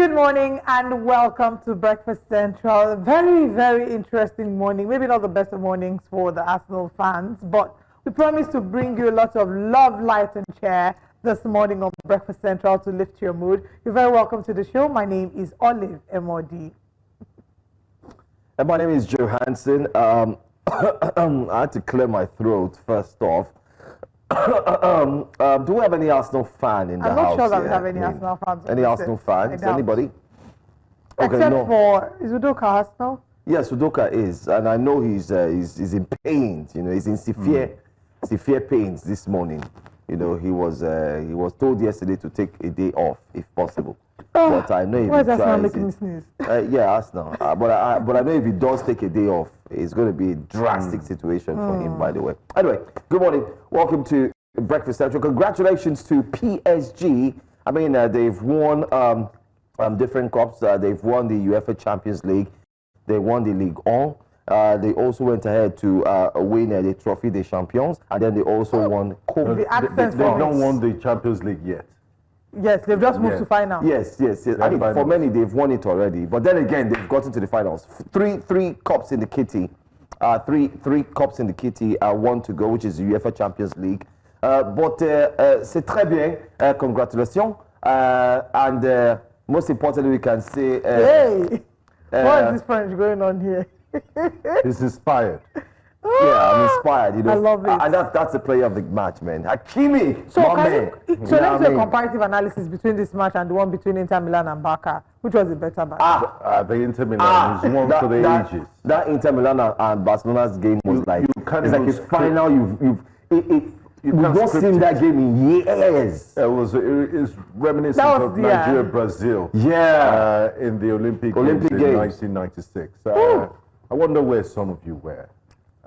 Good morning and welcome to Breakfast Central. Very, very interesting morning. Maybe not the best of mornings for the Arsenal fans, but we promise to bring you a lot of love, light and cheer this morning on Breakfast Central to lift your mood. You're very welcome to the show. My name is Olive Emodi. And my name is Joe Hansen. I had to clear my throat first off. Do we have any Arsenal fan in the house? I'm not sure that we have any Arsenal fans. Any Arsenal fans? Anybody? Except for, is Udoka Arsenal? Yes, Udoka is, and I know he's in pain. You know, he's in severe pains this morning. You know, he was told yesterday to take a day off if possible. But I know if why he is Arsenal tries, making me sneeze? Yeah, Arsenal. But I know if he does take a day off, it's going to be a drastic situation for him. By the way. Anyway, good morning. Welcome to Breakfast Central. Congratulations to PSG. I mean, they've won different cups. They've won the UEFA Champions League. They won the Ligue 1. They also went ahead to win the Trophy des Champions, and then they also won Coupe. They've not won the Champions League yet. Yes, they've just moved to final. Yes. I mean, for many, they've won it already. But then again, they've gotten to the finals. Three cups in the kitty. Three cups in the kitty. One to go, which is the UEFA Champions League. But c'est très bien. Congratulations. And most importantly, we can say... hey! What is this French going on here? He's inspired. Yeah, I'm inspired. You know, I love it. And that's the player of the match, man. Hakimi, So, man. let's do a comparative analysis between this match and the one between Inter Milan and Barca. Which was the better match? The Inter Milan is one for the ages. That Inter Milan and Barcelona's game was it's like a final. We've not seen that game in years. It's reminiscent of Nigeria-Brazil. Yeah. In the Olympic Games in 1996. I wonder where some of you were.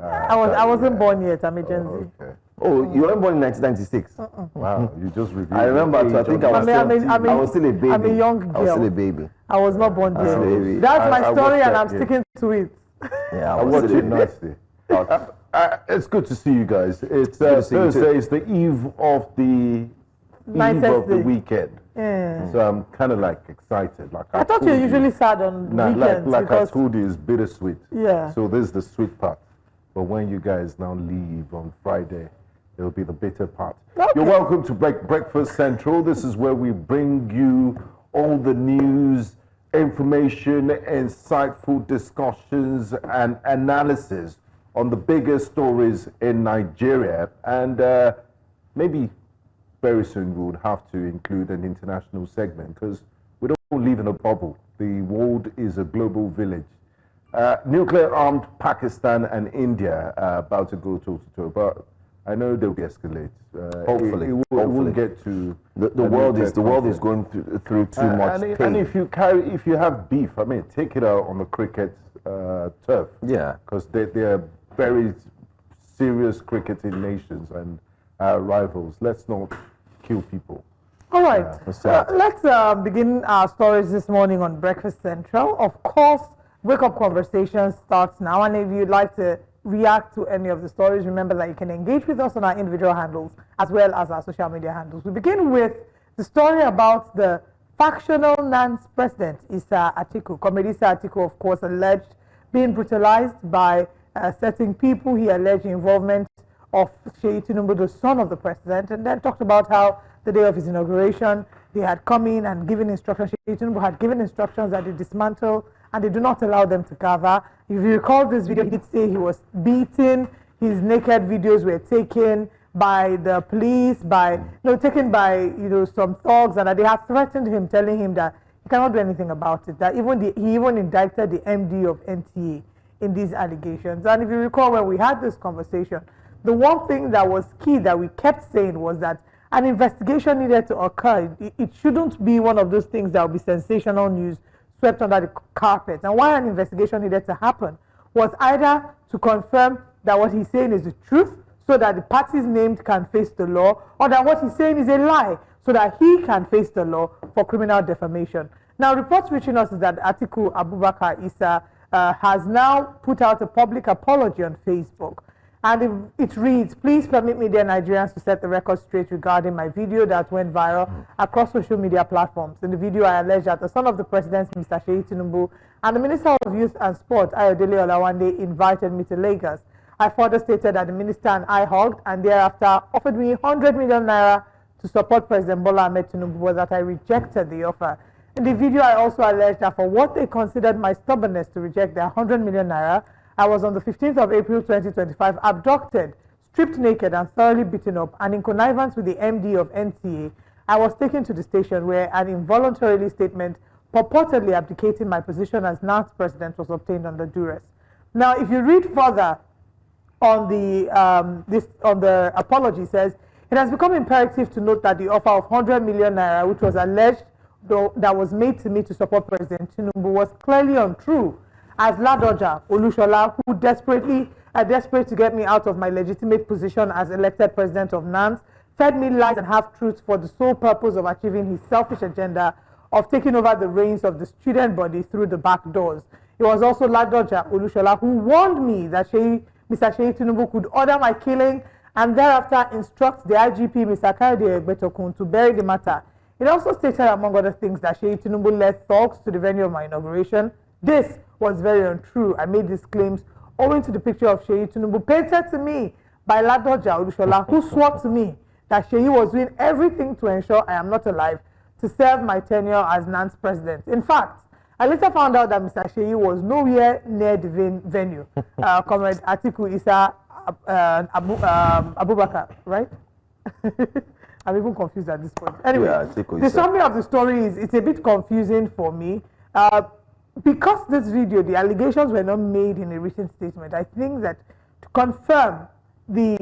I wasn't born yet. I'm a Gen Z. Okay. Oh, you weren't born in 1996. Wow, you just reviewed. I remember. I think I was still a baby. I'm a young girl. I was still a baby. I was not born yet. That's my story, and I'm sticking to it. Yeah, I watched it nicely. It's good to see you guys. It's Thursday. It's the eve of the weekend. Yeah. So I'm kind of like excited. Like I thought you're usually sad on weekends. Like I told you, it's bittersweet. Yeah. So this is the sweet part. But when you guys now leave on Friday, it'll be the bitter part. Okay. You're welcome to Breakfast Central. This is where we bring you all the news, information, insightful discussions, and analysis on the biggest stories in Nigeria. And maybe very soon we would have to include an international segment because we don't live in a bubble. The world is a global village. Nuclear-armed Pakistan and India are about to go toe-to-toe, but I know they'll de-escalate. Hopefully, it won't get to the world is going through too much pain. And if you have beef, I mean, take it out on the cricket turf. Yeah, because they are very serious cricketing nations and rivals. Let's not kill people. All right, let's begin our stories this morning on Breakfast Central. Of course, Wake Up Conversation starts now, and if you'd like to react to any of the stories, remember that you can engage with us on our individual handles as well as our social media handles. We begin with the story about the factional NANS president, Issa Atiku. Comrade Issa Atiku, of course, alleged being brutalized by certain people. He alleged involvement of Seyi Tinubu, the son of the president, and then talked about how the day of his inauguration, they had come in and given instructions. Seyi Tinubu had given instructions that they dismantle and they do not allow them to gather. If you recall this video, he did say he was beaten. His naked videos were taken by the police, taken by some thugs, and that they had threatened him, telling him that he cannot do anything about it. That he even indicted the MD of NTA in these allegations. And if you recall, when we had this conversation, the one thing that was key that we kept saying was that an investigation needed to occur. It shouldn't be one of those things that will be sensational news swept under the carpet. And why an investigation needed to happen was either to confirm that what he's saying is the truth so that the parties named can face the law, or that what he's saying is a lie so that he can face the law for criminal defamation. Now, reports reaching us is that Atiku Abubakar Issa has now put out a public apology on Facebook. And it reads, please permit me, dear Nigerians, to set the record straight regarding my video that went viral across social media platforms. In the video, I allege that the son of the president, Mr. Seyi Tinubu, and the Minister of Youth and Sport, Ayodele Olawande, invited me to Lagos. I further stated that the minister and I hugged and thereafter offered me 100 million naira to support President Bola Ahmed Tinubu, but that I rejected the offer. In the video, I also alleged that for what they considered my stubbornness to reject their 100 million naira, I was on the 15th of April 2025 abducted, stripped naked and thoroughly beaten up, and in connivance with the MD of NTA, I was taken to the station where an involuntary statement purportedly abdicating my position as NAN's president was obtained under duress. Now, if you read further on the apology, says, it has become imperative to note that the offer of 100 million naira, which was alleged that was made to me to support President Tinubu, was clearly untrue, as Ladoja Olushola, who desperate to get me out of my legitimate position as elected president of NANS, fed me lies and half-truths for the sole purpose of achieving his selfish agenda of taking over the reins of the student body through the back doors. It was also Ladoja Olushola who warned me that Mr. Seyi Tinubu could order my killing and thereafter instruct the IGP, Mr. Kayode Egbetokun, to bury the matter. It also stated, among other things, that Seyi Tinubu led thugs to the venue of my inauguration. This was very untrue. I made these claims owing to the picture of Seyi Tinubu painted to me by Ladoja Olushola, who swore to me that Seyi was doing everything to ensure I am not alive to serve my tenure as NAN's president. In fact, I later found out that Mr. Seyi was nowhere near the venue. Comrade Atiku Isa Abubakar, right? I'm even confused at this point. Anyway, the summary of the story is it's a bit confusing for me. Because this video, the allegations were not made in a written statement, I think that to confirm the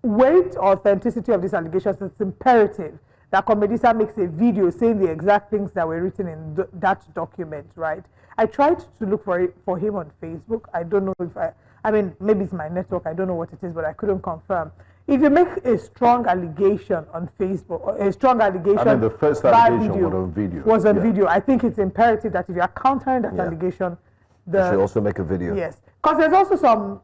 weight or authenticity of these allegations, it's imperative that Comrade Isa makes a video saying the exact things that were written in that document, right? I tried to look for him on Facebook. I don't know if I mean, maybe it's my network, I don't know what it is, but I couldn't confirm. If you make a strong allegation on Facebook, or a strong allegation, I mean, the first allegation was on video. Was on video. I think it's imperative that if you are countering that allegation, you should also make a video. Yes, because there's also some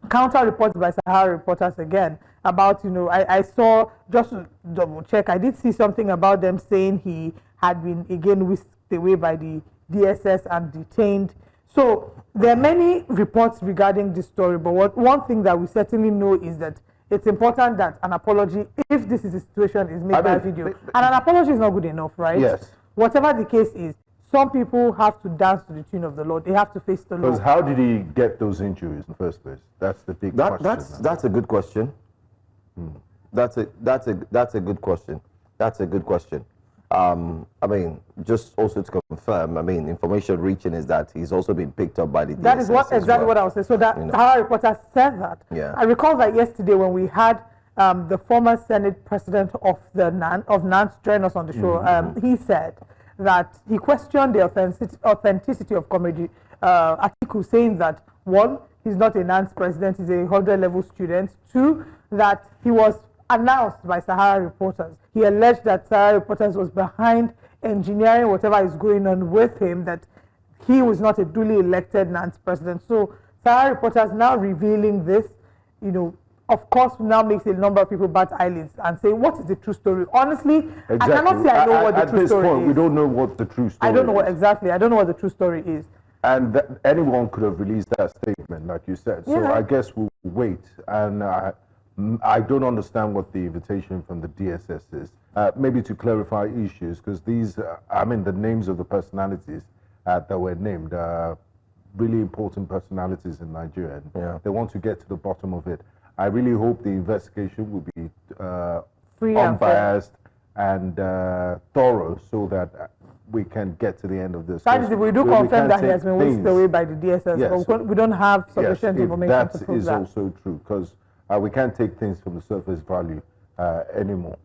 counter reports by Sahara reporters again about, you know, I saw, just to double check, I did see something about them saying he had been again whisked away by the DSS and detained. So there are many reports regarding this story, but one thing that we certainly know is that it's important that an apology, if this is a situation, is made by video. And an apology is not good enough, right? Yes. Whatever the case is, some people have to dance to the tune of the Lord. They have to face the Lord. Because how did he get those injuries in the first place? That's the big question. That's a good question. That's a good question. That's a good question. I mean, just also to confirm, I mean, information reaching is that he's also been picked up by the DSS. That is exactly what I was saying. So that Sahara reporter said that. Yeah. I recall that yesterday when we had the former Senate president of NANS join us on the show, he said that he questioned the authenticity of Comrade Atiku, saying that, one, he's not a NANS president, he's a 100-level student. Two, that he was announced by Sahara reporters. He alleged that Sahara reporters was behind engineering whatever is going on with him, that he was not a duly elected NANS president. So Sahara reporters now revealing this, you know, of course now makes a number of people bat eyelids and say, what is the true story? Honestly, exactly. I cannot say I know what the true story is. At this point, we don't know what the true story is. I don't know exactly. I don't know what the true story is. And anyone could have released that statement, like you said. So I guess we'll wait. And I don't understand what the invitation from the DSS is. Maybe to clarify issues, because these, I mean, the names of the personalities that were named are really important personalities in Nigeria. They want to get to the bottom of it. I really hope the investigation will be unbiased and thorough, so that we can get to the end of this. That is, if we do confirm that he has been whisked away by the DSS, yes, but we don't have sufficient information to prove that. That is also true, because we can't take things from the surface value anymore.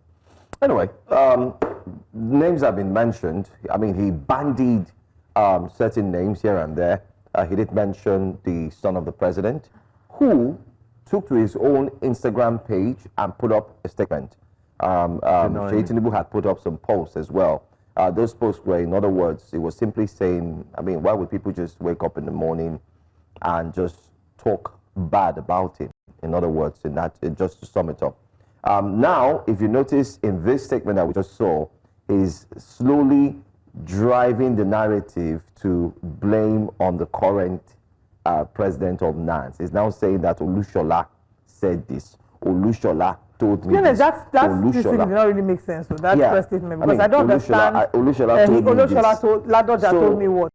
Anyway, names have been mentioned. I mean, he bandied certain names here and there. He did mention the son of the president, who took to his own Instagram page and put up a statement. Seyi Tinubu had put up some posts as well. Those posts were, in other words, it was simply saying, I mean, why would people just wake up in the morning and just talk bad about him? in other words, in that, just to sum it up. Now, if you notice in this statement that we just saw, is slowly driving the narrative to blame on the current president of NANS. Is now saying that Olushola said this. Olushola told me this. That's this thing did not really make sense. So that's the statement, because I don't understand. Olushola told me this. Ladoja told me what?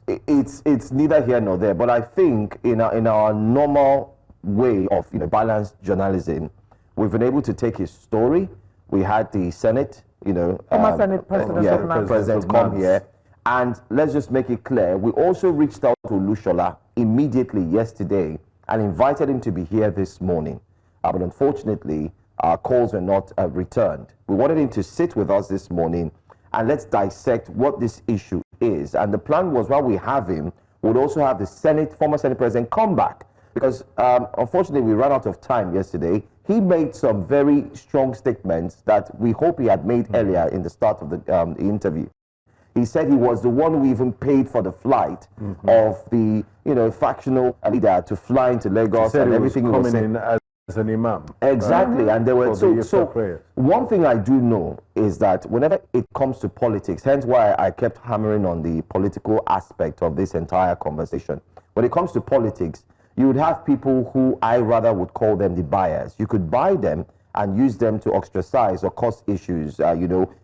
It's neither here nor there, but I think in our normal way of balanced journalism, we've been able to take his story. We had the Senate, former Senate president come here, and let's just make it clear. We also reached out to Olushola immediately yesterday and invited him to be here this morning, but unfortunately, our calls were not returned. We wanted him to sit with us this morning and let's dissect what this issue is. And the plan was, while we have him, we'd also have the former Senate president come back, because unfortunately we ran out of time yesterday. He made some very strong statements that we hope he had made earlier in the start of the interview. He said he was the one who even paid for the flight of the factional leader to fly into Lagos, and everything was coming in as an imam. Exactly, and there were so one thing I do know is that whenever it comes to politics, hence why I kept hammering on the political aspect of this entire conversation. When it comes to politics, you would have people who I rather would call them the buyers. You could buy them and use them to ostracize or cause issues,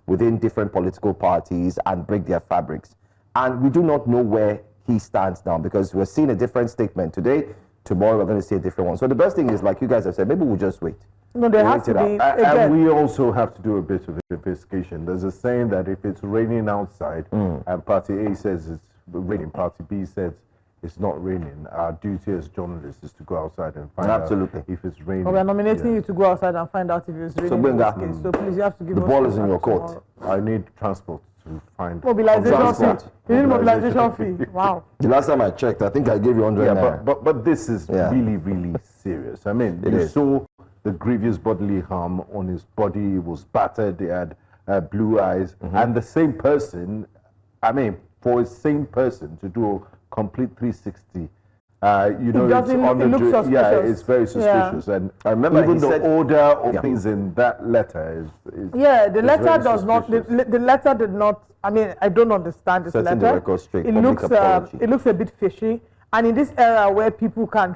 within different political parties and break their fabrics. And we do not know where he stands now, because we're seeing a different statement today. Tomorrow we're going to see a different one. So the best thing is, like you guys have said, maybe we'll just wait. No, there has to be. And we also have to do a bit of investigation. There's a saying that if it's raining outside and Party A says it's raining, Party B says it's not raining, our duty as journalists is to go outside and find out if it's raining. Well, we're nominating you to go outside and find out if it's raining. So please, you have to give the us ball is in your court. Tomorrow. I need transport to find mobilization fee. You need mobilization fee. Wow. The last time I checked, I think I gave you 100. Yeah, but this is really, really serious. I mean, you saw the grievous bodily harm on his body. He was battered. He had blue eyes, and the same person. I mean, for a same person to do a complete 360. It's very suspicious. And I remember even the order of things in that letter is the letter does not. The letter did not. I mean, I don't understand this letter. The record straight. It looks a bit fishy. And in this era where people can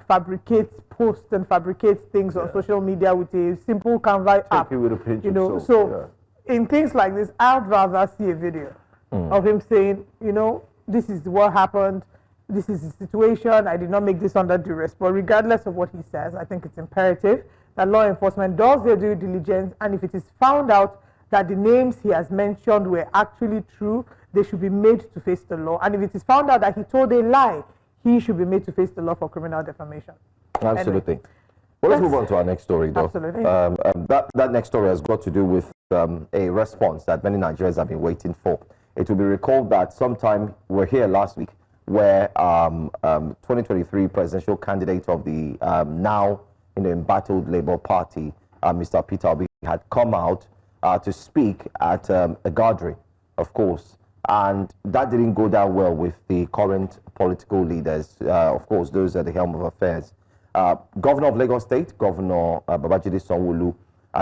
post and fabricate things on social media with a simple Canva app, with a pinch of salt, in things like this, I'd rather see a video of him saying, this is what happened. This is the situation. I did not make this under duress. But regardless of what he says, I think it's imperative that law enforcement does their due diligence, and if it is found out that the names he has mentioned were actually true, they should be made to face the law. And if it is found out that he told a lie, he should be made to face the law for criminal defamation. Absolutely. Anyway, well, let's move on to our next story, though. Absolutely. That next story has got to do with a response that many Nigerians have been waiting for. It will be recalled that sometime we're here last week, where 2023 presidential candidate of the now embattled Labour Party, Mr. Peter Obi, had come out to speak at a gathering, of course, and that didn't go down well with the current political leaders, of course, those at the helm of affairs. Governor of Lagos State, Governor Babajide Sanwo-Olu,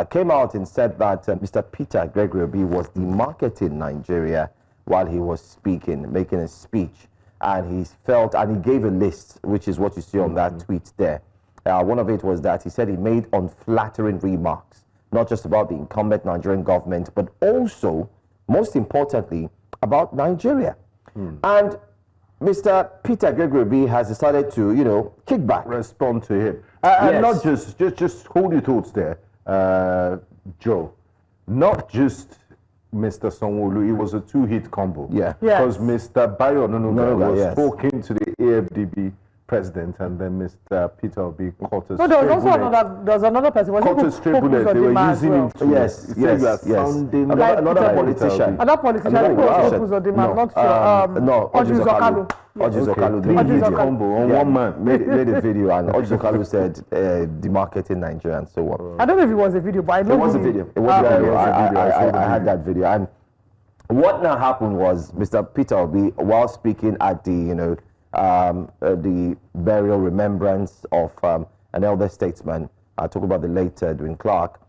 came out and said that Mr. Peter Obi was demarketing Nigeria while he was speaking, making a speech. And he gave a list, which is what you see on that tweet there. One of it was that he said he made unflattering remarks, not just about the incumbent Nigerian government, but also, most importantly, about Nigeria. And Mr. Peter Obi has decided to, kick back. Respond to him. And not just hold your thoughts there, Joe. Not just Mr. Sanwo-Olu, it was a two-hit combo. Yeah. Because Mr. Bayo Ononuga was talking to the AFDB president, and then Mr. Peter Obi caught a stray bullet. No, there was another person. Caught a stray bullet. They were using him to... Yes. Another politician. Another politician. I think it was Opus Odima, not sure. No, Oji Zokalu. Oji Zokalu. Three-hit combo on one man. Made a video, and Oji Zokalu said demarketing Nigeria and so on. I don't know if it was a video, but I know it was a video. It was a video. I had that video. And what now happened was Mr. Peter Obi, while speaking at the the burial remembrance of an elder statesman, talk about the late Edwin Clark,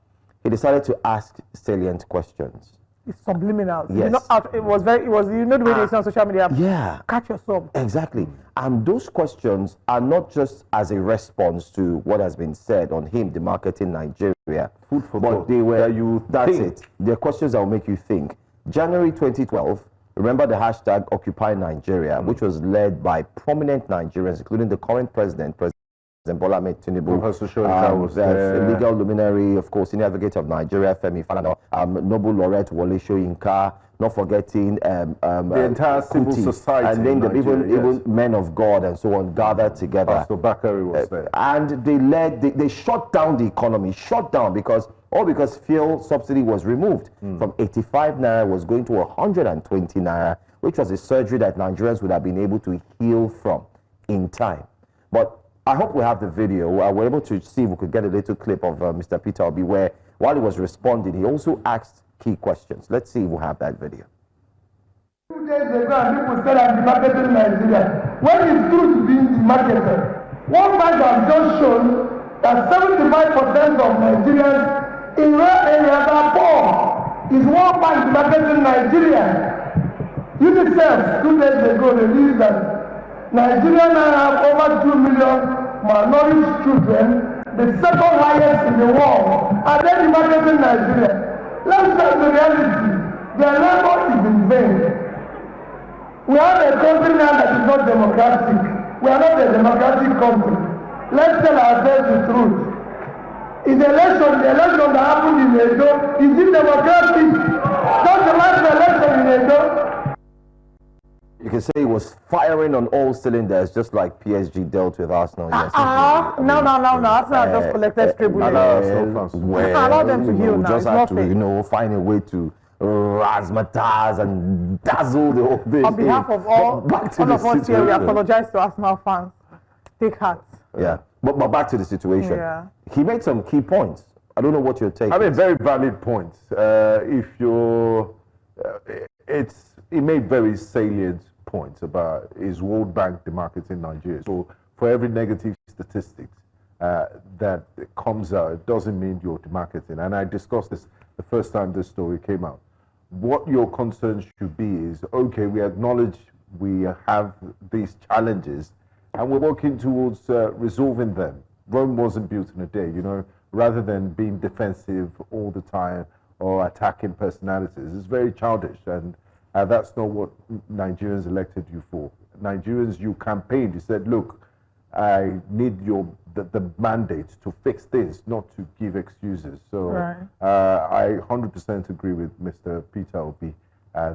he decided to ask salient questions. It's subliminal. Yes. It was the way they say on social media. Yeah. Catch yourself. Exactly. And those questions are not just as a response to what has been said on him demarketing Nigeria. Food for but thought. they were, that's think. it. They're questions that will make you think. January 2012, remember the hashtag Occupy Nigeria, which was led by prominent Nigerians, including the current President Bola Ahmed Tinubu, Professor Shoyinka was there. legal luminary, of course, senior advocate of Nigeria, Femi Falana, Noble laureate Wole Soyinka, not forgetting the entire civil Kuti, society, and then in Nigeria, even men of God and so on gathered together. Pastor Bakari was there. And they shut down the economy, because fuel subsidy was removed from 85 naira, was going to 120 naira, which was a surgery that Nigerians would have been able to heal from in time. But I hope we have the video. We're able to see if we could get a little clip of Mr. Peter Obi, where while he was responding, he also asked key questions. Let's see if we have that video. 2 days ago, and people said I'm demarketing Nigeria. When it's true to be demarketed, one bank has just shown that 75% of Nigerians in rural areas are poor. Is one bank demarketing Nigeria? UNICEF 2 days ago released that Nigeria now have over 2 million malnourished children, the second highest in the world. Are they demarketing Nigeria? Let's face the reality. Their labor is in vain. We have a country now that is not democratic. We are not a democratic country. Let's tell ourselves the truth. Is the election that happened in Edo, is it democratic? Just the last election in Edo. You can say he was firing on all cylinders, just like PSG dealt with Arsenal yesterday. No. Arsenal just collected tribute. Allow them to heal we now. just It's have not fair. to, find a way to razzmatazz and dazzle the whole thing. On behalf of all of us here, we apologize to Arsenal fans. Take heart. Yeah, but back to the situation. Yeah. He made some key points. I don't know what your take I mean, is. very valid points. He made very salient points about his World Bank demarketing Nigeria. So for every negative statistics that comes out, it doesn't mean you're demarketing. And I discussed this the first time this story came out. What your concern should be is, okay, we acknowledge we have these challenges and we're working towards resolving them. Rome wasn't built in a day, rather than being defensive all the time or attacking personalities. It's very childish, and that's not what Nigerians elected you for. Nigerians, you campaigned, you said, look, I need the mandate to fix this, not to give excuses. So Right. I 100% agree with Mr. Peter Obi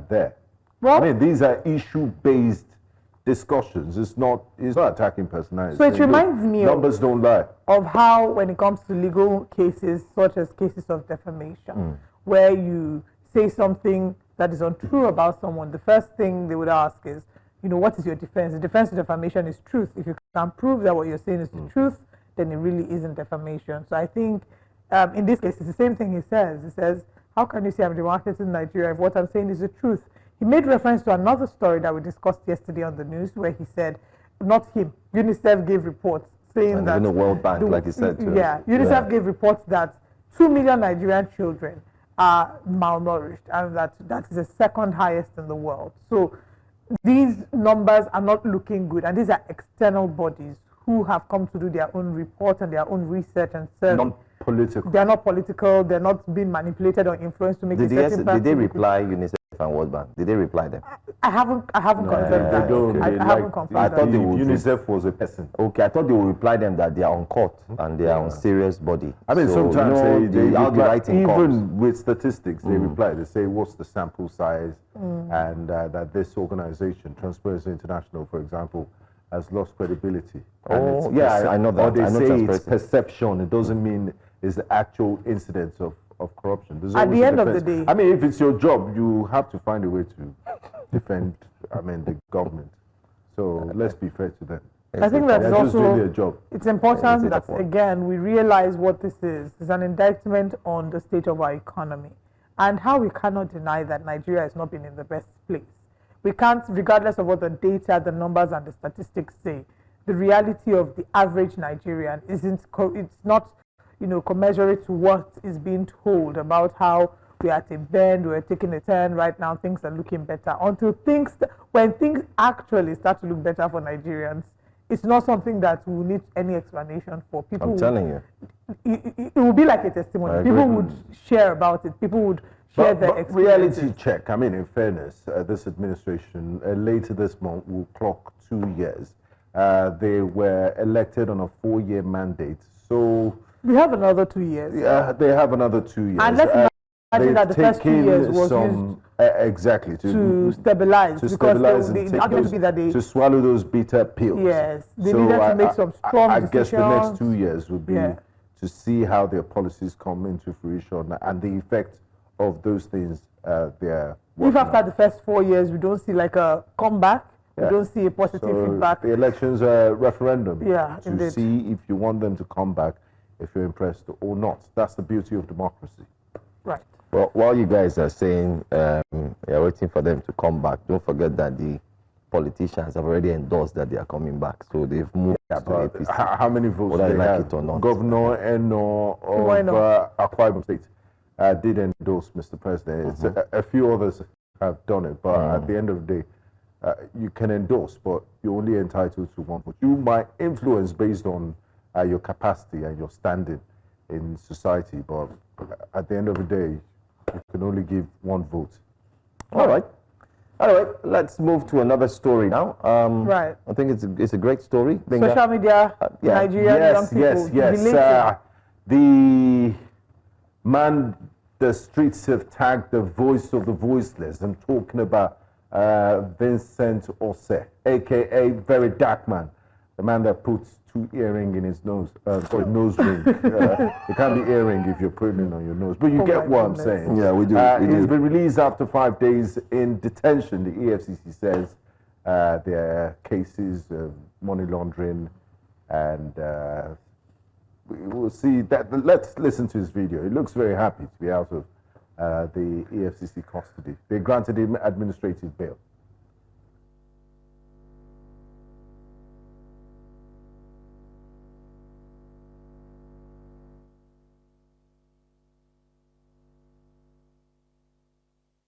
there. Well, I mean, these are issue-based discussions. It's not attacking personalities. So it Look, reminds me numbers don't lie. of how, when it comes to legal cases, such as cases of defamation, where you say something that is untrue about someone, the first thing they would ask is, what is your defense? The defense of defamation is truth. If you can prove that what you're saying is the truth, then it really isn't defamation. So I think in this case, it's the same thing he says. He says, how can you say I'm demarketing in Nigeria if what I'm saying is the truth? He made reference to another story that we discussed yesterday on the news, where he said, not him, UNICEF gave reports saying that... in the World Bank, like he said too. Yeah, UNICEF gave reports that 2 million Nigerian children are malnourished, and that is the second highest in the world. So these numbers are not looking good, and these are external bodies who have come to do their own report and their own research and survey. Non-political. They're not political, they're not being manipulated or influenced to make a certain Did they reply UNICEF and World Bank? Did they reply them? I haven't confirmed that. I haven't confirmed I that. thought they would. UNICEF was a person. Okay, I thought they would reply them that they are on court and they are on serious body. I mean, So, sometimes they I'll be reply, writing even cops. with statistics, they reply. They say, what's the sample size? And that this organization, Transparency International, for example, has lost credibility. And Oh, it's yeah, I know that. Or they I know say it's Transparency. perception. It doesn't mean it's the actual incidence of corruption. There's At always the a end of the defense. day- I mean, if it's your job, you have to find a way to defend, the government. So let's be fair to them. I think that's They're just doing their also, job. it's important Is it a that, point? again, we realize what this is. It's an indictment on the state of our economy and how we cannot deny that Nigeria has not been in the best place. We can't, regardless of what the data, the numbers, and the statistics say, the reality of the average Nigerian isn't, it's not, commensurate to what is being told about how we're at a bend, we're taking a turn, right now things are looking better. When things actually start to look better for Nigerians, it's not something that will need any explanation for. People I'm telling you. It would be like a testimony. People would share about it. People would share their experiences. Reality check. I mean, in fairness, this administration later this month will clock 2 years. They were elected on a 4-year mandate. So we have another 2 years. Yeah, they have another 2 years. And let's imagine that the first 2 years was used exactly to stabilize. To stabilize and the argument would be that they to swallow those bitter pills. Yes, they needed to make some strong I decisions. guess the next 2 years would be to see how their policies come into fruition and the effect of those things they're if working after on. the first 4 years we don't see like a comeback, we don't see a positive feedback. The elections are a referendum Yeah, to indeed. see if you want them to come back, if you're impressed or not. That's the beauty of democracy. Right. Well, while you guys are saying you're waiting for them to come back, don't forget that the politicians have already endorsed that they are coming back. So they've moved to the But APC. how many votes Whether they you like have? it or not. Governor Eno of Akwa Ibom State did endorse Mr. President. It's a few others have done it, but at the end of the day, you can endorse, but you're only entitled to one vote. You might influence based on your capacity and your standing in society, but at the end of the day, you can only give one vote. All right. Let's move to another story now. Right. I think it's a great story. Benga. Social media, Nigerian young people. Yes. The man the streets have tagged the voice of the voiceless. I'm talking about Vincent Ose, aka Very Dark Man, the man that puts 2 earrings in his nose, nose ring. It can't be earring if you're putting it on your nose, but you get what I'm saying. Yeah, we do. He's been released after 5 days in detention. The EFCC says there are cases of money laundering, and we'll see that. Let's listen to his video. He looks very happy to be out of the EFCC custody. They granted him administrative bail.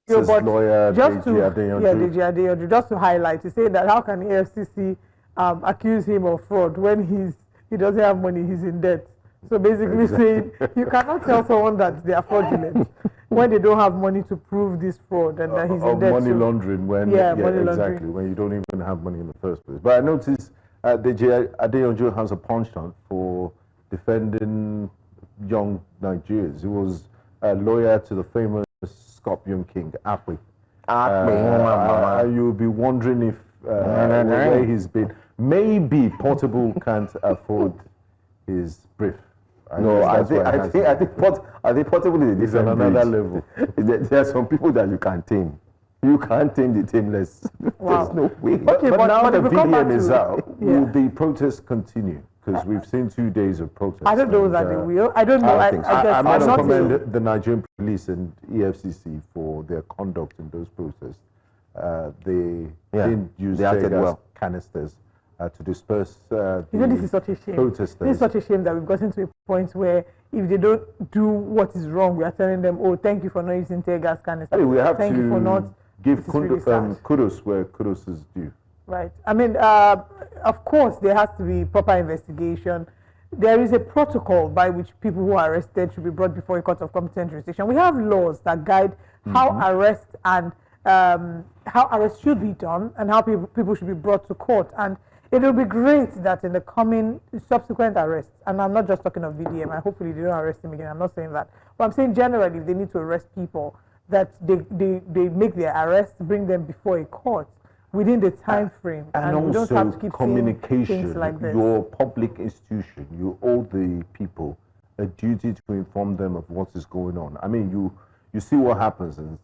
This is lawyer just to Deji Adeyanju, just to highlight, to say that how can EFCC accuse him of fraud when he doesn't have money, he's in debt. So basically saying you cannot tell someone that they are fraudulent when they don't have money to prove this fraud and that he's in debt. Money laundering when money exactly laundering. when you don't even have money in the first place. But I noticed Deji Adeyanju has a penchant for defending young Nigerians. He was a lawyer to the famous Scorpion King, Akwe. You'll be wondering if where he's been. Maybe Portable can't afford his brief. I think Portable is a He's on different another breed. level. There are some people that you can't tame. You can't tame the tameless. Wow. There's no way. Okay, But now the if we come back VDM is to- out. Will the protests continue? Because we've seen 2 days of protests. I don't know and, that they will. I don't know. I I, think so. I guess I I'm must not commend the Nigerian police and EFCC for their conduct in those protests. They didn't use they acted tear gas well. canisters to disperse the this is such a shame. protesters. This is such a shame that we've gotten to a point where if they don't do what is wrong, we are telling them, oh, thank you for not using tear gas canisters. Anyway, we have thank to you for not. give This is really sad. kudos where kudos is due. Right. I mean, of course, there has to be proper investigation. There is a protocol by which people who are arrested should be brought before a court of competent jurisdiction. We have laws that guide how arrest and how arrest should be done and how people should be brought to court. And it will be great that in the coming subsequent arrests, and I'm not just talking of VDM, and hopefully they don't arrest him again, I'm not saying that. But I'm saying generally, if they need to arrest people, that they make their arrest, bring them before a court within the time frame. And we also don't have to keep seeing communication. things like this. Your public institution, you owe the people a duty to inform them of what is going on. I mean, you see what happens in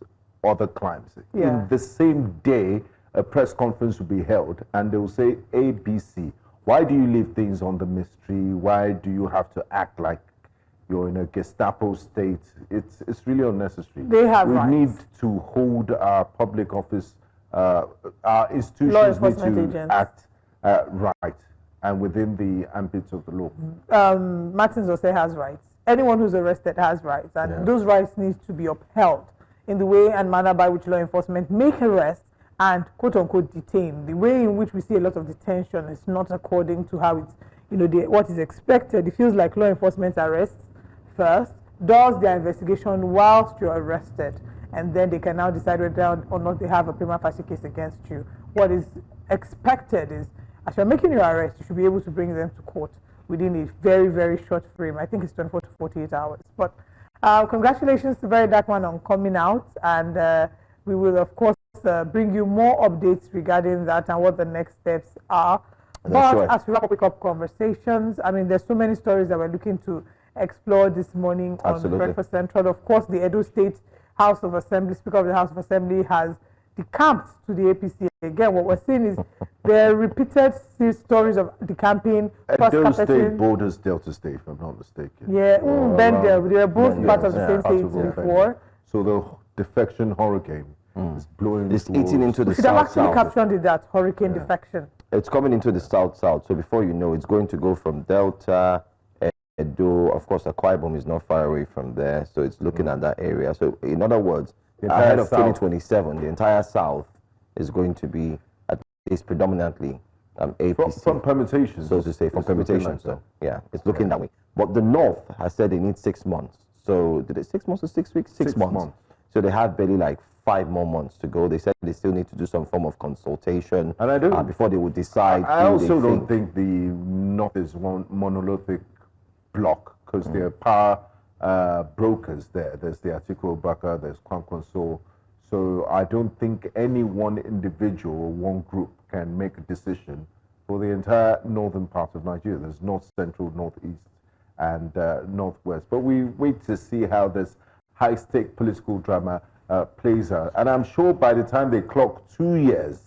other crimes. Yeah. In the same day, a press conference will be held and they will say ABC. Why do you leave things on the mystery? Why do you have to act like you're in a Gestapo state? It's really unnecessary. They have We rights. need to hold our public office, our Law institutions need enforcement to agents. act right. and within the ambit of the law. Martins Ose has rights. Anyone who's arrested has rights, and those rights need to be upheld in the way and manner by which law enforcement make arrests and quote-unquote detain. The way in which we see a lot of detention is not according to how it's, what is expected. It feels like law enforcement arrests first, does their investigation whilst you're arrested, and then they can now decide whether or not they have a prima facie case against you. What is expected is, as you're making your arrest, you should be able to bring them to court within a very, very short frame. I think it's 24 to 48 hours. But congratulations to Very Dark Man on coming out, and we will, of course, bring you more updates regarding that and what the next steps are. But as we wrap up conversations, I mean, there's so many stories that we're looking to explore this morning on Breakfast Central. Of course, the Edo State House of Assembly, Speaker of the House of Assembly, has decamped to the APC. Again, what we're seeing is there are repeated stories of decamping. Edo State borders Delta State, if I'm not mistaken. Yeah, Bendel. They were both part of the same state before. So the defection hurricane is blowing. It's eating into the south. We should have actually captioned that hurricane defection. It's coming into the south. So before you know, it's going to go from Delta, Edo. Of course, Akwa Ibom is not far away from there, so it's looking at that area. So in other words, ahead of 2027, the entire south is going to be at least predominantly APC. From permutations, so to say, from permutations. Like so yeah, it's looking that way. But the north has said they need 6 months. So did it 6 months or 6 weeks? 6 months. So they have barely like 5 more months to go. They said they still need to do some form of consultation, and I do before they would decide. I also don't think the north is one monolithic block, because there are power brokers there. There's the Atiku Abubakar, there's Kwankwaso. So I don't think any one individual or one group can make a decision for the entire northern part of Nigeria. There's north, central, northeast, and northwest. But we wait to see how this high-stake political drama plays out. And I'm sure by the time they clock 2 years,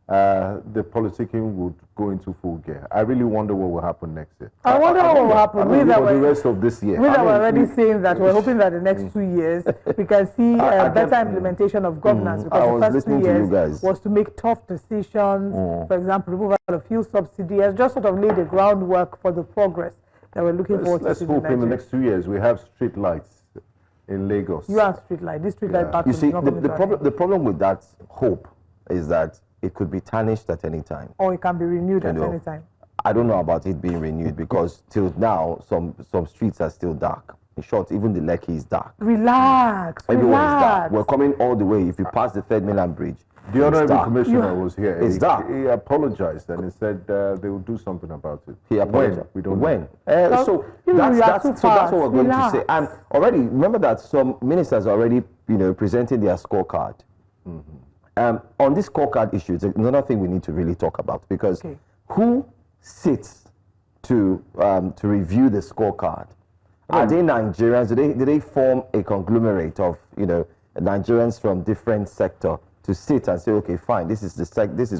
the politicking would go into full gear. I really wonder what will happen next year. I wonder what will happen for the rest of this year. We're already saying that we're hoping that the next 2 years we can see better implementation of governance, because the first 2 years was to make tough decisions, for example, removal of fuel subsidy, and just sort of lay the groundwork for the progress that we're looking forward to. Let's hope in the next 2 years we have street lights in Lagos. You have street light. This street light battle. You see, the problem with that hope is that it could be tarnished at any time. Or it can be renewed at any time. I don't know about it being renewed, because till now, some streets are still dark. In short, even the Lekki is dark. Relax. Everywhere is dark. We're coming all the way. If you pass the Third Mainland Bridge, the Honorable Commissioner was here. It's dark. He apologized and he said they will do something about it. He apologized. We don't know. So that's what we're going to say. And already, remember that some ministers are already, presenting their scorecard. On this scorecard issue, it's another thing we need to really talk about, because who sits to review the scorecard? Are they Nigerians? Do they form a conglomerate of Nigerians from different sector to sit and say, okay, fine, this is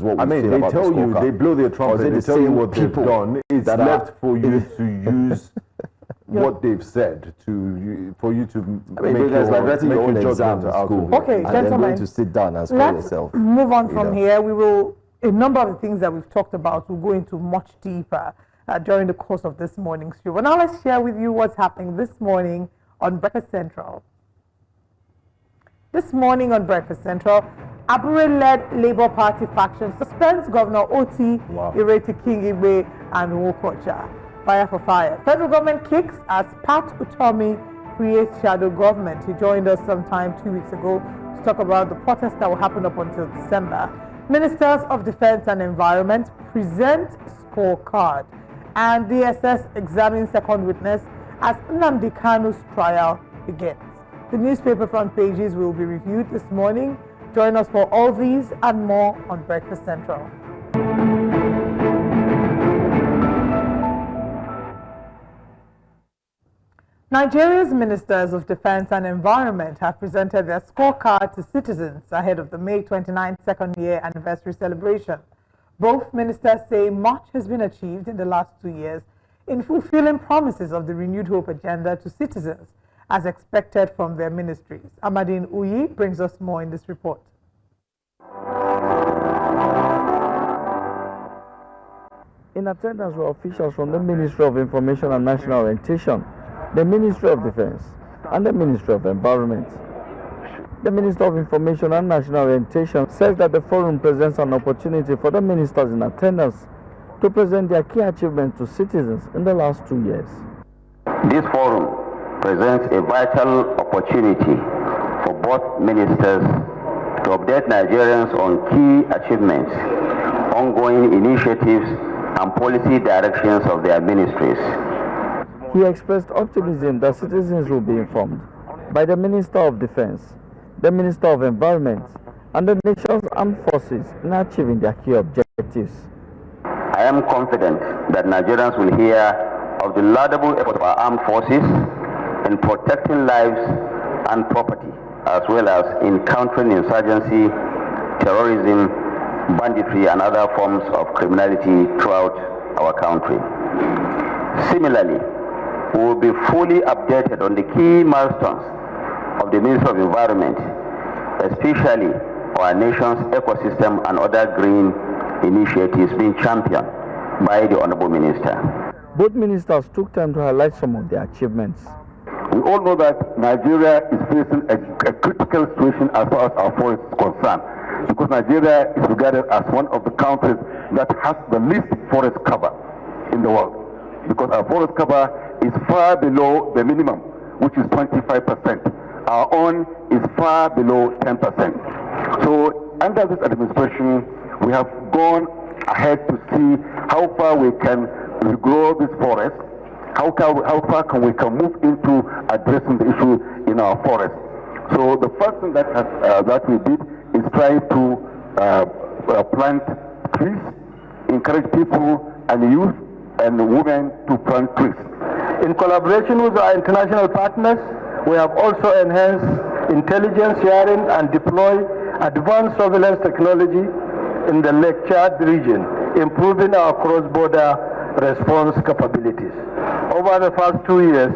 what we feel about the scorecard? They blow their trumpet, they tell you what they've done. It's left for you to use what they've said for you to make your own judgment out of it. Okay, and gentlemen, then going to sit down and score yourself. Move on from here. We will, a number of the things that we've talked about, we'll go into much deeper during the course of this morning's show. But now let's share with you what's happening this morning on Breakfast Central. This morning on Breakfast Central, Abure-led Labour Party faction suspends Governor Otti, Ireti Kingibe, and Wokocha. Fire for fire. Federal government kicks as Pat Utomi creates shadow government. He joined us sometime 2 weeks ago to talk about the protests that will happen up until December. Ministers of Defense and Environment present scorecard, and DSS examines second witness as Nnamdi Kanu's trial begins. The newspaper front pages will be reviewed this morning. Join us for all these and more on Breakfast Central. Nigeria's Ministers of Defense and Environment have presented their scorecard to citizens ahead of the May 29th second year anniversary celebration. Both ministers say much has been achieved in the last 2 years in fulfilling promises of the Renewed Hope agenda to citizens as expected from their ministries. Amadine Uyi brings us more in this report. In attendance were officials from the Ministry of Information and National Orientation, the Ministry of Defense, and the Ministry of Environment. The Minister of Information and National Orientation says that the forum presents an opportunity for the ministers in attendance to present their key achievements to citizens in the last 2 years. This forum presents a vital opportunity for both ministers to update Nigerians on key achievements, ongoing initiatives, and policy directions of their ministries. He expressed optimism that citizens will be informed by the Minister of Defense, the Minister of Environment, and the nation's armed forces in achieving their key objectives. I am confident that Nigerians will hear of the laudable effort of our armed forces in protecting lives and property, as well as in countering insurgency, terrorism, banditry, and other forms of criminality throughout our country. Similarly, we will be fully updated on the key milestones of the Ministry of Environment, especially our nation's ecosystem and other green initiatives being championed by the Honorable Minister. Both ministers took time to highlight some of their achievements. We all know that Nigeria is facing a critical situation as far as our forest is concerned, because Nigeria is regarded as one of the countries that has the least forest cover in the world, because our forest cover is far below the minimum, which is 25%. Our own is far below 10%. So under this administration, we have gone ahead to see how far we can regrow this forest, how far can we move into addressing the issue in our forest. So the first thing that we did is try to plant trees, encourage people and youth and women to plant trees. In collaboration with our international partners, we have also enhanced intelligence sharing and deploy advanced surveillance technology in the Lake Chad region, improving our cross-border response capabilities. Over the past 2 years,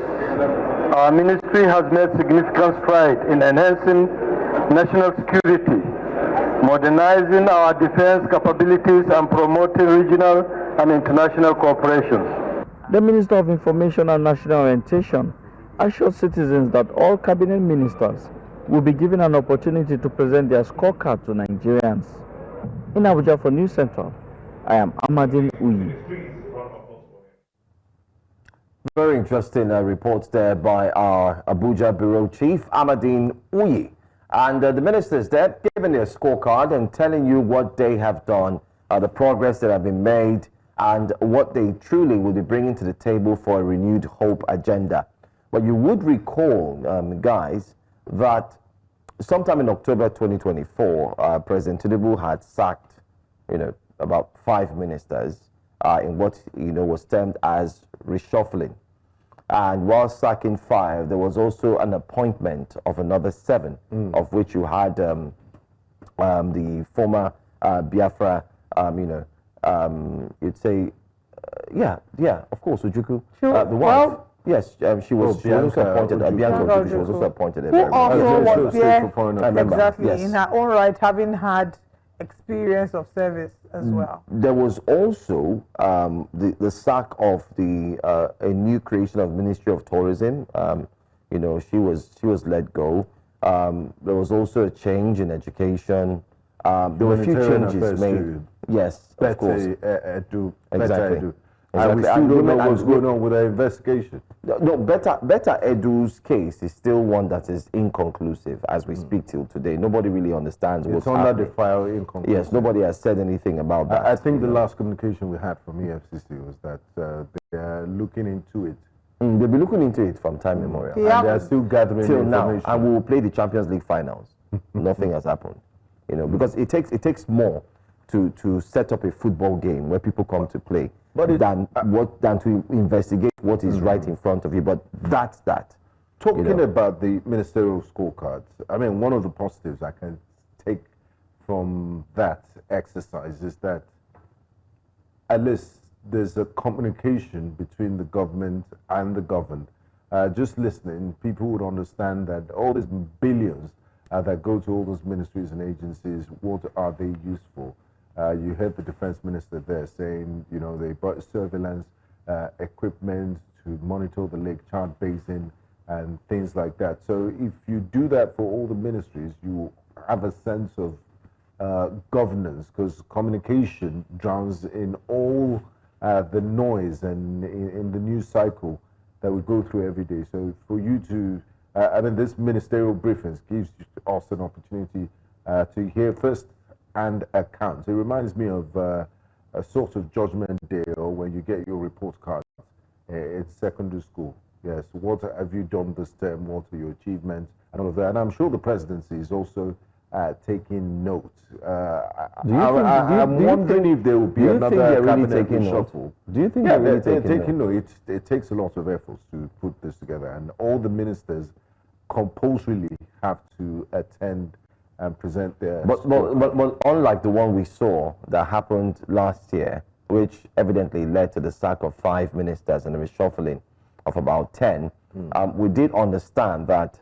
our ministry has made significant strides in enhancing national security, modernizing our defense capabilities, and promoting regional and international cooperation. The Minister of Information and National Orientation assured citizens that all cabinet ministers will be given an opportunity to present their scorecard to Nigerians. In Abuja for News Central, I am Amadin Uyi. Very interesting report there by our Abuja Bureau Chief, Amadin Uyi. And the ministers there giving their scorecard and telling you what they have done, the progress that have been made, and what they truly will be bringing to the table for a renewed hope agenda. But you would recall, guys, that sometime in October 2024, President Tinubu had sacked, about 5 ministers in what, was termed as reshuffling. And while sacking 5, there was also an appointment of another 7, of which you had the former Biafra, you'd say, of course, Ojukwu, the wife. Yes, she was also appointed. Bianca Ojukwu, she was also appointed. Who also was there, exactly, yes, in her own right, having had experience of service as well. There was also the sack of a new creation of Ministry of Tourism. She was let go. There was also a change in education. There were a few changes made. Yes, of course. Exactly. And we still don't know what's going on with the investigation. No, Better Edu's case is still one that is inconclusive as we speak till today. Nobody really understands what's happening. It's under the file, inconclusive. Yes, nobody has said anything about that. I think the last communication we had from EFCC was that they are looking into it. They'll be looking into it from time immemorial. And they are still gathering till information. now, and we will play the Champions League finals. Nothing has happened, because it takes more to set up a football game where people come to play than to investigate what is right in front of you. But that's that. Talking about the ministerial scorecards, I mean, one of the positives I can take from that exercise is that at least there's a communication between the government and the governed. Just listening, people would understand that all these billions that go to all those ministries and agencies, what are they used for? You heard the defense minister there saying, you know, they brought surveillance equipment to monitor the Lake Chad Basin and things like that. So if you do that for all the ministries, you have a sense of governance, because communication drowns in all the noise and in the news cycle that we go through every day. So for you to, I mean, this ministerial briefings gives us an opportunity to hear first and accounts. It reminds me of a sort of judgment day, or when you get your report card in secondary school. Yes, what have you done this term? What are your achievements? And all of that. And I'm sure the presidency is also taking note. I'm wondering if there will be another cabinet reshuffle. Do you think they're really taking note? It takes a lot of efforts to put this together, and all the ministers compulsorily have to attend and present their. But unlike the one we saw that happened last year, which evidently led to the sack of 5 ministers and the reshuffling of about 10, we did understand that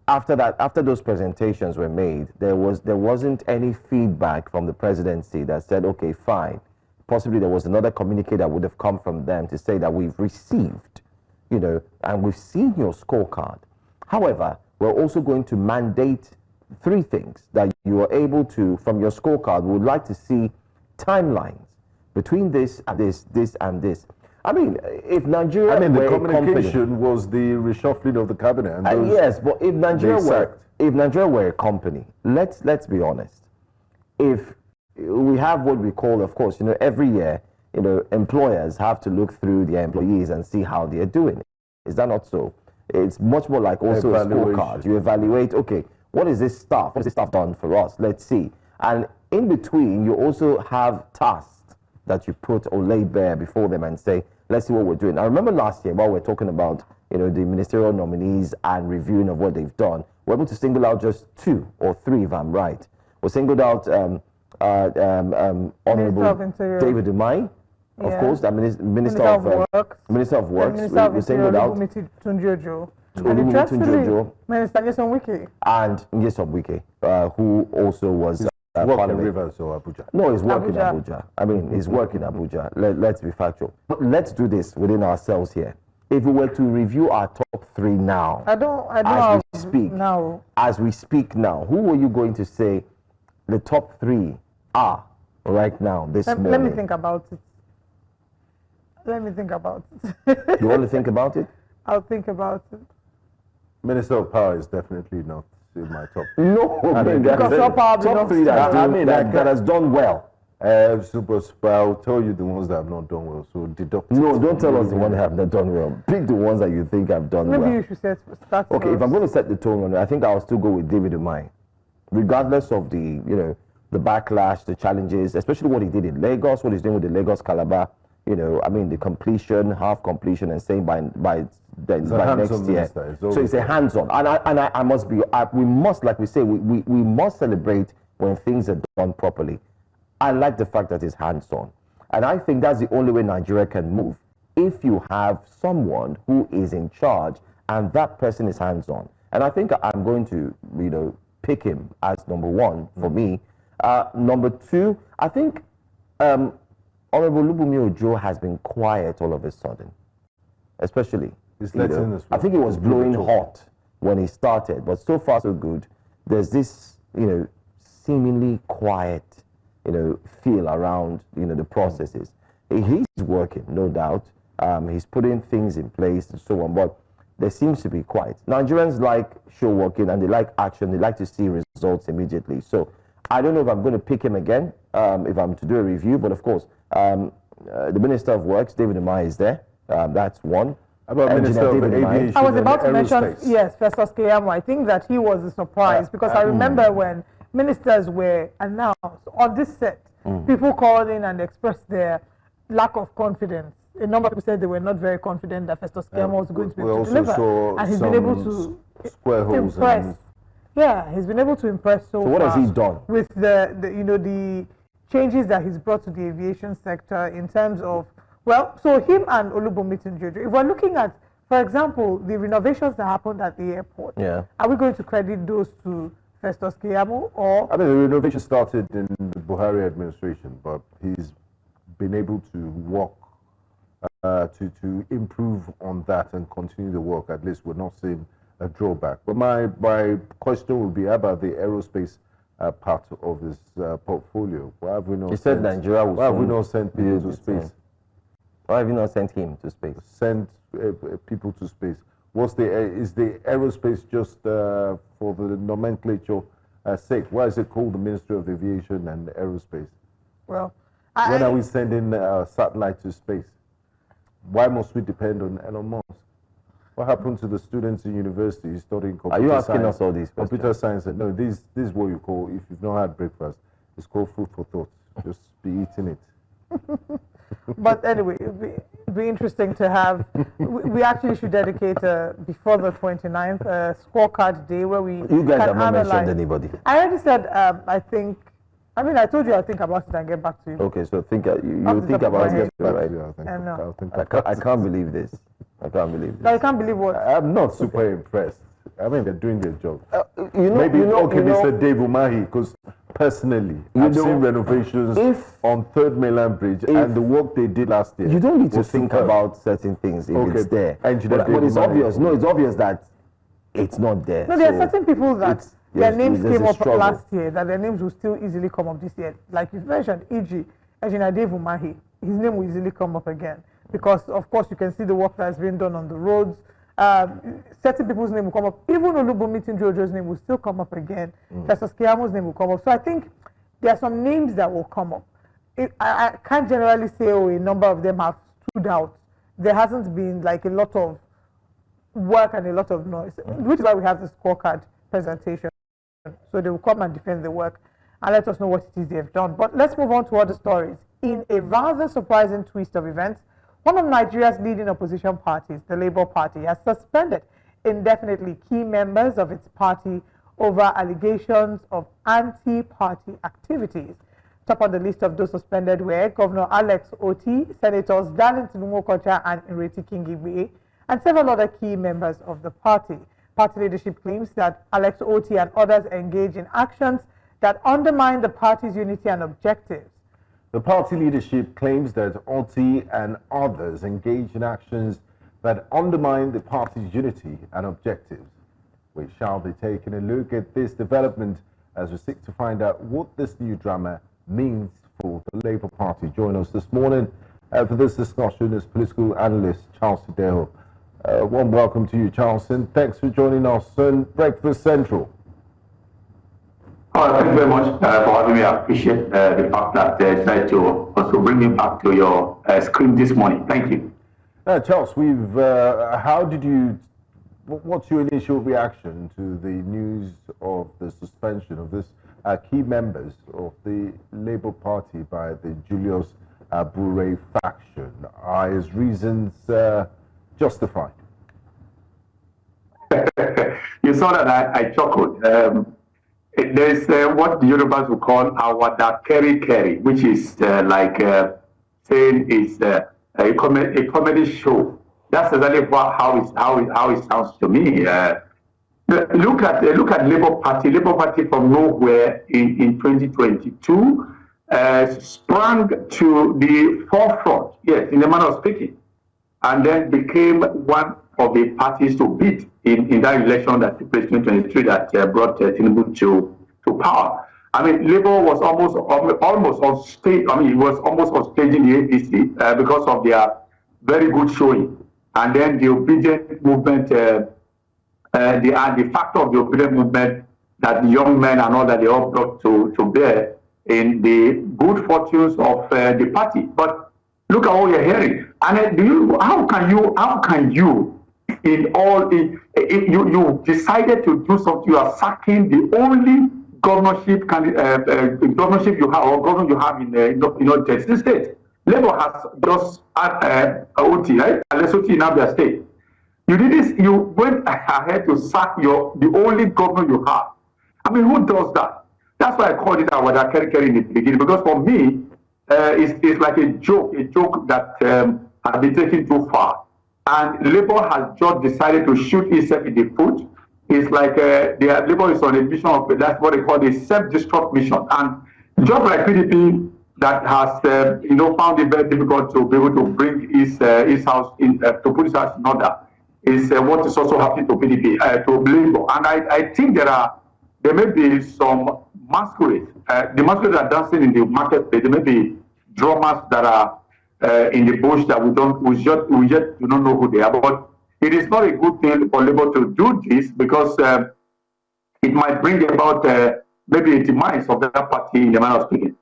after those presentations were made, there wasn't any feedback from the presidency that said, okay, fine. Possibly there was another communique that would have come from them to say that we've received, you know, and we've seen your scorecard. However, we're also going to mandate 3 things that you are able to, from your scorecard, we would like to see timelines between this and this and this. I mean, if Nigeria the communication was the reshuffling of the cabinet. And yes, but if Nigeria were a company, let's be honest. If we have what we call, of course, you know, every year, you know, employers have to look through their employees and see how they are doing. Is that not so? It's much more like also a scorecard. You evaluate, okay, what is this stuff? What is this stuff done for us? Let's see. And in between, you also have tasks that you put or lay bare before them and say, let's see what we're doing. I remember last year while we're talking about, you know, the ministerial nominees and reviewing of what they've done, we're able to single out just 2 or 3, if I'm right. We singled out Honorable David Umahi, of course, the Minister of Works. Minister of Works. We singled out Tunjojo. And interestingly, Minister Nyesom Wike. And Nyesom Wike, who also was working in Rivers or Abuja? No, he's working in Abuja. I mean, he's working in Abuja. Let's be factual. But let's do this within ourselves here. If we were to review our top 3 now, as we speak now, who are you going to say the top 3 are right now, this morning? Let me think about it. You want to think about it? I'll think about it. Minister of Power is definitely not in my top. No, top 3 that has done well. I'll tell you the ones that have not done well. So deduct. No, don't tell us the ones that have not done well. Pick the ones that you think have done well. Maybe you should start. Okay, if I'm going to set the tone on it, I think I'll still go with David Umahi, regardless of the, you know, the backlash, the challenges, especially what he did in Lagos, what he's doing with the Lagos Calabar. You know, I mean, the completion, half completion, and saying by next year. So it's a hands-on, and I must be. We must, like we say, we must celebrate when things are done properly. I like the fact that it's hands-on, and I think that's the only way Nigeria can move. If you have someone who is in charge and that person is hands-on, and I think I'm going to, you know, pick him as number 1 for me. Number 2, I think. Honorable Lubumi Ojo has been quiet all of a sudden, especially. I think it was blowing hot when he started, but so far so good. There's this, you know, seemingly quiet, you know, feel around, you know, the processes. He's working, no doubt. He's putting things in place and so on, but there seems to be quiet. Nigerians like show working and they like action. They like to see results immediately. So I don't know if I'm going to pick him again, if I'm to do a review, but of course, the Minister of Works, David Umahi, is there. That's one. About Minister of Aviation. I was about to mention, yes, Festus Keyamo. I think that he was a surprise because I remember when ministers were announced on this set, people called in and expressed their lack of confidence. A number of people said they were not very confident that Festus Keyamo was going to be able to deliver. And he's been able to impress. Yeah, he's been able to impress so far. So what has he done? With the you know, the changes that he's brought to the aviation sector in terms of, well, so him and Olubunmi Tunjojo, if we're looking at, for example, the renovations that happened at the airport, are we going to credit those to Festus Keyamo, or? I mean, the renovation started in the Buhari administration, but he's been able to work to improve on that and continue the work. At least we're not seeing a drawback. But my question would be about the aerospace part of this portfolio. Why have we not? He said Nigeria will. Why have we not sent people to space? Why have you not sent him to space? Send people to space. Is the aerospace just for the nomenclature sake? Why is it called the Ministry of Aviation and Aerospace? Well, when are we sending satellite to space? Why must we depend on Elon Musk? What happened to the students in university studying computer science? Are you asking us all these questions? Computer science. No, this is what you call, if you've not had breakfast, it's called food for thought. Just be eating it. But anyway, it'd be interesting to have. We actually should dedicate before the 29th scorecard day where we. You guys have not mentioned anybody. I already said. I think. I mean, I told you I'll think about it and get back to you. Okay, so you think about it, right? I can't believe this. I can't believe this. No, you can't believe what? I'm not super impressed. I mean, they're doing their job. Maybe Mr. Dave Umahi, because personally, I've seen renovations on 3rd Mainland Bridge and the work they did last year. You don't need to think about certain things if it's there. But it's obvious. No, it's obvious that it's not there. No, there are certain people that their names came up last year, that their names will still easily come up this year. Like you mentioned, e.g., Engineer Dave Umahi, his name will easily come up again. Because, of course, you can see the work that has been done on the roads. Certain people's name will come up. Even Olubunmi Jojo's name will still come up again. Festus Keyamo's name will come up. So I think there are some names that will come up. I can't generally say, a number of them have stood out. There hasn't been like a lot of work and a lot of noise, which is why we have the scorecard presentation. So they will come and defend the work and let us know what it is they have done. But let's move on to other stories. In a rather surprising twist of events, one of Nigeria's leading opposition parties, the Labour Party, has suspended indefinitely key members of its party over allegations of anti-party activities. Top on the list of those suspended were Governor Otti, Senators Darlington Umokocha and Ireti Kingibe, and several other key members of the party. Party leadership claims that Otti and others engage in actions that undermine the party's unity and objectives. The party leadership claims that Otti and others engage in actions that undermine the party's unity and objectives. We shall be taking a look at this development as we seek to find out what this new drama means for the Labour Party. Join us this morning for this discussion is political analyst Charles Sideho. Warm welcome to you, Charles, and thanks for joining us on Breakfast Central. Thank you very much for having me. I appreciate the fact that they decided to also bring me back to your screen this morning. Thank you. Charles, what's your initial reaction to the news of the suspension of this key members of the Labour Party by the Julius Abure faction? Are his reasons justified? You saw that I chuckled. There's what the Yorubas will call awada keri, which is saying it's a comedy show. That's exactly how it sounds to me. Look at Labour Party from nowhere in 2022 sprang to the forefront, yes, in the manner of speaking, and then became one of the parties to beat in that election that took place in 2023 that brought Tinubu to power. I mean, Labour was almost on stage. I mean, it was almost on stage in the APC because of their very good showing, and then the obedient movement, the factor of the obedient movement that the young men and all that they all brought to bear in the good fortunes of the party. But look at what you're hearing, and how can you if you decided to do something, you are sacking the only governorship you have, or governor you have in the state. Labour has just had Otti, right? Otti in Abia state. You did this. You went ahead to sack the only governor you have. I mean, who does that? That's why I called it awada keri in the beginning, because for me, it's like a joke that has been taken too far. And Labour has just decided to shoot itself in the foot It's like their Labour is on a mission of, that's what they call a self-destruct mission. And just like PDP, that has found it very difficult to be able to bring his house in, to put his house in order, is what is also happening to PDP, to Labour. And I think there may be some masquerade. The masquerade are dancing in the marketplace. There may be drummers that are in the bush that we yet do not know who they are. But it is not a good thing for Labour to do this, because it might bring about maybe a demise of that party in the manner of speaking.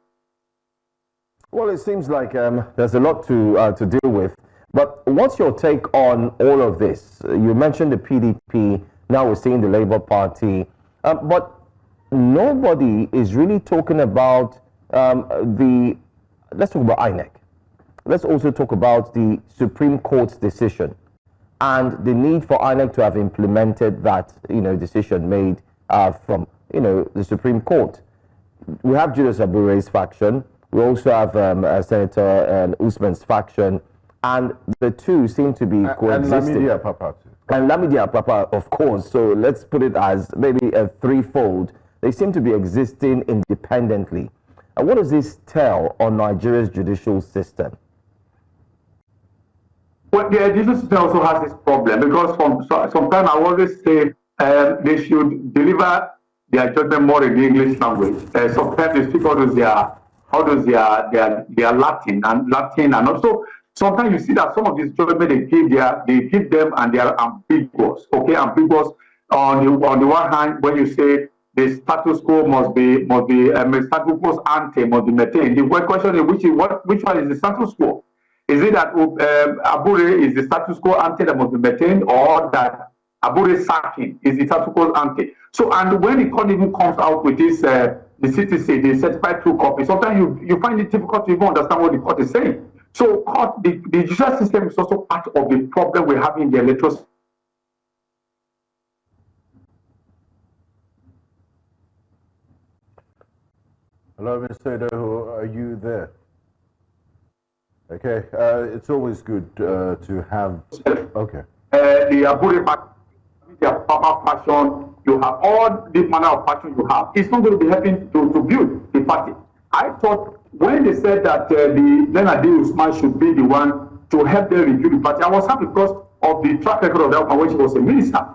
Well, it seems like there's a lot to deal with. But what's your take on all of this? You mentioned the PDP. Now we're seeing the Labour Party. But nobody is really talking about let's talk about INEC. Let's also talk about the Supreme Court's decision and the need for INEC to have implemented that, decision made from, the Supreme Court. We have Julius Abure's faction. We also have Senator Usman's faction, and the two seem to be coexisting. And Lamidi Apapa too. And Lamidi Apapa, of course. So let's put it as maybe a threefold. They seem to be existing independently. And what does this tell on Nigeria's judicial system? Well, the judicial system also has this problem, because sometimes I always say they should deliver their judgment more in the English language. Sometimes they speak out of their Latin, and also sometimes you see that some of these judgments they give them and they are ambiguous. Okay, ambiguous on the one hand, when you say the status quo must be status quo ante must be maintained. The question is which one is the status quo? Is it that Abure is the status quo ante that must be maintained, or that Abure sacking is the status quo ante? So, and when the court even comes out with this, the CTC, the certified true copy, sometimes you find it difficult to even understand what the court is saying. So, the judicial system is also part of the problem we have in the electoral system. Hello, Mr. Edoho, are you there? Okay, it's always good to have. Okay. The Abure their proper passion, you have all this manner of passion you have. It's not going to be helping to build the party. I thought when they said that Leonard Usman should be the one to help them review the party, I was happy because of the track record of that when she was a minister.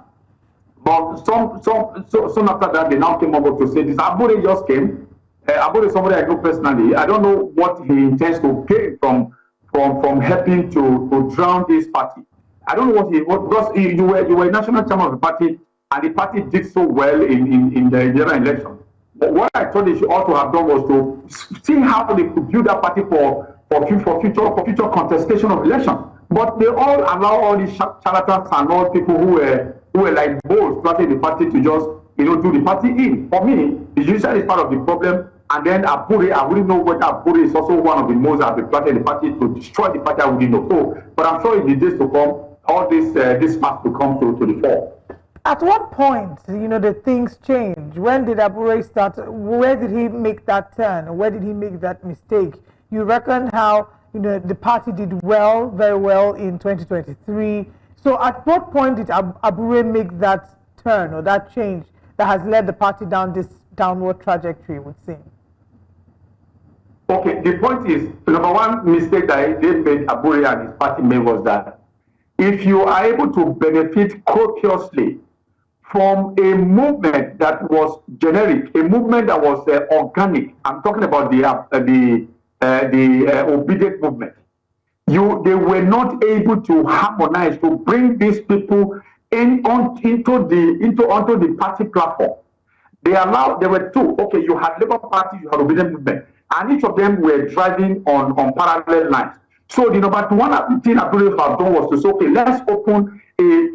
But soon after that, they now came over to say this. Abure just came. Abure is somebody I know personally. I don't know what he intends to gain from helping to drown this party. I don't know because you were a national chairman of the party, and the party did so well in the general election. But what I thought they should ought to have done was to see how they could build that party for future contestation of election. But they all allow all these charlatans and all people who were like bulls planting the party to just do the party in. For me, the judicial is part of the problem. And then Abure, I wouldn't know whether Abure is also one of the most that have been planted the party to destroy the party. I wouldn't know. So, but I'm sure in the days to come, all this facts will come to the fore. At what point, the things change? When did Abure start? Where did he make that turn? Where did he make that mistake? You reckon how the party did very well in 2023. So, at what point did Abure make that turn or that change that has led the party down this downward trajectory? It would seem. Okay, the point is, number one mistake that they made, Abure and his party made, was that if you are able to benefit copiously from a movement that was generic, a movement that was organic, I'm talking about the obedient movement, they were not able to harmonize, to bring these people onto the party platform. There were two. Okay, you had Labour Party, you had obedient movement, and each of them were driving on parallel lines. So the number one thing Abure have done was to say, okay, let's open a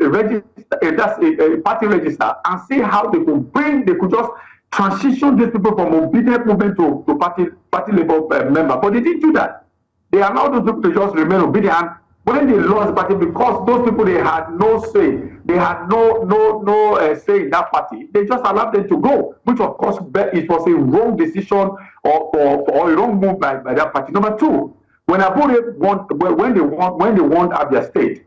party register and see how they could just transition these people from obedient movement to party Labour member. But they didn't do that. They allowed those people to just remain obedient. And when they lost the party, because those people, they had no say, they had no say in that party, they just allowed them to go, which of course it was a wrong decision or a wrong move by that party. Number two, when Abure won, when they won Abia State,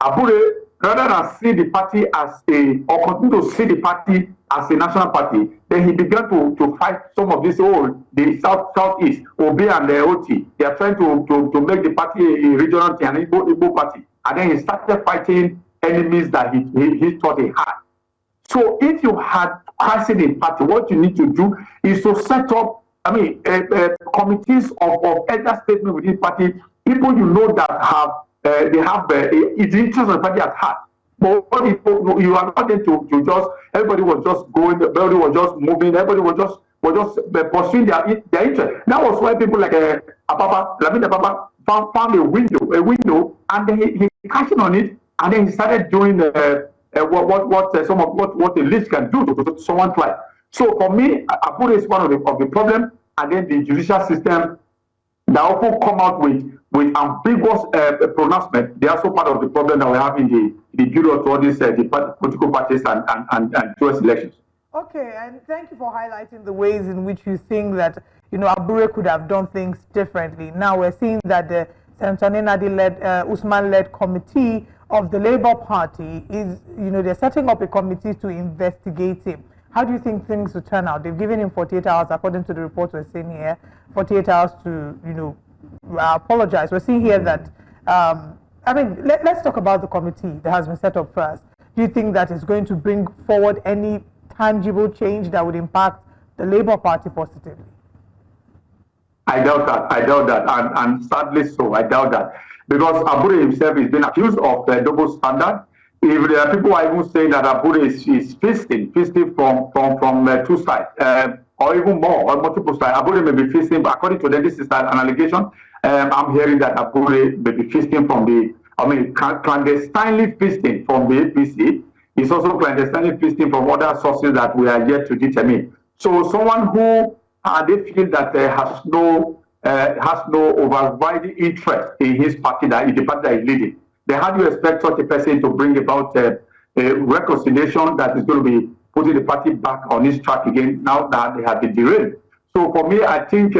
Abure rather than see the party as or continue to see the party as a national party, then he began to fight some of this, the Southeast, Abia and the Otti. They are trying to make the party a regional thing, an Igbo party. And then he started fighting enemies that he thought he had. So if you had crisis in party, what you need to do is to set up, committees of elder statesmen within party, people you know that have the interest of the party at heart. But you are not going to just, everybody was just going, everybody was just moving, everybody was just pursuing their interest. That was why people like Ababa found a window, and then he cashed on it, and then he started doing what the list can do to someone's life. So for me, Abure is one of the problem, and then the judicial system that often come out with ambiguous pronouncement. They are also part of the problem that we have in the bureau to all these the political parties and towards elections. Okay, and thank you for highlighting the ways in which you think that Abure could have done things differently. Now we're seeing that the Senator Nadi-led, Usman-led committee of the Labour Party is, they're setting up a committee to investigate him. How do you think things will turn out? They've given him 48 hours, according to the report we're seeing here, 48 hours to, apologize. We're seeing here that, let's talk about the committee that has been set up first. Do you think that is going to bring forward any tangible change that would impact the Labour Party positively? I doubt that, and sadly so, I doubt that. Because Abure himself has been accused of double standard. If there are people who are even saying that Abure is feasting from two sides, or even more, or multiple sides. Abure may be feasting, but according to them, this is an allegation. I'm hearing that Abure may be feasting from clandestinely feasting from the APC. It's also clandestinely feasting from other sources that we are yet to determine. So someone who they feel that has no overriding interest in his party, that is the party that is leading. Then how do you expect such a person to bring about a reconciliation that is going to be putting the party back on its track again now that they have been derailed? So for me, I think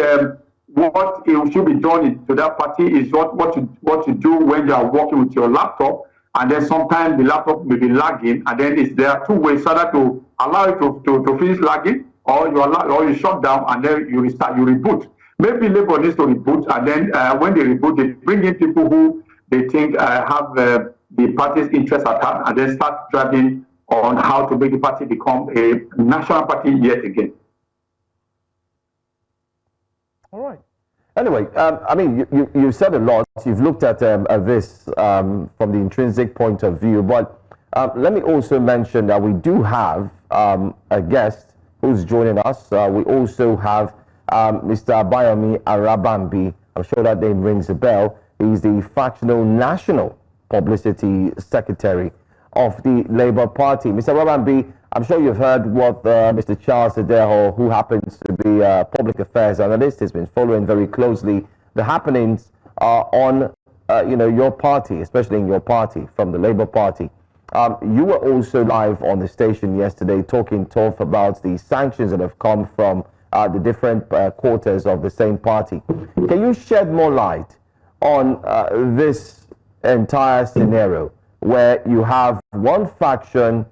what should be done to that party is what to do when you are working with your laptop, and then sometimes the laptop may be lagging, and then there are two ways: either to allow it to finish lagging, or you shut down and then you restart, you reboot. Maybe Labour needs to reboot, and then when they reboot, they bring in people who they think have the party's interest at heart, and then start driving on how to make the party become a national party yet again. All right. Anyway, you said a lot. You've looked at this from the intrinsic point of view, but let me also mention that we do have a guest who's joining us. We also have Mr. Abayomi Arabambi. I'm sure that name rings a bell. He's the factional national publicity secretary of the Labour Party. Mr. Arabambi, I'm sure you've heard what Mr. Charles Adeho, who happens to be a public affairs analyst, has been following very closely the happenings on your party, especially in your party, from the Labour Party. You were also live on the station yesterday talking tough about the sanctions that have come from the different quarters of the same party. Can you shed more light on this entire scenario where you have one faction,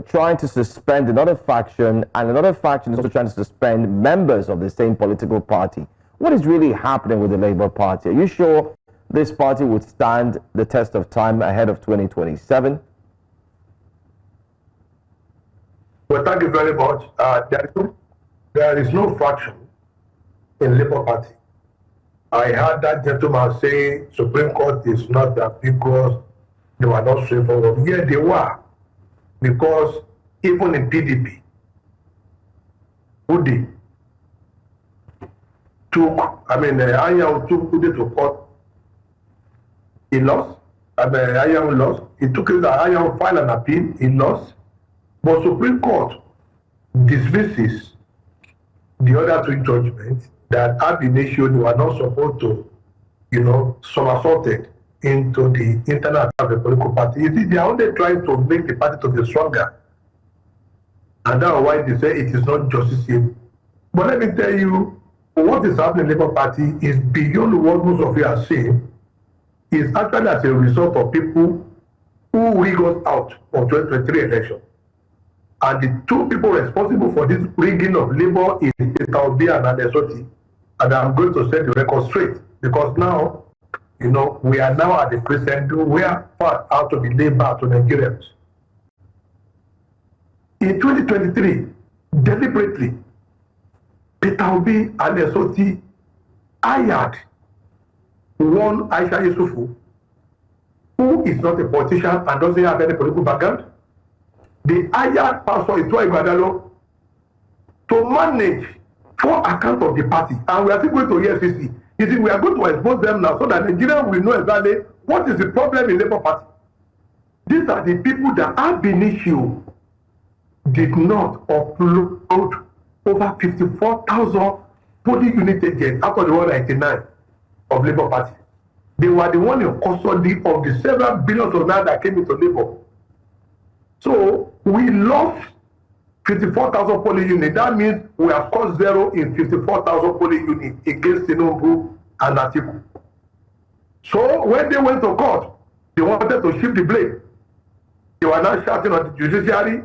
trying to suspend another faction, and another faction is also trying to suspend members of the same political party? What is really happening with the Labour Party? Are you sure this party would stand the test of time ahead of 2027? Well, thank you very much. There is no faction in Labour Party. I heard that gentleman say Supreme Court is not ambiguous, they were not straightforward. Yeah, they were. Because even in PDP, Udi Ayahu took Udi to court. He lost. Ayahu lost. He took it that Ayahu filed an appeal. He lost. But Supreme Court dismisses the other two judgments that ab initio they were not supposed to, somersaulted into the internal of the political party. You see, they are only trying to make the party to be stronger. And that's why they say it is not justiciable. But let me tell you, what is happening in the Labour Party is beyond what most of you are saying. It's actually as a result of people who rigged us out of 2023 election. And the two people responsible for this rigging of labor is Peter Obi and Otti. And I'm going to set the record straight because now, you know, we are now at the crescendo where far out to be laid back to Nigerians. In 2023, deliberately, Peter Obi and Otti hired one Aisha Yusufu, who is not a politician and doesn't have any political background. They hired Pastor Itwa Igbadalo to manage for account of the party. And we are still going to EFCC. You see, we are going to expose them now so that Nigerians will know exactly what is the problem in Labour Party. These are the people that ab initio did not upload over 54,000 polling unit agents out of the 199 of Labour Party. They were the one in custody of the several billions of naira that came into Labour. So we lost 54,000 polling units. That means we have scored 0 in 54,000 polling units against Tinubu and Atiku. So when they went to court, they wanted to shift the blame. They were now shouting on the judiciary.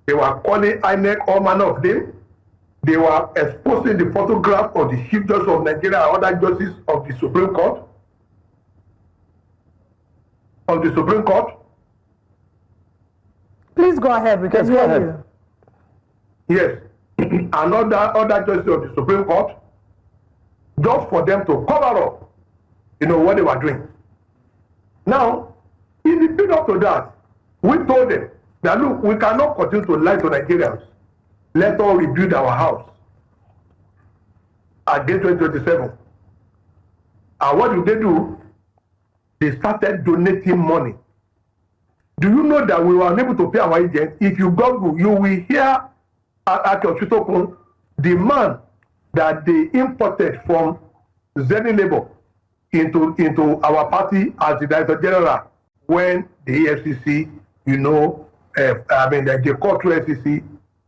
They were calling INEC all manner of names. They were exposing the photograph of the Chief Justice of Nigeria and other judges of the Supreme Court. Please go ahead, we can hear you. Yes, and other judges of the Supreme Court, just for them to cover up, you know, what they were doing. Now, in the build up to that, we told them that look, we cannot continue to lie to Nigerians. Let us rebuild our house against 2027. And what did they do? They started donating money. Do you know that we were unable to pay our agents? If you Google, you will hear Akiochitokun, the man that they imported from Zenny Labour into our party as the Director General when the EFCC, you know, the court to EFCC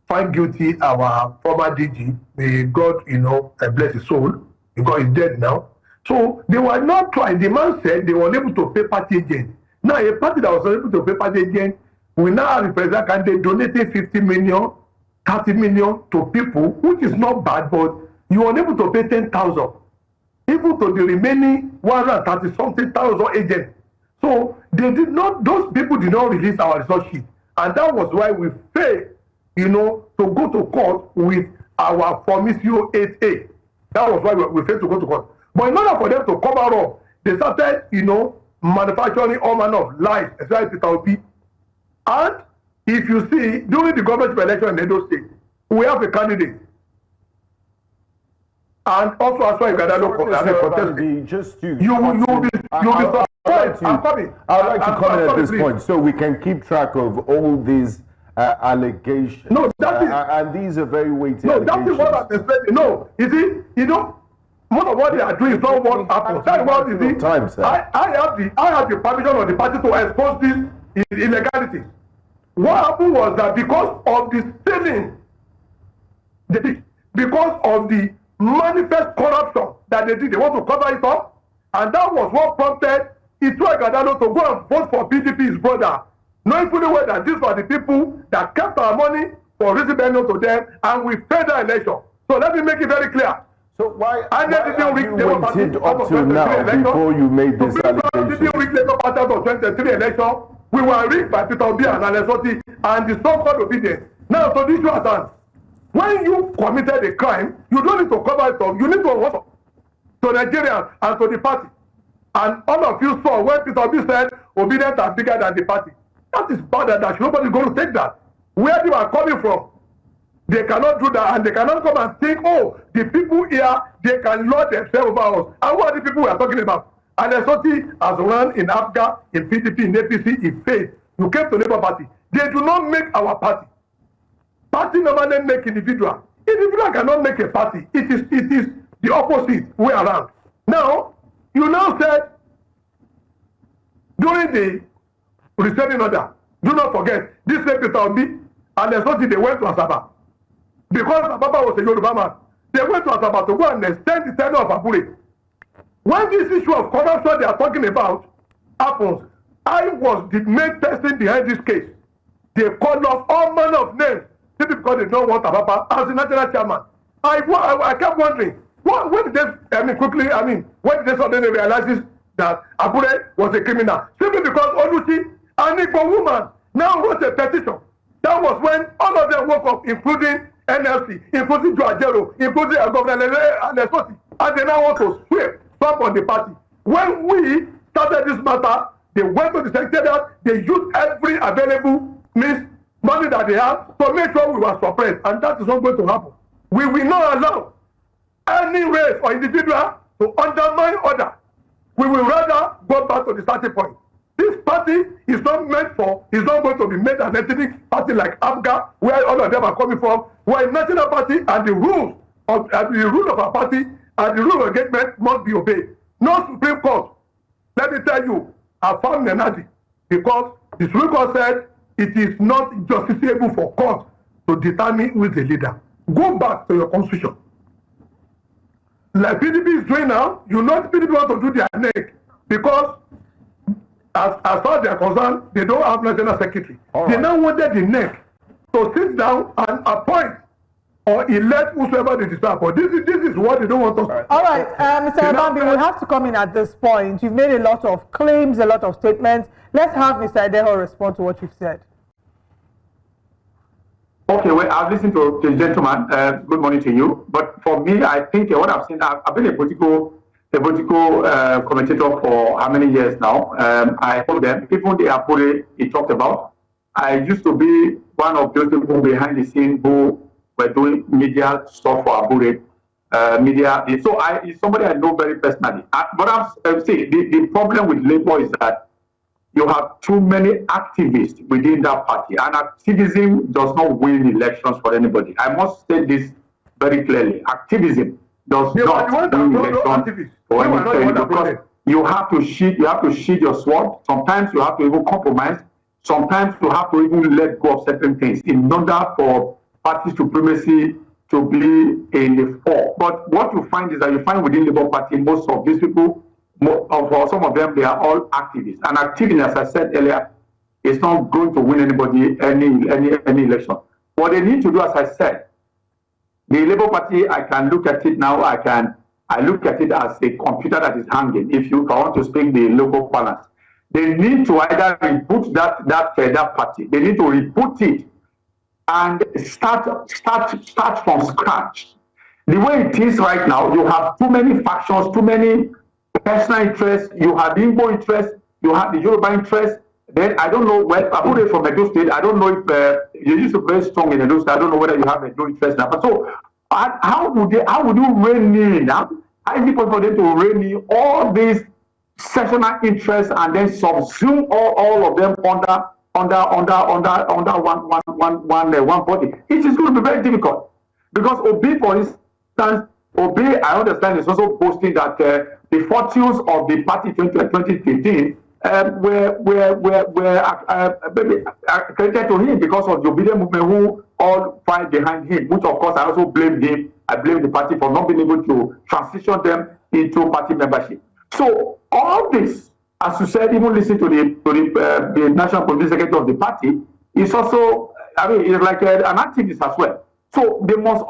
find guilty our former DG. May God, you know, bless his soul, because he's dead now. So they were not trying. The man said they were unable to pay party agents. Now, a party that was unable to pay party agents, we now have a president candidate donating 50 million, 30 million to people, which is not bad, but you were unable to pay 10,000, even to the remaining 130 something thousand agents. So they did not; those people did not release our resource sheet, and that was why we failed, you know, to go to court with our Formisio 8A. That was why we failed to go to court. But in order for them to cover up, they started, you know, manufacturing all manner of lies, especially Peter Obi. And if you see, during the governorship election in Edo State, we have a candidate. And also as well, I'd like to comment at this point so we can keep track of all these allegations. No, that is, and these are very weighty allegations. No, that is what I'm expecting. No, you see, you know, most of what they are doing is not what happens. That's what you see. I have the permission of the party to expose this illegality. What happened was that because of the stealing, because of the manifest corruption that they did, they want to cover it up, and that was what prompted Itwa Igbadalo to go and vote for PDP, his brother, knowing fully well that these were the people that kept our money for receiving to them, and we failed the election. So let me make it very clear. So why have you waited up to now before you made this allegation? The week later, part of 2023 election, we were rigged by Peter Obi and Otti and the so-called obedience. Now, so this was done. When you committed a crime, you don't need to cover it up. You need to what? To Nigerians and to the party. And all of you saw when Peter Obi said obedience are bigger than the party. That is bad, that nobody is going to take that. Where they are coming from, they cannot do that, and they cannot come and think, oh, the people here, they can lord themselves over us. And what are the people we are talking about? And Otti has run in Abia, in PDP, in APC, in faith. You came to Labour Party. They do not make our party. Party normally make individual. Individual cannot make a party. It is the opposite way around. Now, you now said, during the restraining order, do not forget, this same Peter Obi and Otti, they went to Asaba. Because Ababa was a Yoruba man, they went to Asaba to go and extend the tenure of Abure. When this issue of corruption they are talking about happens, I was the main person behind this case. They called us all manner of names simply because they don't want Ababa as the national chairman. I kept wondering, when did they, when did they suddenly realize that Abure was a criminal? Simply because Oluchi, an Igbo woman, now wrote a petition. That was when all of them woke up, including NLC, including Joajero, including Governor Sanwo-Olu, and they now want to swap on the party. When we started this matter, they went to the secretariat, they used every available means, money that they have, to make sure we were suppressed, and that is not going to happen. We will not allow any race or individual to undermine order. We will rather go back to the starting point. This party is not going to be made an ethnic party like Abga, where all of them are coming from. We're a national party, and the rules of our party and the rule of engagement must be obeyed. No Supreme Court, let me tell you, I found Nenadi, because the Supreme Court said it is not justiciable for court to determine who is the leader. Go back to your constitution. Like PDP is doing now, you know PDP want to do their neck, because as far as they are concerned, they don't have national secretary. They now wanted the neck to sit down and appoint or elect whosoever they decide. But this is what they don't want us. All right, Mr. Ebambi, we have to come in at this point. You've made a lot of claims, a lot of statements. Let's have Mr. Adeho respond to what you've said. Okay, well, I've listened to the gentleman. Good morning to you. But for me, I think what I've seen, I've been a political commentator for how many years now. I told them, even the Apure he talked about, I used to be one of those people behind the scene who were doing media stuff for Abure. Media. So it's somebody I know very personally. But I'm saying the problem with Labour is that you have too many activists within that party, and activism does not win elections for anybody. I must say this very clearly. Activism does not win elections for anybody, because you have to shield your sword. Sometimes you have to even compromise. Sometimes you have to even let go of certain things in order for party supremacy to be in the fore. But what you find is that you find within the Labour Party, most of these people, for some of them, they are all activists. And activism, as I said earlier, is not going to win anybody any election. What they need to do, as I said, the Labour Party, I can look at it now. I look at it as a computer that is hanging. If I want to speak the local balance, they need to either reboot that party. They need to reboot it and start from scratch. The way it is right now, you have too many factions, too many personal interests. You have the Igbo interest, you have the Yoruba interest. Then I don't know, well, Abure from Edo State, I don't know if you used to be very strong in Edo State. I don't know whether you have Edo interest now. But so how would you rein in? How is it possible for them to rein in all these sectional interests and then subsume all of them under one body? It is going to be very difficult, because Obi, for instance, I understand, is also boasting that the fortunes of the party 2015 were credited to him because of the obedient movement who all fight behind him, which of course I also blame him. I blame the party for not being able to transition them into party membership. So all this, as you said, even listen to the national police secretary of the party, is also, it's like an activist as well. So they must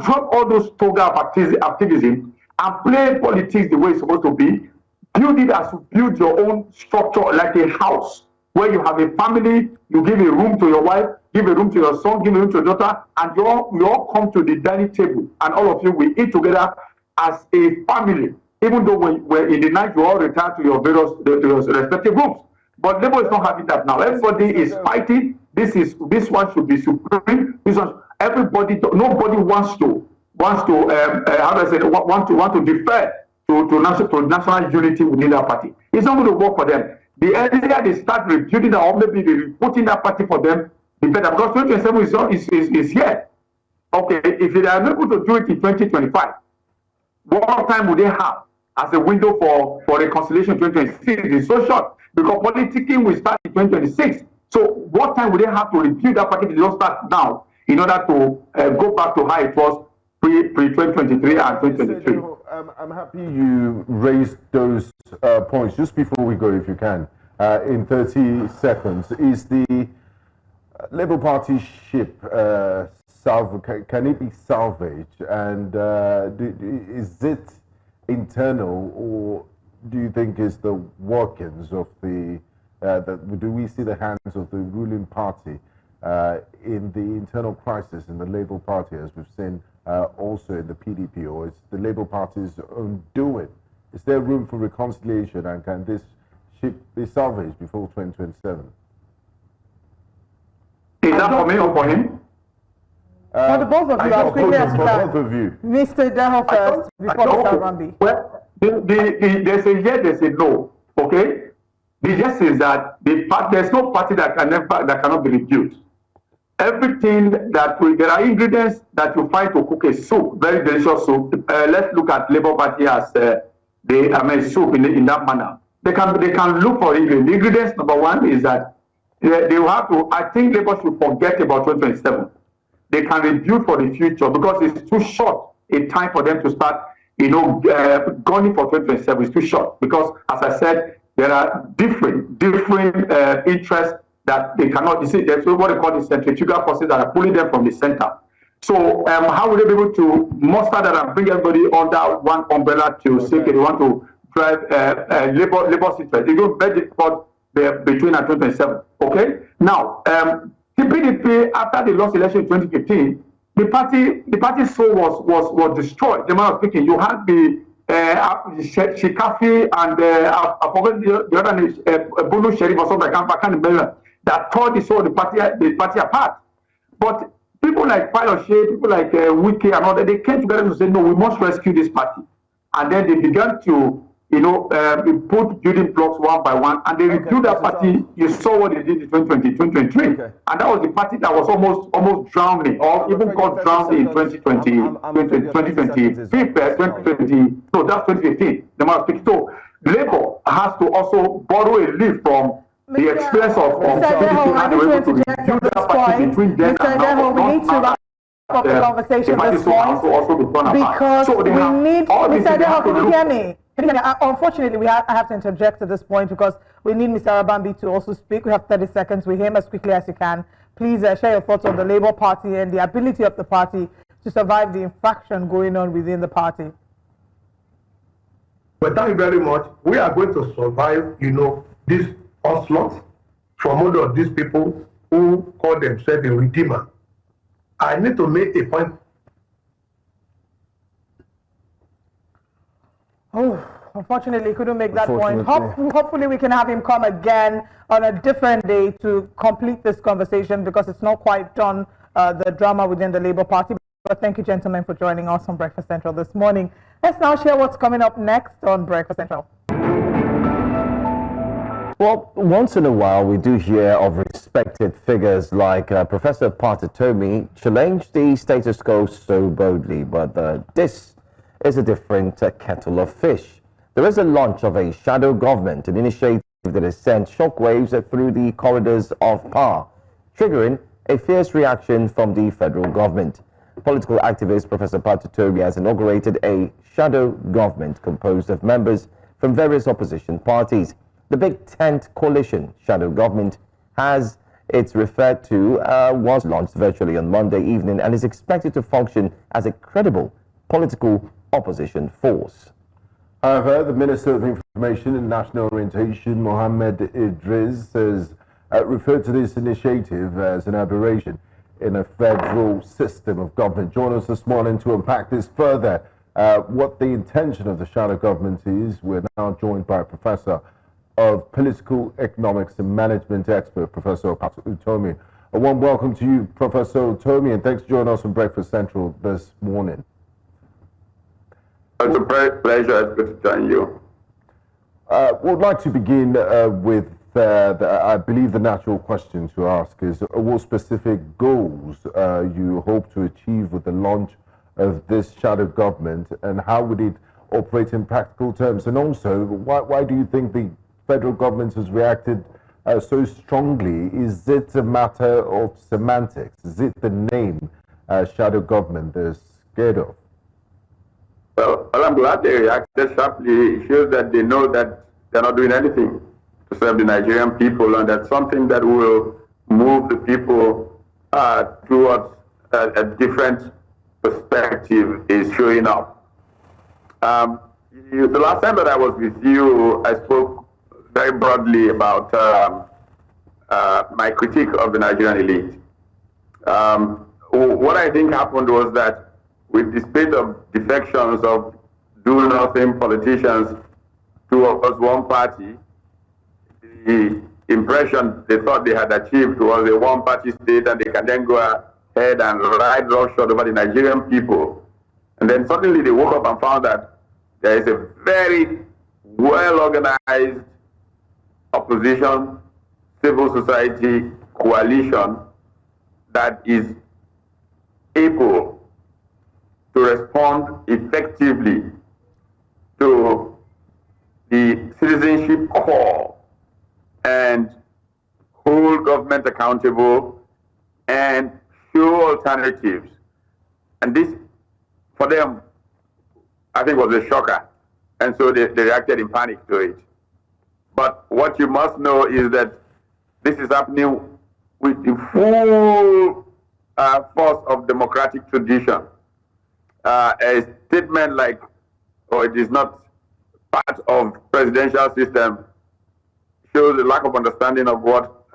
drop all those toga of activism and play politics the way it's supposed to be. Build it as you build your own structure, like a house where you have a family. You give a room to your wife, give a room to your son, give a room to your daughter, and you all come to the dining table, and all of you will eat together as a family. Even though when in the night you all return to your respective rooms. But Labour is not having that now. Everybody is fighting. This one should be supreme. This one, nobody wants to defer to national unity within that party. It's not going to work for them. The earlier they start rebuilding that, or maybe they putting that party for them, the better. Because 2027 is here. Okay, if they are able to do it in 2025, what time would they have as a window for reconciliation? 2026 is so short, because politicking will start in 2026. So what time would they have to rebuild that party? They don't start now in order to go back to how it was pre-2023 and 2023. I'm happy you raised those points. Just before we go, if you can, in 30 seconds. Is the Labour Party ship can it be salvaged? And is it internal, or do you think it's the workings of the do we see the hands of the ruling party in the internal crisis in the Labour Party, as we've seen also in the PDP, or it's the Labour Party's own doing? Is there room for reconciliation, and can this ship be salvaged before 2027? Is that for me or for him? For the both of you, I'll quickly ask both of you. Mr. Deho first, before Mr. Rambi. Well, there's a yes, there's a no. Okay? The yes is that there's no party that cannot be reviewed. Everything there are ingredients that you find to cook a soup, very delicious soup. Let's look at Labour Party as soup in that manner. They can look for ingredients. The ingredients, number one, is that they will have to. I think Labour should forget about 2027. They can review for the future, because it's too short a time for them to start, gunning for 2027. It's too short, because, as I said, there are different interests that they cannot. You see, there's what they call the centrifugal forces that are pulling them from the center. So, how will they be able to muster that and bring everybody under one umbrella to say they want to drive Labour's interest? It's going to be very difficult between 2027. Okay. Now, the PDP, after they lost election in 2015, the party soul was destroyed. The man was speaking. You had the Shikafi and I forgot the other name, Bunu Sherif or something. I can't remember, that tore the soul of the party apart. But people like Pilot Shea, people like Wiki and all that, they came together to say, no, we must rescue this party. And then they began to put building blocks one by one, and they reviewed that party. You saw what they did in 2020, 2023. Okay. And that was the party that was almost drowning, or even called drowning in 2020, 2020, no, that's 2015. The man speaking. So Labour has to also borrow a leaf from the experience of PDP, and they were able to review that party between them and now. We need to wrap up the conversation at this point, because we need, Mr. Deho, can you hear me? Unfortunately, I have to interject at this point, because we need Mr. Abambi to also speak. We have 30 seconds with him, as quickly as you can. Please share your thoughts on the Labour Party and the ability of the party to survive the infraction going on within the party. Well, thank you very much. We are going to survive, this onslaught from all of these people who call themselves a redeemer. I need to make a point. Oh, unfortunately, couldn't make that point. Hopefully, we can have him come again on a different day to complete this conversation, because it's not quite done, the drama within the Labour Party. But thank you, gentlemen, for joining us on Breakfast Central this morning. Let's now share what's coming up next on Breakfast Central. Well, once in a while, we do hear of respected figures like Professor Partitomi challenge the status quo so boldly, but this is a different kettle of fish. There is a launch of a shadow government, an initiative that has sent shockwaves through the corridors of power, triggering a fierce reaction from the federal government. Political activist Professor Partitomi has inaugurated a shadow government composed of members from various opposition parties. The Big Tent Coalition shadow government, as it's referred to, was launched virtually on Monday evening and is expected to function as a credible political opposition force. However, the Minister of Information and National Orientation, Mohammed Idris, has referred to this initiative as an aberration in a federal system of government. Join us this morning to unpack this further, what the intention of the shadow government is. We're now joined by a professor of political economics and management expert, Professor Partitomi. A warm welcome to you, Professor Utomi, and thanks for joining us on Breakfast Central this morning. It's a great pleasure to join you. We'd like to begin with, I believe the natural question to ask is, what specific goals you hope to achieve with the launch of this shadow government, and how would it operate in practical terms? And also, why do you think the federal government has reacted so strongly? Is it a matter of semantics? Is it the name shadow government they're scared of? Well, I'm glad they reacted sharply. It shows that they know that they're not doing anything to serve the Nigerian people, and that's something that will move the people towards a different perspective is showing up. The last time that I was with you, I spoke very broadly about my critique of the Nigerian elite. What I think happened was that with the spate of defections of do-nothing politicians towards one party, the impression they thought they had achieved was a one-party state, and they can then go ahead and ride roughshod over the Nigerian people. And then suddenly they woke up and found that there is a very well-organized opposition, civil society coalition that is able to respond effectively to the citizenship call and hold government accountable and show alternatives. And this, for them, I think was a shocker. And so they reacted in panic to it. But what you must know is that this is happening with the full force of democratic tradition. A statement like, oh, it is not part of presidential system shows a lack of understanding of what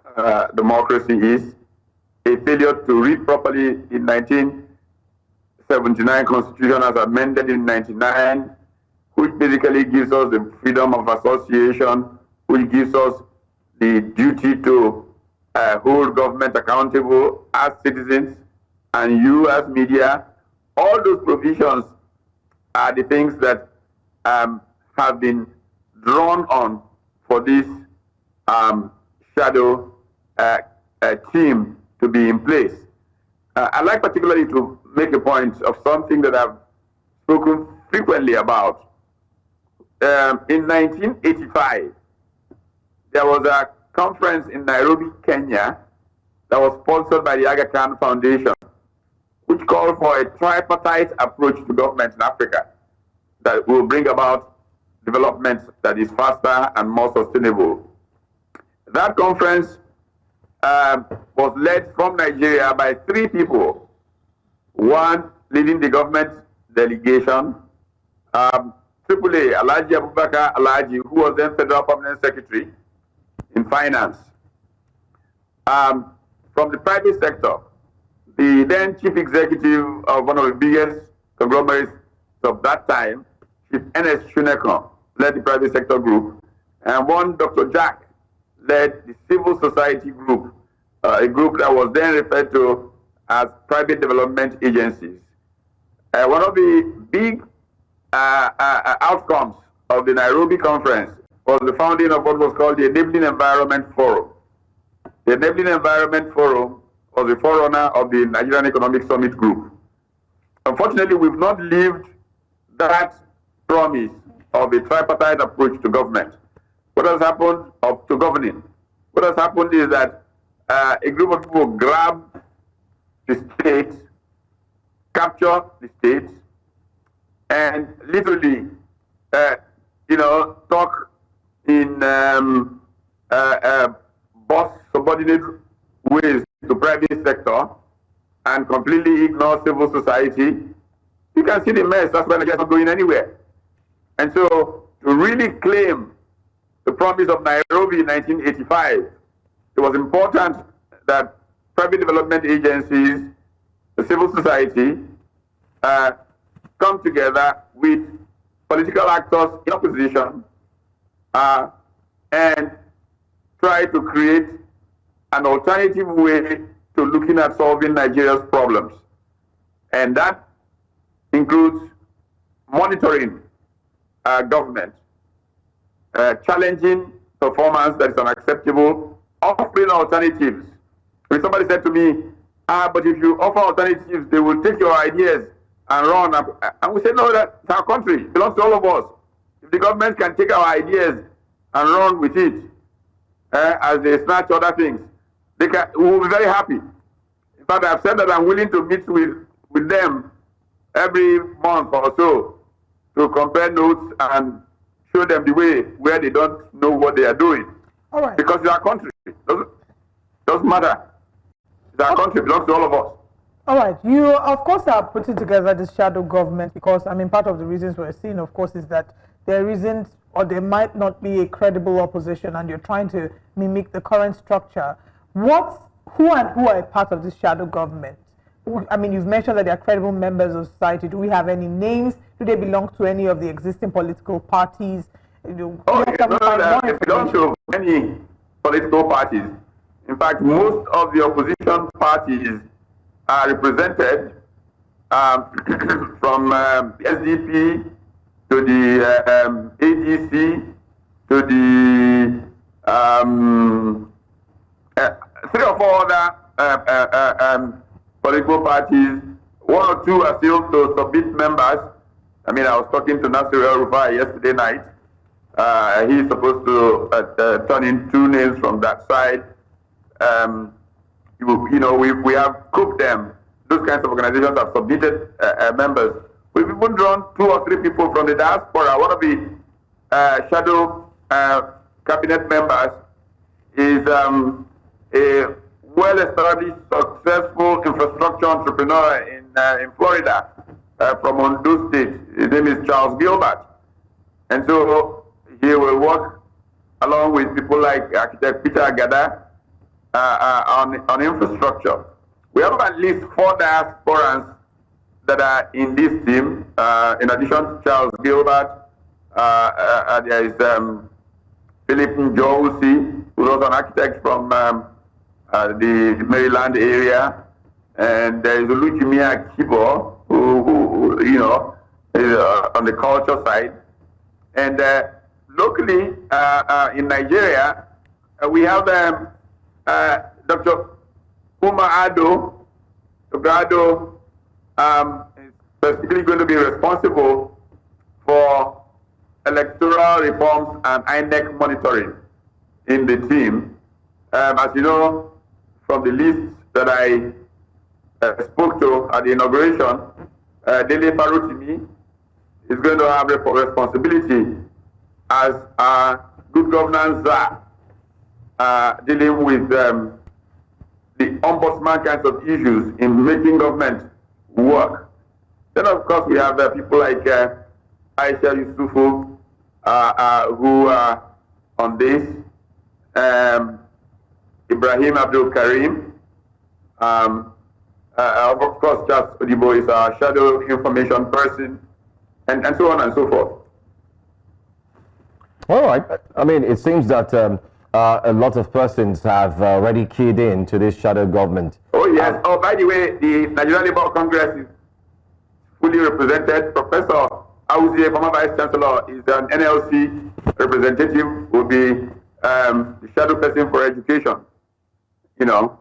democracy is, a failure to read properly in 1979 Constitution as amended in 99, which basically gives us the freedom of association, which gives us the duty to hold government accountable as citizens, and you as media. All those provisions are the things that have been drawn on for this shadow team to be in place. I'd like particularly to make a point of something that I've spoken frequently about. In 1985, there was a conference in Nairobi, Kenya, that was sponsored by the Aga Khan Foundation, which called for a tripartite approach to government in Africa that will bring about development that is faster and more sustainable. That conference was led from Nigeria by 3 people. One leading the government delegation, AAA, Alhaji Abubakar Alhaji, who was then Federal Permanent Secretary in Finance. From the private sector, the then Chief Executive of one of the biggest conglomerates of that time, Chief N.S. Shunekon, led the private sector group, and one Dr. Jack led the civil society group, a group that was then referred to as private development agencies. One of the big outcomes of the Nairobi conference was the founding of what was called the Enabling Environment Forum. The Enabling Environment Forum was the forerunner of the Nigerian Economic Summit Group. Unfortunately, we've not lived that promise of a tripartite approach to government. What has happened to governing? What has happened is that a group of people grab the state, capture the state, and literally, talk in boss subordinate ways to private sector and completely ignore civil society. You can see the mess. That's why Nigeria is not going anywhere. And so, to really claim the promise of Nairobi in 1985, it was important that private development agencies, the civil society, come together with political actors in opposition and try to create an alternative way to looking at solving Nigeria's problems. And that includes monitoring government, challenging performance that is unacceptable, offering alternatives. When somebody said to me, but if you offer alternatives, they will take your ideas and run. And we said, no, that's our country. It belongs to all of us. If the government can take our ideas and run with it, as they snatch other things, we will be very happy. In fact, I've said that I'm willing to meet with them every month or so to compare notes and show them the way where they don't know what they are doing. All right. Because it's our country. Doesn't matter. It's our country. It belongs to all of us. All right. You, of course, are putting together this shadow government because, I mean, part of the reasons we're seeing, of course, is that there isn't or there might not be a credible opposition and you're trying to mimic the current structure. Who are a part of this shadow government? I mean, you've mentioned that they are credible members of society. Do we have any names? Do they belong to any of the existing political parties? They belong to many political parties. In fact, most of the opposition parties are represented from SDP to the APC to the 3 or 4 other political parties. 1 or 2 are still to submit members. I mean, I was talking to Nasir El-Rufai yesterday night. He's supposed to turn in 2 names from that side. You know, we have grouped them. Those kinds of organizations have submitted members. We've even drawn 2 or 3 people from the diaspora. One of the shadow cabinet members is a well-established, successful infrastructure entrepreneur in Florida from Ondo State. His name is Charles Gilbert. And so he will work along with people like Architect Peter Agada on infrastructure. We have at least 4 diasporans that are in this team. In addition to Charles Gilbert, there is Philip Njousi, who's also an architect from the Maryland area, and there is Oluchimi Akibo, who you know, is on the culture side. And locally in Nigeria, we have Dr. Umar Ado. Dr. Ado is specifically going to be responsible for electoral reforms and INEC monitoring in the team. As you know, from the list that I spoke to at the inauguration, Dele Farutimi is going to have responsibility as good governance dealing with the ombudsman kinds of issues in making government work. Then, of course, we have people like Aisha Yusufu, who are on this, Ibrahim Abdul Karim, of course, Charles Odibo is our shadow information person, and so on and so forth. All right. I mean, it seems that a lot of persons have already keyed in to this shadow government. Oh, yes. Oh, by the way, the Nigerian Labour Congress is fully represented. Professor Auzie, former Vice Chancellor, is an NLC representative, will be the shadow person for education. You know.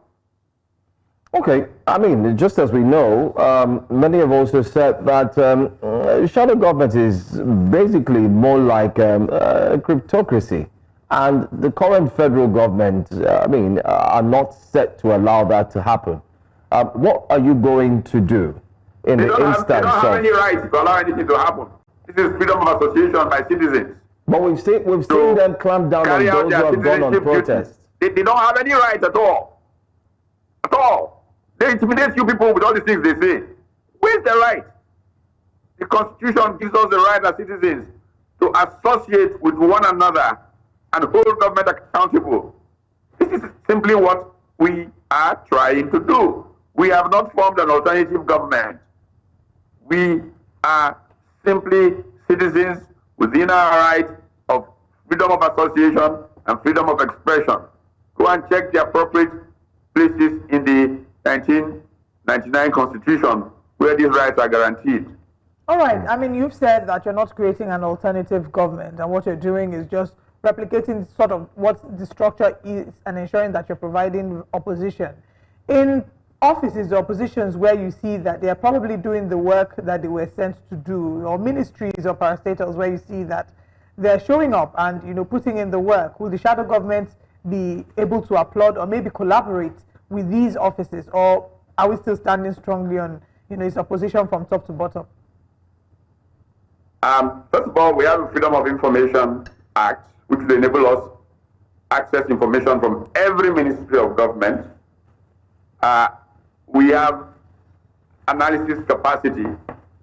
Okay, I mean, just as we know, many have also said that shadow government is basically more like a cryptocracy, and the current federal government, I mean, are not set to allow that to happen. What are you going to do in the instance they don't have any right to allow anything to happen. This is freedom of association by citizens. But we've seen them clamp down on those who have gone on protest. They don't have any right at all. At all. They intimidate you people with all the things they say. Where's the right? The Constitution gives us the right as citizens to associate with one another and hold government accountable. This is simply what we are trying to do. We have not formed an alternative government. We are simply citizens within our right of freedom of association and freedom of expression. Go and check the appropriate places in the 1999 Constitution where these rights are guaranteed. All right. I mean, you've said that you're not creating an alternative government, and what you're doing is just replicating sort of what the structure is and ensuring that you're providing opposition. In offices or positions where you see that they are probably doing the work that they were sent to do, or ministries or parastatals where you see that they're showing up and, you know, putting in the work, will the shadow government be able to applaud or maybe collaborate with these offices, or are we still standing strongly on, you know, its opposition from top to bottom? First of all, we have the Freedom of Information Act, which will enable us access information from every ministry of government. We have analysis capacity.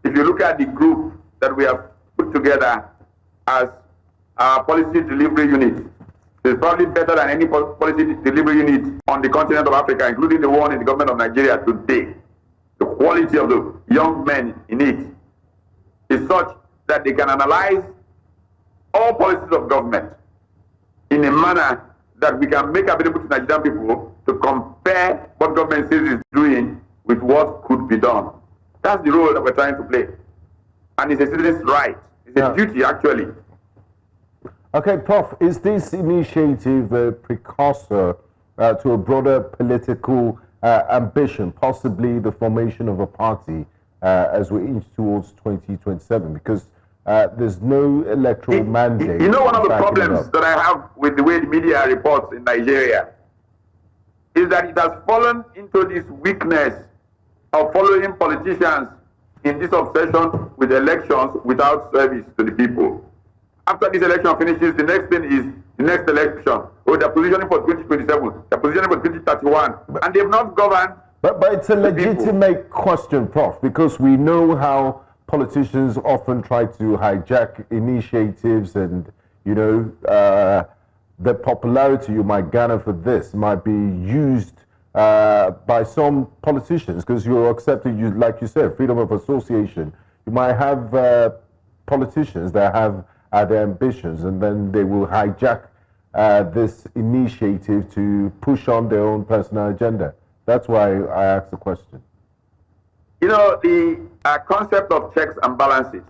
If you look at the group that we have put together as our policy delivery unit, it's probably better than any policy delivery unit on the continent of Africa, including the one in the government of Nigeria today. The quality of the young men in it is such that they can analyze all policies of government in a manner that we can make available to Nigerian people to compare what government says is doing with what could be done. That's the role that we're trying to play. And it's a citizen's right. It's a duty, actually. Okay, Prof, is this initiative a precursor to a broader political ambition, possibly the formation of a party as we inch towards 2027? Because there's no electoral mandate. You know, one of the problems that I have with the way the media reports in Nigeria is that it has fallen into this weakness of following politicians in this obsession with elections without service to the people. After this election finishes, the next thing is the next election. Or they're positioning for 2027, they're positioning for 2031, and they've not governed. But it's a legitimate question, Prof, because we know how politicians often try to hijack initiatives, and you know the popularity you might garner for this might be used by some politicians because you're accepting, like you said, freedom of association. You might have politicians that have their ambitions, and then they will hijack this initiative to push on their own personal agenda. That's why I asked the question. You know, the concept of checks and balances,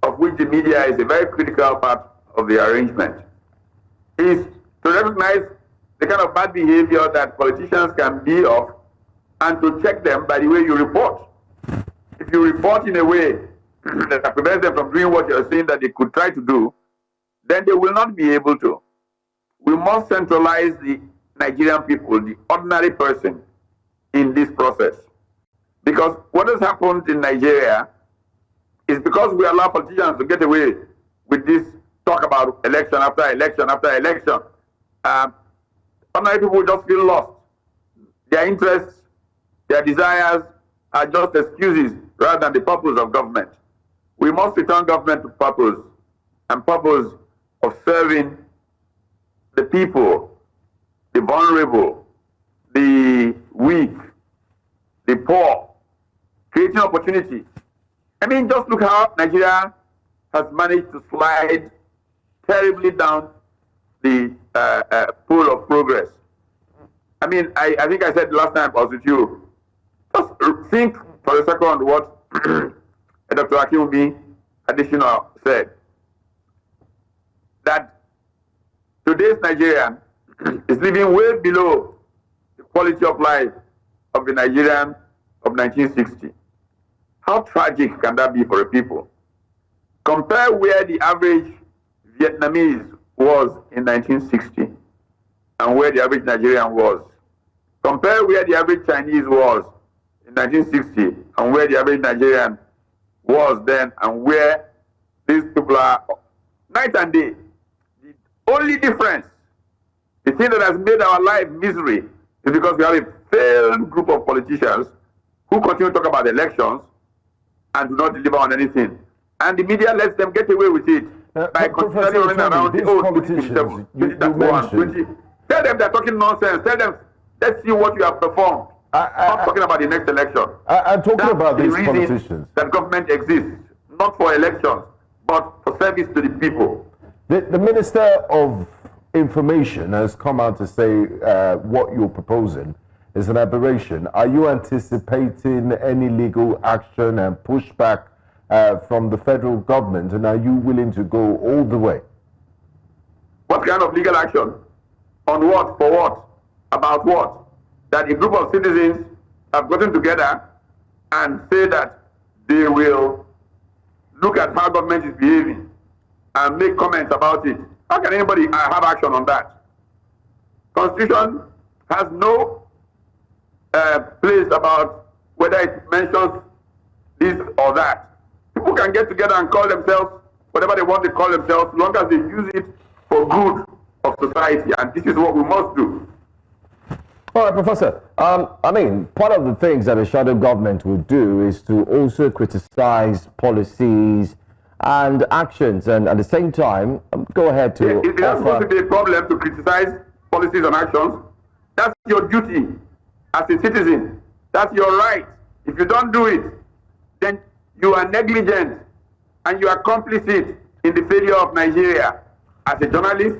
of which the media is a very critical part of the arrangement, is to recognize the kind of bad behavior that politicians can be of and to check them by the way you report. If you report in a way that prevents them from doing what you're saying that they could try to do, then they will not be able to. We must centralize the Nigerian people, the ordinary person, in this process. Because what has happened in Nigeria is because we allow politicians to get away with this talk about election after election after election. Ordinary people just feel lost. Their interests, their desires are just excuses rather than the purpose of government. We must return government to purpose, and purpose of serving the people, the vulnerable, the weak, the poor, creating opportunity. I mean, just look how Nigeria has managed to slide terribly down the pool of progress. I mean, I think I said last time I was with you, just think for a second what Dr. Akinwumi Additional said, that today's Nigerian is living way below the quality of life of the Nigerian of 1960. How tragic can that be for a people? Compare where the average Vietnamese was in 1960 and where the average Nigerian was. Compare where the average Chinese was in 1960 and where the average Nigerian was then and where these people are night and day. The only difference, the thing that has made our life misery, is because we have a failed group of politicians who continue to talk about elections and do not deliver on anything. And the media lets them get away with it by continually running around the old politicians. Tell them they're talking nonsense. Tell them, let's see what you have performed. Not talking about the next election. I'm talking about these politicians. That government exists, not for elections, but for service to the people. The Minister of Information has come out to say what you're proposing is an aberration. Are you anticipating any legal action and pushback from the federal government, and are you willing to go all the way? What kind of legal action? On what? For what? About what? That a group of citizens have gotten together and say that they will look at how government is behaving and make comments about it. How can anybody have action on that? Constitution has no place about whether it mentions this or that. People can get together and call themselves whatever they want to call themselves, as long as they use it for good of society, and this is what we must do. All right, Professor. I mean, part of the things that a shadow government will do is to also criticize policies and actions, and at the same time, go ahead to It's not supposed to be a problem to criticize policies and actions. That's your duty as a citizen. That's your right. If you don't do it, then you are negligent and you are complicit in the failure of Nigeria. As a journalist,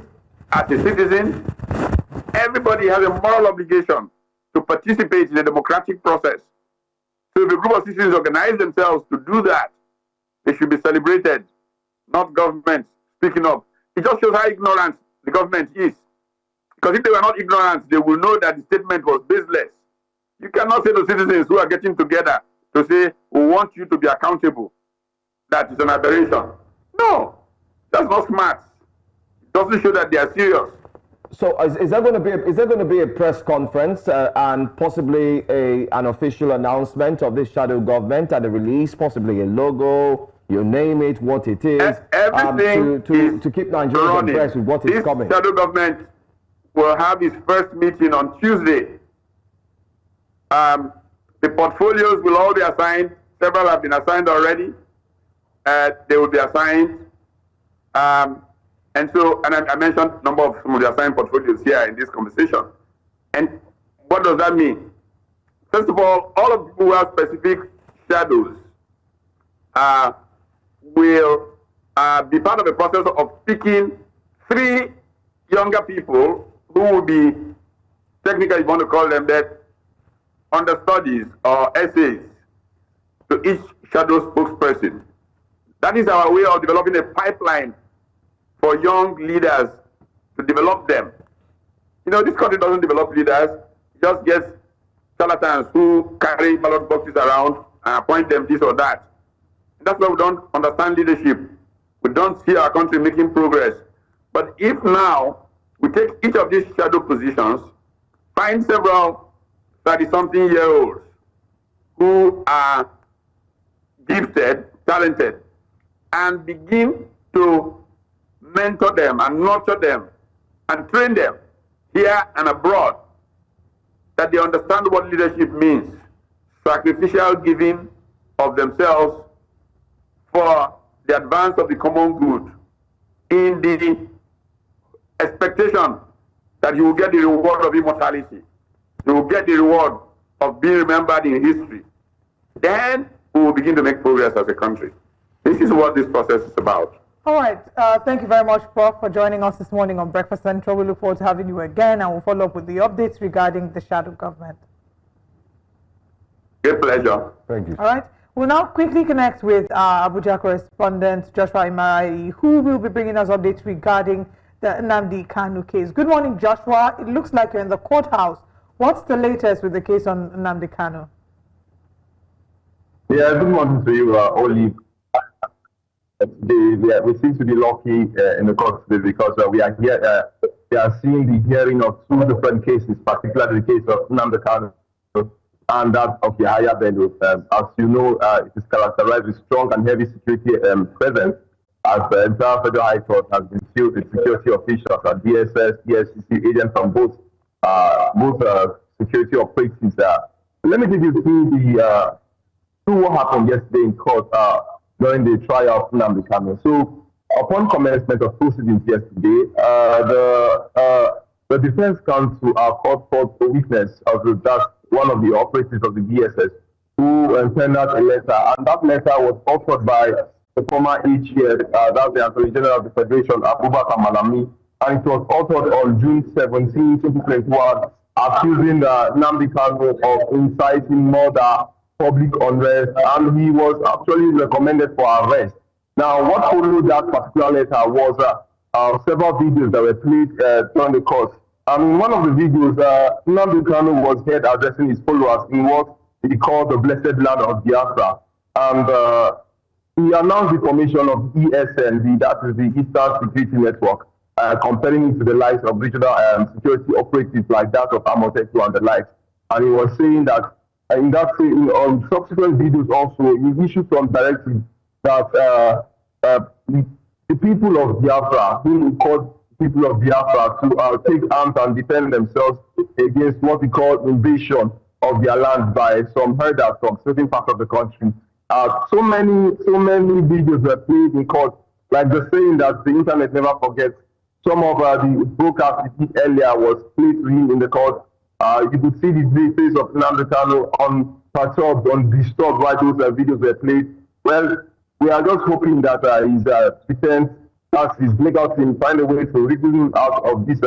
as a citizen, everybody has a moral obligation to participate in the democratic process. So if a group of citizens organize themselves to do that, they should be celebrated, not government speaking up. It just shows how ignorant the government is. Because if they were not ignorant, they will know that the statement was baseless. You cannot say to citizens who are getting together to say, we want you to be accountable. That is an aberration. No, that's not smart. It doesn't show that they are serious. So is there going to be a press conference and possibly an official announcement of this shadow government and a release, possibly a logo, you name it, what it is, to keep Nigerians abreast with what is coming? This shadow government will have its first meeting on Tuesday. The portfolios will all be assigned. Several have been assigned already. They will be assigned. And I mentioned some of the assigned portfolios here in this conversation. And what does that mean? First of all of the people who have specific shadows will be part of the process of picking 3 younger people who will be, technically, if you want to call them that, understudies or essays to each shadow spokesperson. That is our way of developing a pipeline for young leaders to develop them. You know, this country doesn't develop leaders, it just gets charlatans who carry ballot boxes around and appoint them this or that. And that's why we don't understand leadership. We don't see our country making progress. But if now we take each of these shadow positions, find several 30-something-year-olds who are gifted, talented, and begin to mentor them and nurture them and train them here and abroad, that they understand what leadership means, sacrificial giving of themselves for the advance of the common good, in the expectation that you will get the reward of immortality, you will get the reward of being remembered in history. Then we will begin to make progress as a country. This is what this process is about. All right. Thank you very much, Prof, for joining us this morning on Breakfast Central. We look forward to having you again, and we'll follow up with the updates regarding the shadow government. Great pleasure. Thank you. All right. We'll now quickly connect with our Abuja correspondent, Joshua Imari, who will be bringing us updates regarding the Nnamdi Kanu case. Good morning, Joshua. It looks like you're in the courthouse. What's the latest with the case on Nnamdi Kanu? Yeah, good morning to you, Olive. We seem to be lucky in the court today because we are here. We are seeing the hearing of 2 different cases, particularly the case of Nnamdi Kanu and that of Yahaya Bello. As you know, it is characterized with strong and heavy security presence, as the entire Federal High Court has been filled with security officials and DSS, EFCC agents from both security operatives. Let me give you through what happened yesterday in court during the trial of Nnamdi Kanu. So, upon commencement of proceedings yesterday, the defense counsel called forth a witness of that one of the operatives of the DSS who tendered a letter, and that letter was authored by the former HCS, that's the Attorney General of the Federation, Abubakar Malami, and it was authored on June 17, 2021, accusing Nnamdi Kanu of inciting murder, public unrest, and he was actually recommended for arrest. Now, what followed that particular letter was several videos that were played during the course. In one of the videos, Nnamdi Kanu was heard addressing his followers in what he called the blessed land of Biafra. And he announced the formation of ESN, that is the Eastern Security Network, comparing it to the likes of regional security operatives like that of Amotetu and the likes. And he was saying that in that on subsequent videos also, he issued some directives that the people of Biafra, whom he called people of Biafra to take arms and defend themselves against what we call invasion of their land by some herders from certain parts of the country. So many videos were played in court, like the saying that the internet never forgets. Some of the broadcasts we did earlier was played to him in the court. You could see the face of Nnamdi Kanu unperturbed, undisturbed while those videos were played. Well, we are just hoping that his defense, as his legal team, find a way to wriggle him out of these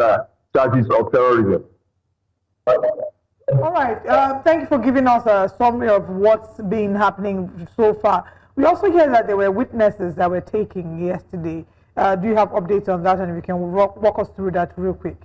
charges of terrorism. All right. Thank you for giving us a summary of what's been happening so far. We also hear that there were witnesses that were taken yesterday. Do you have updates on that, and we can walk us through that real quick?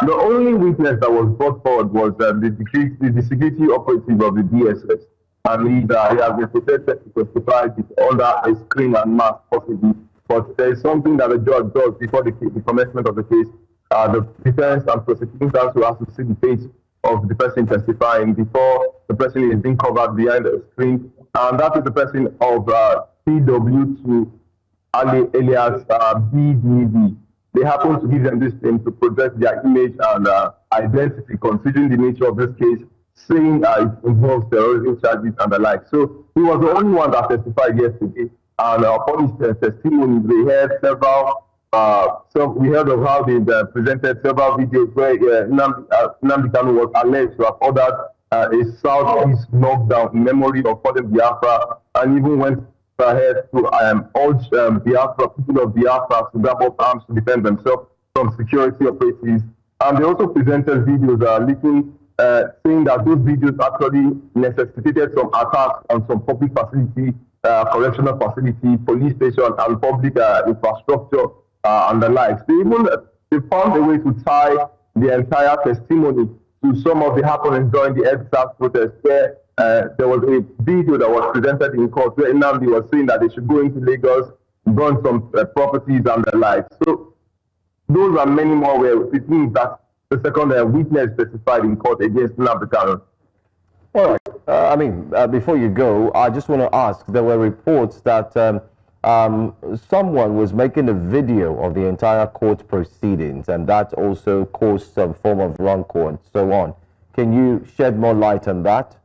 The only witness that was brought forward was the security operative of the DSS, and he has been protected to testify under a screen and mask possibly. But there is something that the judge does before the commencement of the case. The defense and prosecuting counsel has to see the face of the person testifying before the person is being covered behind the screen, and that is the person of CW2 alias BDB. They happen to give them this name to protect their image and identity, considering the nature of this case, saying it involves terrorism charges and the like. So he was the only one that testified yesterday, and upon his testimony, they heard several. So we heard of how they presented several videos where Nnamdi Kanu was alleged to have ordered a southeast knockdown in memory of Fordham Biafra, and even went ahead to urge Biafra, people of Biafra, to grab up arms to defend themselves from security operatives. And they also presented videos saying that those videos actually necessitated some attacks on some public facility, correctional facility, police station, and public infrastructure and the likes. They found a way to tie the entire testimony to some of the happenings during the EdSARS protest, where there was a video that was presented in court where Nnamdi was saying that they should go into Lagos, burn some properties and the like. So those are many more where it means that the second witness testified in court against Nnamdi Kanu. All right. Before you go, I just want to ask, there were reports that someone was making a video of the entire court proceedings, and that also caused some form of rancor and so on. Can you shed more light on that?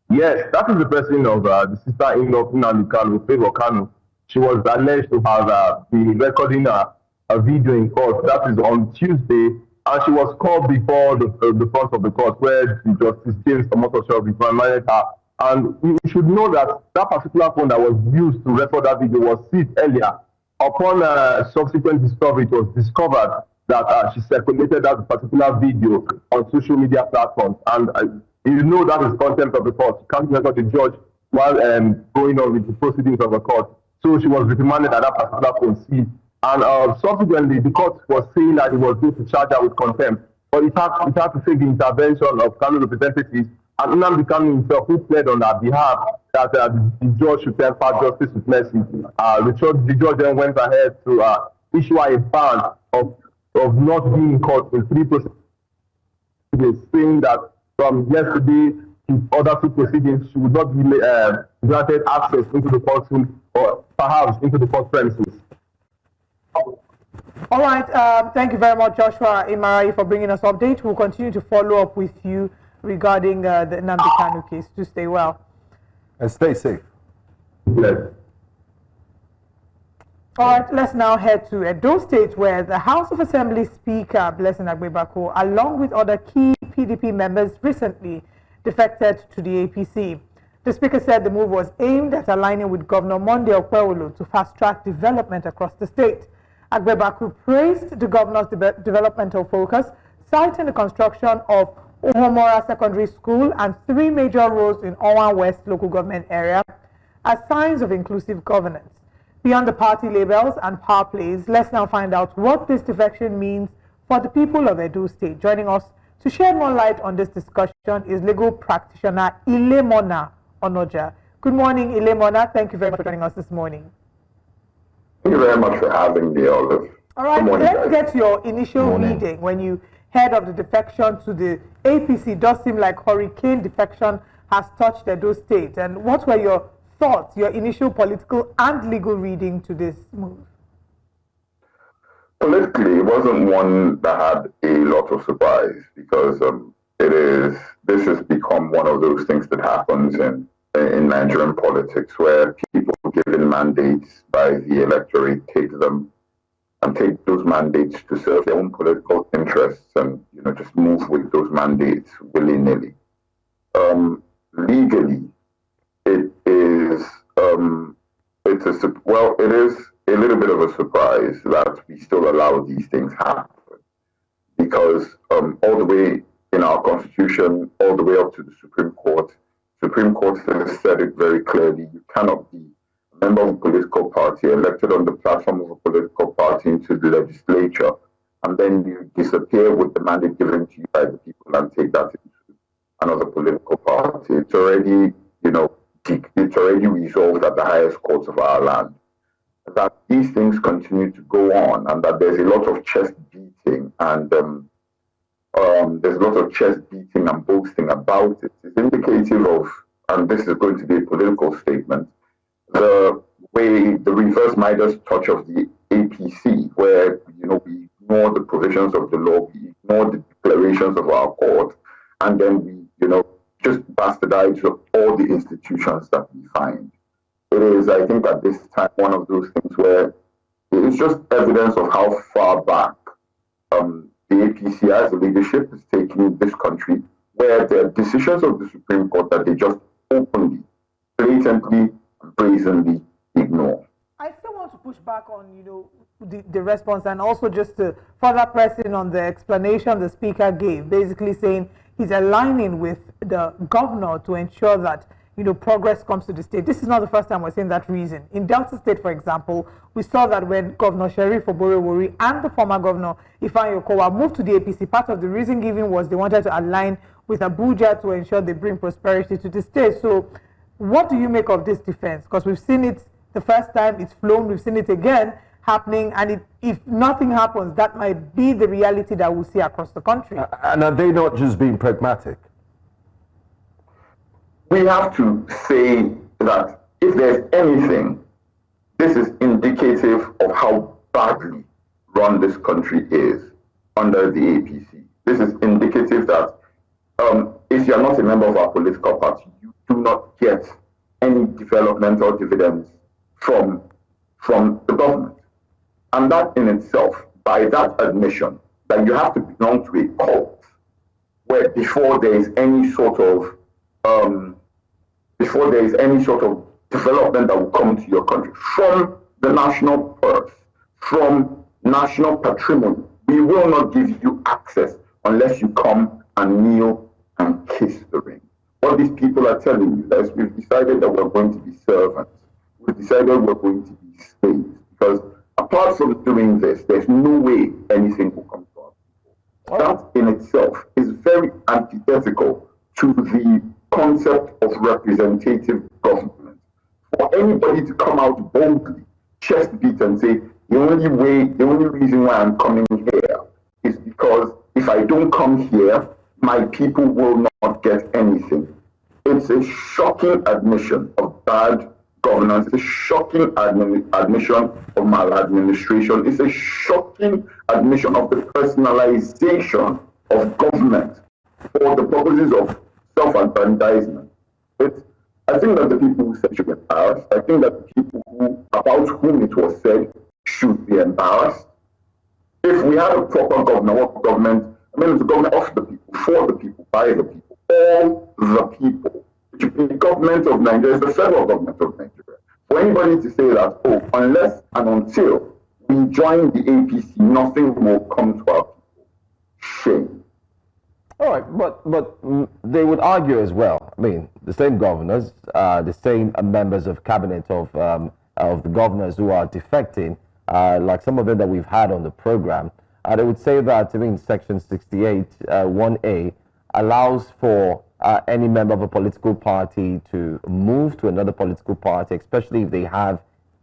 Yes, that is the person of the sister-in-law of Nnamdi Kanu, Favour Kanu. She was alleged to have been recording a video in court. That is on Tuesday, and she was called before the front of the court, where Justice James Omotosho reminded her. And you should know that that particular phone that was used to record that video was seized earlier. Upon subsequent discovery, it was discovered that she circulated that particular video on social media platforms. And you know that is contempt of the court. You can't record the judge while going on with the proceedings of the court. So she was reprimanded at that particular phone seized. And subsequently, the court was saying that it was due to charge her with contempt. But it had to take the intervention of Kanu representatives and Nnamdi Kanu himself, who pled on her behalf that the judge should temper justice with mercy. The judge then went ahead to issue a ban of not being in court in 3 proceedings, saying that from yesterday to other 2 proceedings, she would not be granted access into the courtroom or perhaps into the court premises. All right. Thank you very much, Joshua Imarai, for bringing us update. We'll continue to follow up with you regarding the Nnamdi Kanu case. To stay well. And stay safe. Yes. All right, let's now head to Edo State, where the House of Assembly Speaker, Blessing Agbebaku, along with other key PDP members, recently defected to the APC. The Speaker said the move was aimed at aligning with Governor Monday Okpebholo to fast-track development across the state. Agbebaku praised the governor's developmental focus, citing the construction of Ohomora Secondary School and 3 major roads in Owan West local government area as signs of inclusive governance. Beyond the party labels and power plays, let's now find out what this defection means for the people of Edo State. Joining us to shed more light on this discussion is legal practitioner Ilemona Onoja. Good morning, Ilemona. Thank you very much for joining us this morning. Thank you very much for having me, Olive. All right, let's get your initial reading when you heard of the defection to the APC. It does seem like hurricane defection has touched Edo State. And what were your thoughts, your initial political and legal reading to this move? Politically, it wasn't one that had a lot of surprise because this has become one of those things that happens in Nigerian politics where people given mandates by the electorate take them and take those mandates to serve their own political interests and just move with those mandates willy-nilly. Legally, it is it is a little bit of a surprise that we still allow these things happen because all the way in our constitution, all the way up to the Supreme Court has said it very clearly. You cannot be a member of a political party elected on the platform of a political party into the legislature and then you disappear with the mandate given to you by the people and take that into another political party. It's already, it's already resolved at the highest courts of our land that these things continue to go on and that there's a lot of chest beating and there's a lot of chest beating and boasting about it. It's indicative of, and this is going to be a political statement, the reverse Midas touch of the APC, where we ignore the provisions of the law, we ignore the declarations of our court, and then we just bastardize all the institutions that we find. It is, I think, at this time one of those things where it's just evidence of how far back the APC as a leadership is taking this country, where there are decisions of the Supreme Court that they just openly, blatantly, brazenly ignore. I still want to push back on, the response and also just to further press in on the explanation the speaker gave, basically saying he's aligning with the governor to ensure that progress comes to the state. This is not the first time we're seeing that reason. In Delta State, for example, we saw that when Governor Sheriff Abure-led and the former governor Ifeanyi Okowa moved to the APC, part of the reason given was they wanted to align with Abuja to ensure they bring prosperity to the state. So what do you make of this defense? Because we've seen it the first time, it's flown, we've seen it again happening, and if nothing happens, that might be the reality that we'll see across the country. And are they not just being pragmatic? We have to say that if there's anything, this is indicative of how badly run this country is under the APC. This is indicative that if you're not a member of our political party, you do not get any developmental dividends from the government. And that in itself, by that admission, that you have to belong to a cult, where before there is any sort of development that will come to your country from the national purse, from national patrimony, we will not give you access unless you come and kneel and kiss the ring. What these people are telling you is we've decided that we're going to be servants. We've decided we're going to be slaves. Because apart from doing this, there's no way anything will come to us. That in itself is very antithetical to the concept of representative government. For anybody to come out boldly, chest beat and say, the only reason why I'm coming here is because if I don't come here, my people will not get anything. It's a shocking admission of bad governance. It's a shocking admission of maladministration. It's a shocking admission of the personalization of government for the purposes of self-aggrandizement. I think that the people who said should be embarrassed. I think that the people about whom it was said should be embarrassed. If we had a proper government, it's a government of the people, for the people, by the people, all the people. It should be the government of Nigeria, it's the federal government of Nigeria. For anybody to say that, unless and until we join the APC, nothing will come to our people. Shame. All right, but they would argue as well. I mean, the same governors, the same members of cabinet of the governors who are defecting, like some of them that we've had on the program, they would say that, Section 68, 1A, allows for any member of a political party to move to another political party, especially if they have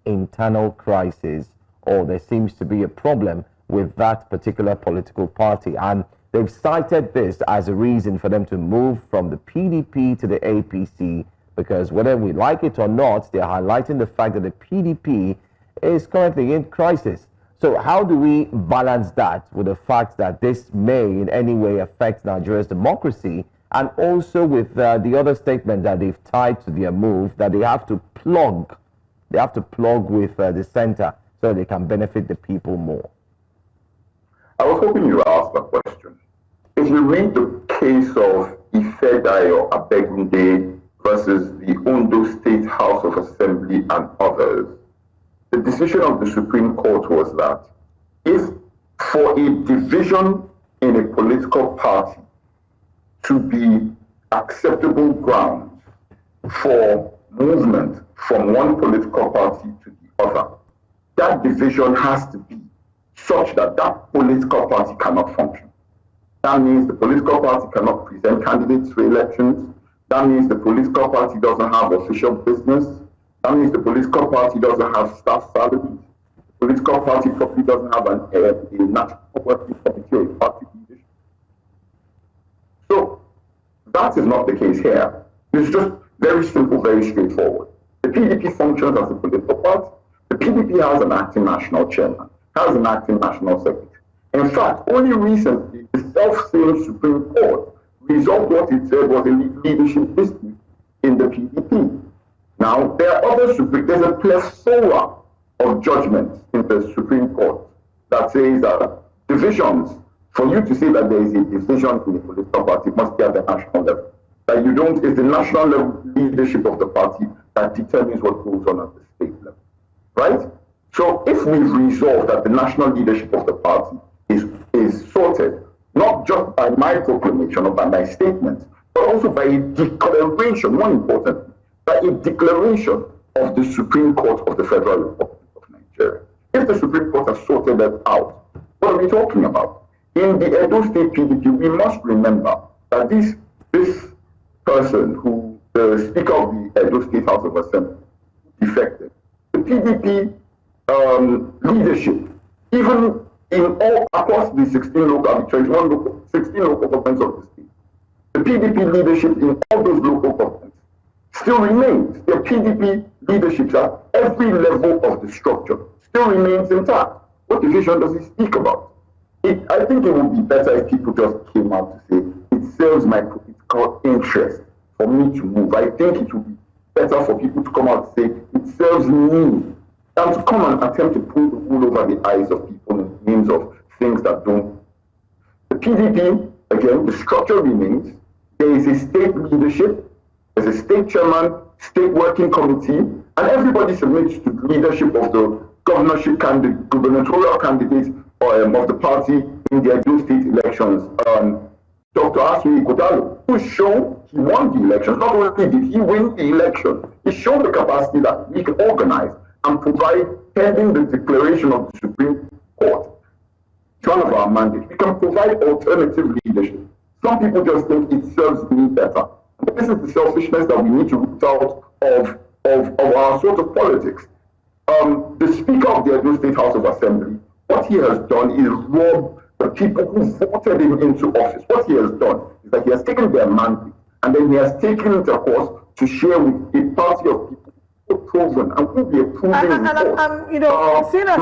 internal crisis or there seems to be a problem with that particular political party. And they've cited this as a reason for them to move from the PDP to the APC, because whether we like it or not, they're highlighting the fact that the PDP is currently in crisis. So how do we balance that with the fact that this may in any way affect Nigeria's democracy, and also with the other statement that they've tied to their move that they have to plug with the center so they can benefit the people more? I was hoping you would ask that question. If you read the case of Ireti Kingibe versus the Ondo State House of Assembly and others, the decision of the Supreme Court was that if for a division in a political party to be acceptable grounds for movement from one political party to the other, that division has to be such that that political party cannot function. That means the political party cannot present candidates for elections. That means the political party doesn't have official business. That means the political party doesn't have staff salaries. The political party probably doesn't have a national working committee or a party leadership. So that is not the case here. It's just very simple, very straightforward. The PDP functions as a political party. The PDP has an acting national chairman, has an acting national secretary. In fact, only recently, the self-same Supreme Court resolved what it said was a leadership dispute in the PDP. Now, there's a plethora of judgments in the Supreme Court that says that divisions, for you to say that there is a division in the political party, must be at the national level. That you don't, it's the national level leadership of the party that determines what goes on at the state level, right? So if we've resolved that the national leadership of the party is sorted, not just by my proclamation or by my statement, but also by a declaration, more importantly, by a declaration of the Supreme Court of the Federal Republic of Nigeria. If the Supreme Court has sorted that out, what are we talking about? In the Edo State PDP, we must remember that this person who, the Speaker of the Edo State House of Assembly, defected. The PDP leadership, even in all across the 16 local 16 local governments of the state, the PDP leadership in all those local governments still remains. The PDP leadership at every level of the structure still remains intact. What division does he speak about? I think it would be better if people just came out to say, it serves my political interest for me to move. I think it would be better for people to come out and say, it serves me, than to come and attempt to pull the wool over the eyes of people in names of things that don't. The PDP, again, the structure remains. There is a state leadership, there's a state chairman, state working committee, and everybody submits to the leadership of the governorship candidate, gubernatorial candidates of the party in the Edo State elections. Dr. Asmi Kodalo, who showed he won the elections. Not only did he win the election, he showed the capacity that we can organize and provide, pending the declaration of the Supreme Court. It's one of our mandates. We can provide alternative leadership. Some people just think it serves me better. And this is the selfishness that we need to root out of our sort of politics. The Speaker of the Edo State House of Assembly, what he has done is rob the people who voted him into office. What he has done is that he has taken their mandate and then he has taken it, of course, to share with a party of people who are proven and will be approving. Seeing as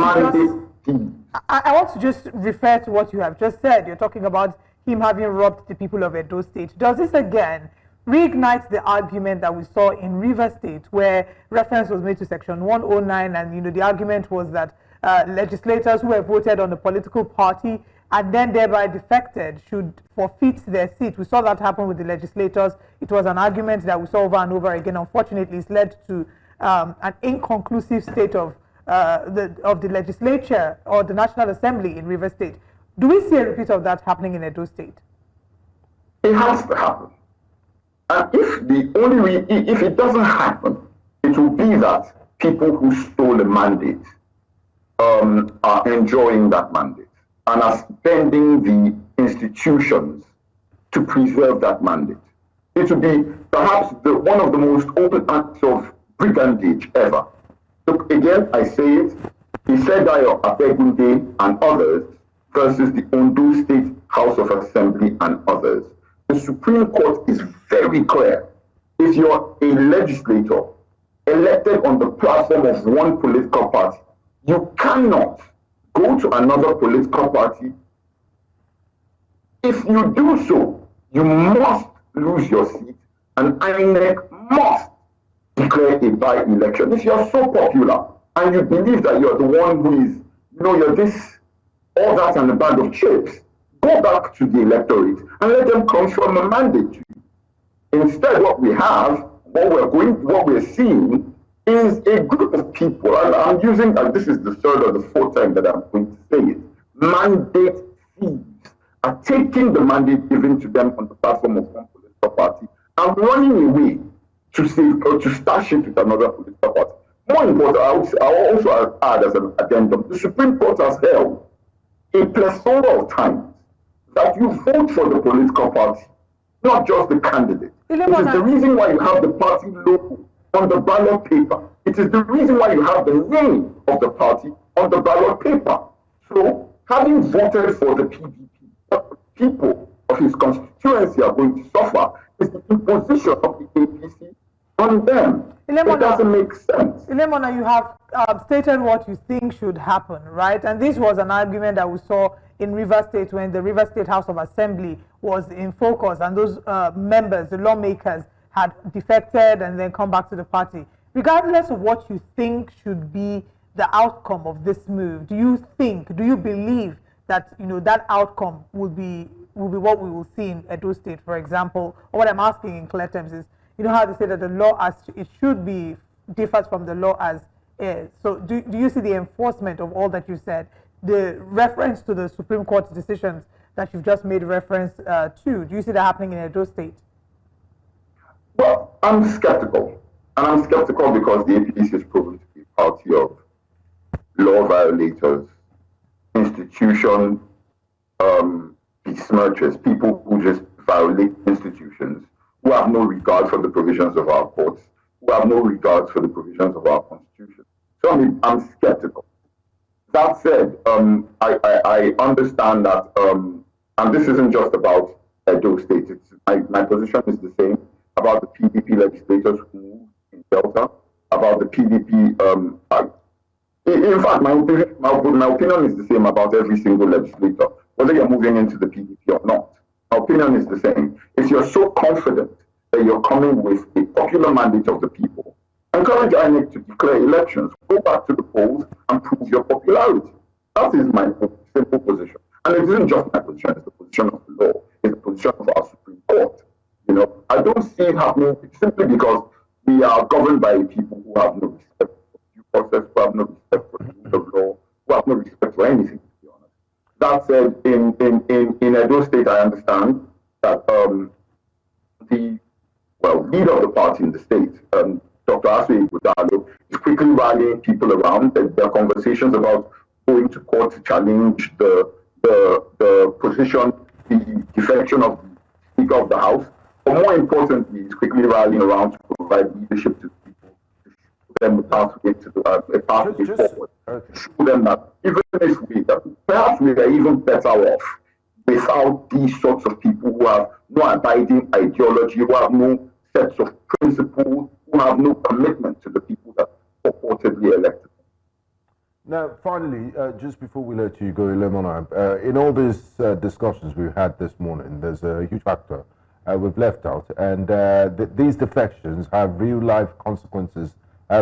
I want to just refer to what you have just said. You're talking about him having robbed the people of Edo State. Does this again reignite the argument that we saw in Rivers State, where reference was made to Section 109, and the argument was that legislators who have voted on the political party and then thereby defected should forfeit their seat? We saw that happen with the legislators. It was an argument that we saw over and over again. Unfortunately, it's led to an inconclusive state of the legislature or the National Assembly in Rivers State. Do we see a repeat of that happening in Edo State? It has to happen. And if it doesn't happen, it will be that people who stole a mandate are enjoying that mandate and are spending the institutions to preserve that mandate. It will be perhaps one of the most open acts of brigandage ever. Look, again, I say it, Ireti Kingibe and others versus the Ondo State House of Assembly and others. The Supreme Court is very clear. If you're a legislator elected on the platform of one political party, you cannot go to another political party. If you do so, you must lose your seat, and INEC must declare a by-election. If you're so popular and you believe that you're the one who is, you're this, all that and a bag of chips, go back to the electorate and let them confirm a mandate to you. Instead, what we're seeing is a group of people, and I'm using, and this is the third or the fourth time that I'm going to say it, mandate thieves are taking the mandate given to them on the platform of one political party and running away to stash it with another political party. More important, I'll also add as an addendum, the Supreme Court has held a plethora of times that you vote for the political party, not just the candidate. It is the reason why you have the party logo on the ballot paper. It is the reason why you have the name of the party on the ballot paper. So, having voted for the PDP, what the people of his constituency are going to suffer is the imposition of the APC on them. It doesn't make sense. Ilemona, you have stated what you think should happen, right? And this was an argument that we saw in Rivers State when the Rivers State House of Assembly was in focus, and those members, the lawmakers, had defected and then come back to the party. Regardless of what you think should be the outcome of this move, do you believe that that outcome will be what we will see in Edo State, for example? Or what I'm asking in clear terms is, how they say that the law as it should be differs from the law as is. So do you see the enforcement of all that you said, the reference to the Supreme Court's decisions that you've just made reference to? Do you see that happening in Edo State? Well, I'm skeptical. And I'm skeptical because the APC is proven to be a party of law violators, institution besmirchers, people who just violate institutions, who have no regard for the provisions of our courts, who have no regard for the provisions of our constitution. So I'm skeptical. That said, I understand that, and this isn't just about Edo State. My position is the same about the PDP legislators who moved in Delta, about the PDP. In fact, my opinion is the same about every single legislator, whether you're moving into the PDP or not. My opinion is the same. If you're so confident that you're coming with a popular mandate of the people, encourage INEC to declare elections, go back to the polls and prove your popularity. That is my simple position. And it isn't just my position, it's the position of the law, it's the position of our Supreme Court. I don't see it happening simply because we are governed by people who have no respect for due process, who have no respect for the rule of law, who have no respect for anything, to be honest. That said, in Edo State, I understand that the leader of the party in the state, Dr. Aswe Ighodalo, is quickly rallying people around. There are conversations about going to court to challenge the position, the defection of the Speaker of the House. But more importantly, he's quickly rallying around to provide leadership to people, to show them the pathway forward, to show them that even if perhaps we are even better off without these sorts of people who have no abiding ideology, who have no sets of principles, who have no commitment to the people that purportedly elected them. Now, finally, just before we let you go, Ilemona, in all these discussions we've had this morning, there's a huge factor we've left out, and these defections have real-life consequences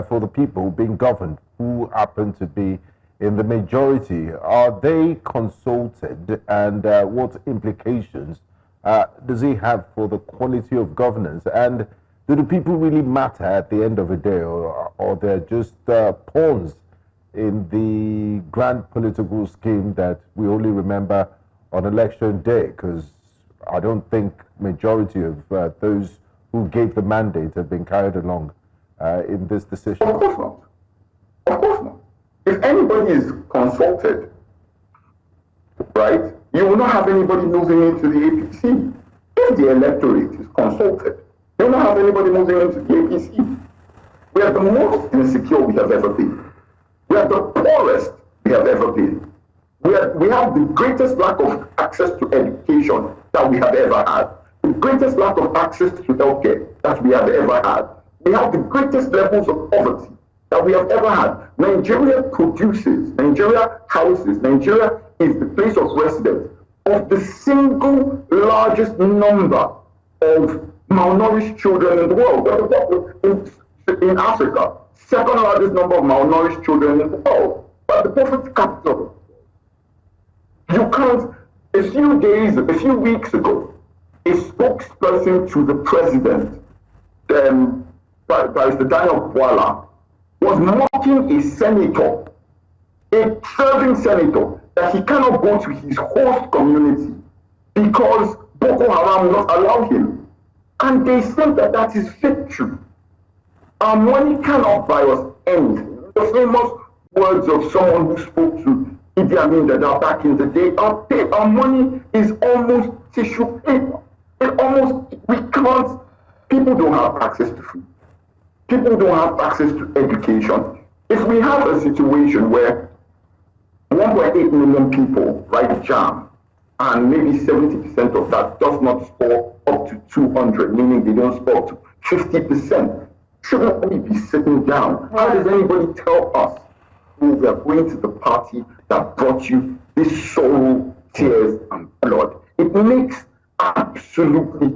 for the people being governed, who happen to be in the majority. Are they consulted, and what implications does it have for the quality of governance? And do the people really matter at the end of the day, or they're just pawns in the grand political scheme that we only remember on election day? Because I don't think majority of those who gave the mandate have been carried along in this decision. Of course not. Of course not. If anybody is consulted, right, you will not have anybody moving into the APC. If the electorate is consulted, you will not have anybody moving into the APC. We are the most insecure we have ever been. We are the poorest we have ever been. We have the greatest lack of access to education that we have ever had. The greatest lack of access to healthcare that we have ever had. We have the greatest levels of poverty that we have ever had. Nigeria produces Nigeria is the place of residence of the single largest number of malnourished children in the world. In Africa, second largest number of malnourished children in the world, but the poverty capital. You can't. A few weeks ago, a spokesperson to the president, Barrister Daniel Bwala, was mocking a senator, a serving senator, that he cannot go to his host community because Boko Haram will not allow him. And they said that that is fake truth. Our money cannot buy us anything. The famous words of someone who spoke to Idi Amin Dada back in the day, our money is almost tissue paper. People don't have access to food. People don't have access to education. If we have a situation where 1.8 million people write JAM, and maybe 70% of that does not score up to 200, meaning they don't score up to 50%, shouldn't we be sitting down? How does anybody tell us who we are going to the party that brought you this sorrow, tears, and blood? It makes absolutely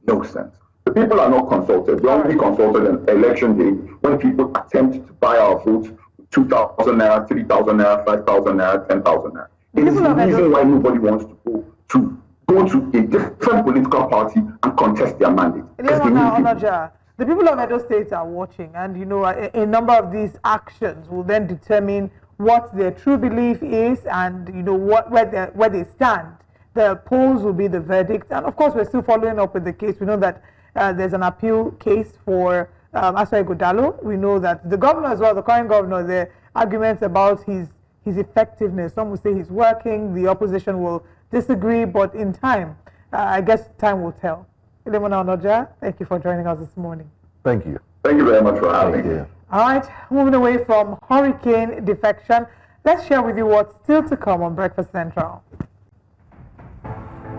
no sense. The people are not consulted. They only consulted on election day when people attempt to buy our votes 2,000 naira, 3,000 naira, 5,000 naira, 10,000 naira. It is the reason why nobody wants to go to a different political party and contest their mandate. The people of Edo State are watching, and a number of these actions will then determine what their true belief is, and where they stand. The polls will be the verdict, and of course we're still following up with the case. We know that there's an appeal case for Asai Godalo. We know that the governor as well, the current governor, the arguments about his effectiveness. Some will say he's working, the opposition will disagree, but in time, I guess time will tell. Ilemona Onoja, thank you for joining us this morning. Thank you. Thank you very much for having me. All right, moving away from hurricane defection, let's share with you what's still to come on Breakfast Central.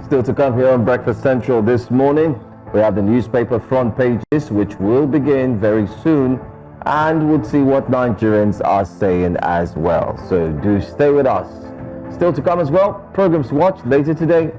Still to come here on Breakfast Central this morning, we have the newspaper front pages, which will begin very soon, and we'll see what Nigerians are saying as well. So do stay with us. Still to come as well, programs to watch later today.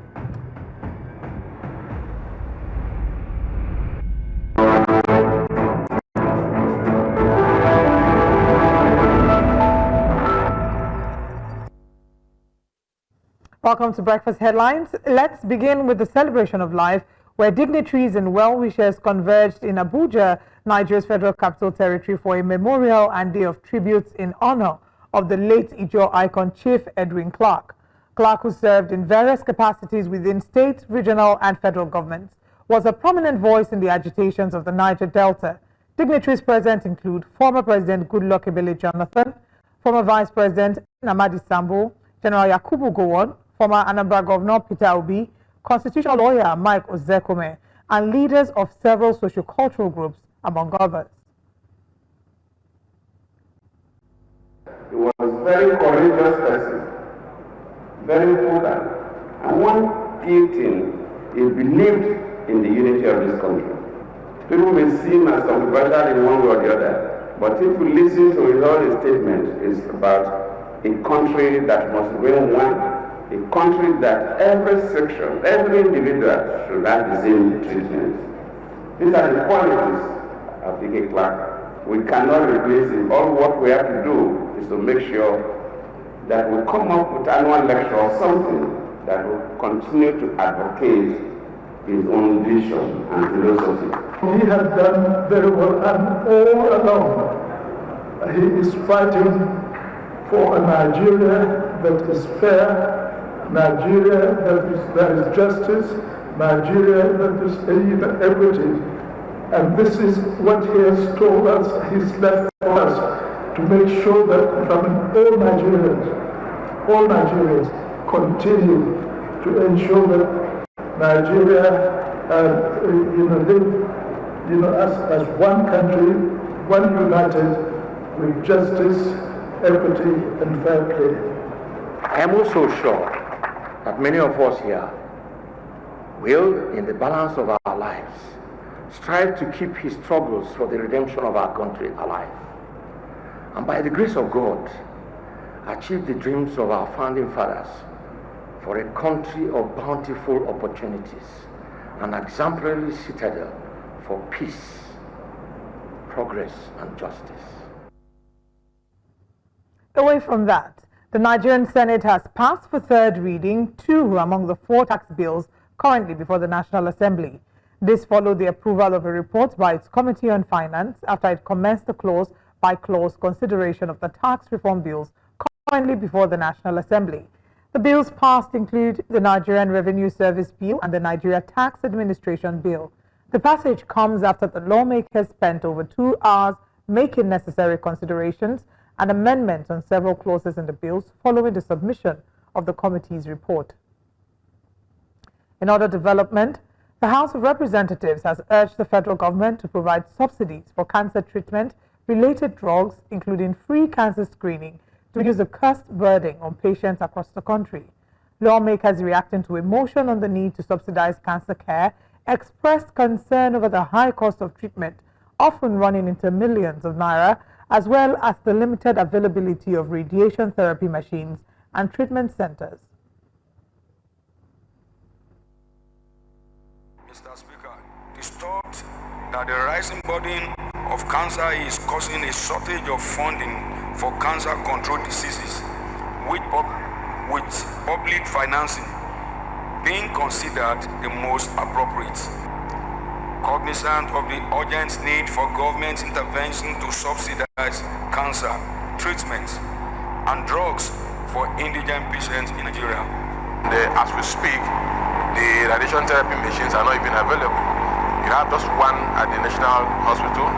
Welcome to Breakfast Headlines. Let's begin with the celebration of life, where dignitaries and well-wishers converged in Abuja, Nigeria's Federal Capital Territory, for a memorial and day of tributes in honor of the late Ijaw icon Chief Edwin Clark. Clark, who served in various capacities within state, regional and federal governments, was a prominent voice in the agitations of the Niger Delta. Dignitaries present include former President Goodluck Ebele Jonathan, former Vice President Namadi Sambo, General Yakubu Gowon, former Anambra Governor Peter Obi, constitutional lawyer Mike Ozekome, and leaders of several socio-cultural groups, among others. He was a very courageous person, very prudent, and one key thing, he believed in the unity of this country. People may see him as controversial in one way or the other, but if we listen to all his statements, it's about a country that must remain one, a country that every section, every individual should have the same treatment. These are the qualities of D.K. Clark. We cannot replace him. All what we have to do is to make sure that we come up with annual lecture or something that will continue to advocate his own vision and philosophy. He has done very well, and all along he is fighting for a Nigeria that is fair, Nigeria that is justice, Nigeria that is equity. And this is what he has told us, he's left for us, to make sure that all Nigerians continue to ensure that Nigeria live as one country, one united, with justice, equity, and fair play. I am also sure that many of us here will, in the balance of our lives, strive to keep his struggles for the redemption of our country alive. And by the grace of God, achieve the dreams of our founding fathers for a country of bountiful opportunities, an exemplary citadel for peace, progress, and justice. Away from that, the Nigerian Senate has passed for third reading 2 among the 4 tax bills currently before the National Assembly. This followed the approval of a report by its Committee on Finance after it commenced the clause-by-clause consideration of the tax reform bills currently before the National Assembly. The bills passed include the Nigerian Revenue Service Bill and the Nigeria Tax Administration Bill. The passage comes after the lawmakers spent over 2 hours making necessary considerations and amendments on several clauses in the bills following the submission of the committee's report. In other development, the House of Representatives has urged the federal government to provide subsidies for cancer treatment-related drugs, including free cancer screening, to reduce the cost burden on patients across the country. Lawmakers reacting to a motion on the need to subsidize cancer care expressed concern over the high cost of treatment, often running into millions of naira, as well as the limited availability of radiation therapy machines and treatment centers. Mr. Speaker, disturbed that the rising burden of cancer is causing a shortage of funding for cancer control diseases, with public financing being considered the most appropriate. Cognizant of the urgent need for government intervention to subsidize cancer treatments and drugs for indigent patients in Nigeria. As we speak, the radiation therapy machines are not even available. You have just one at the National Hospital.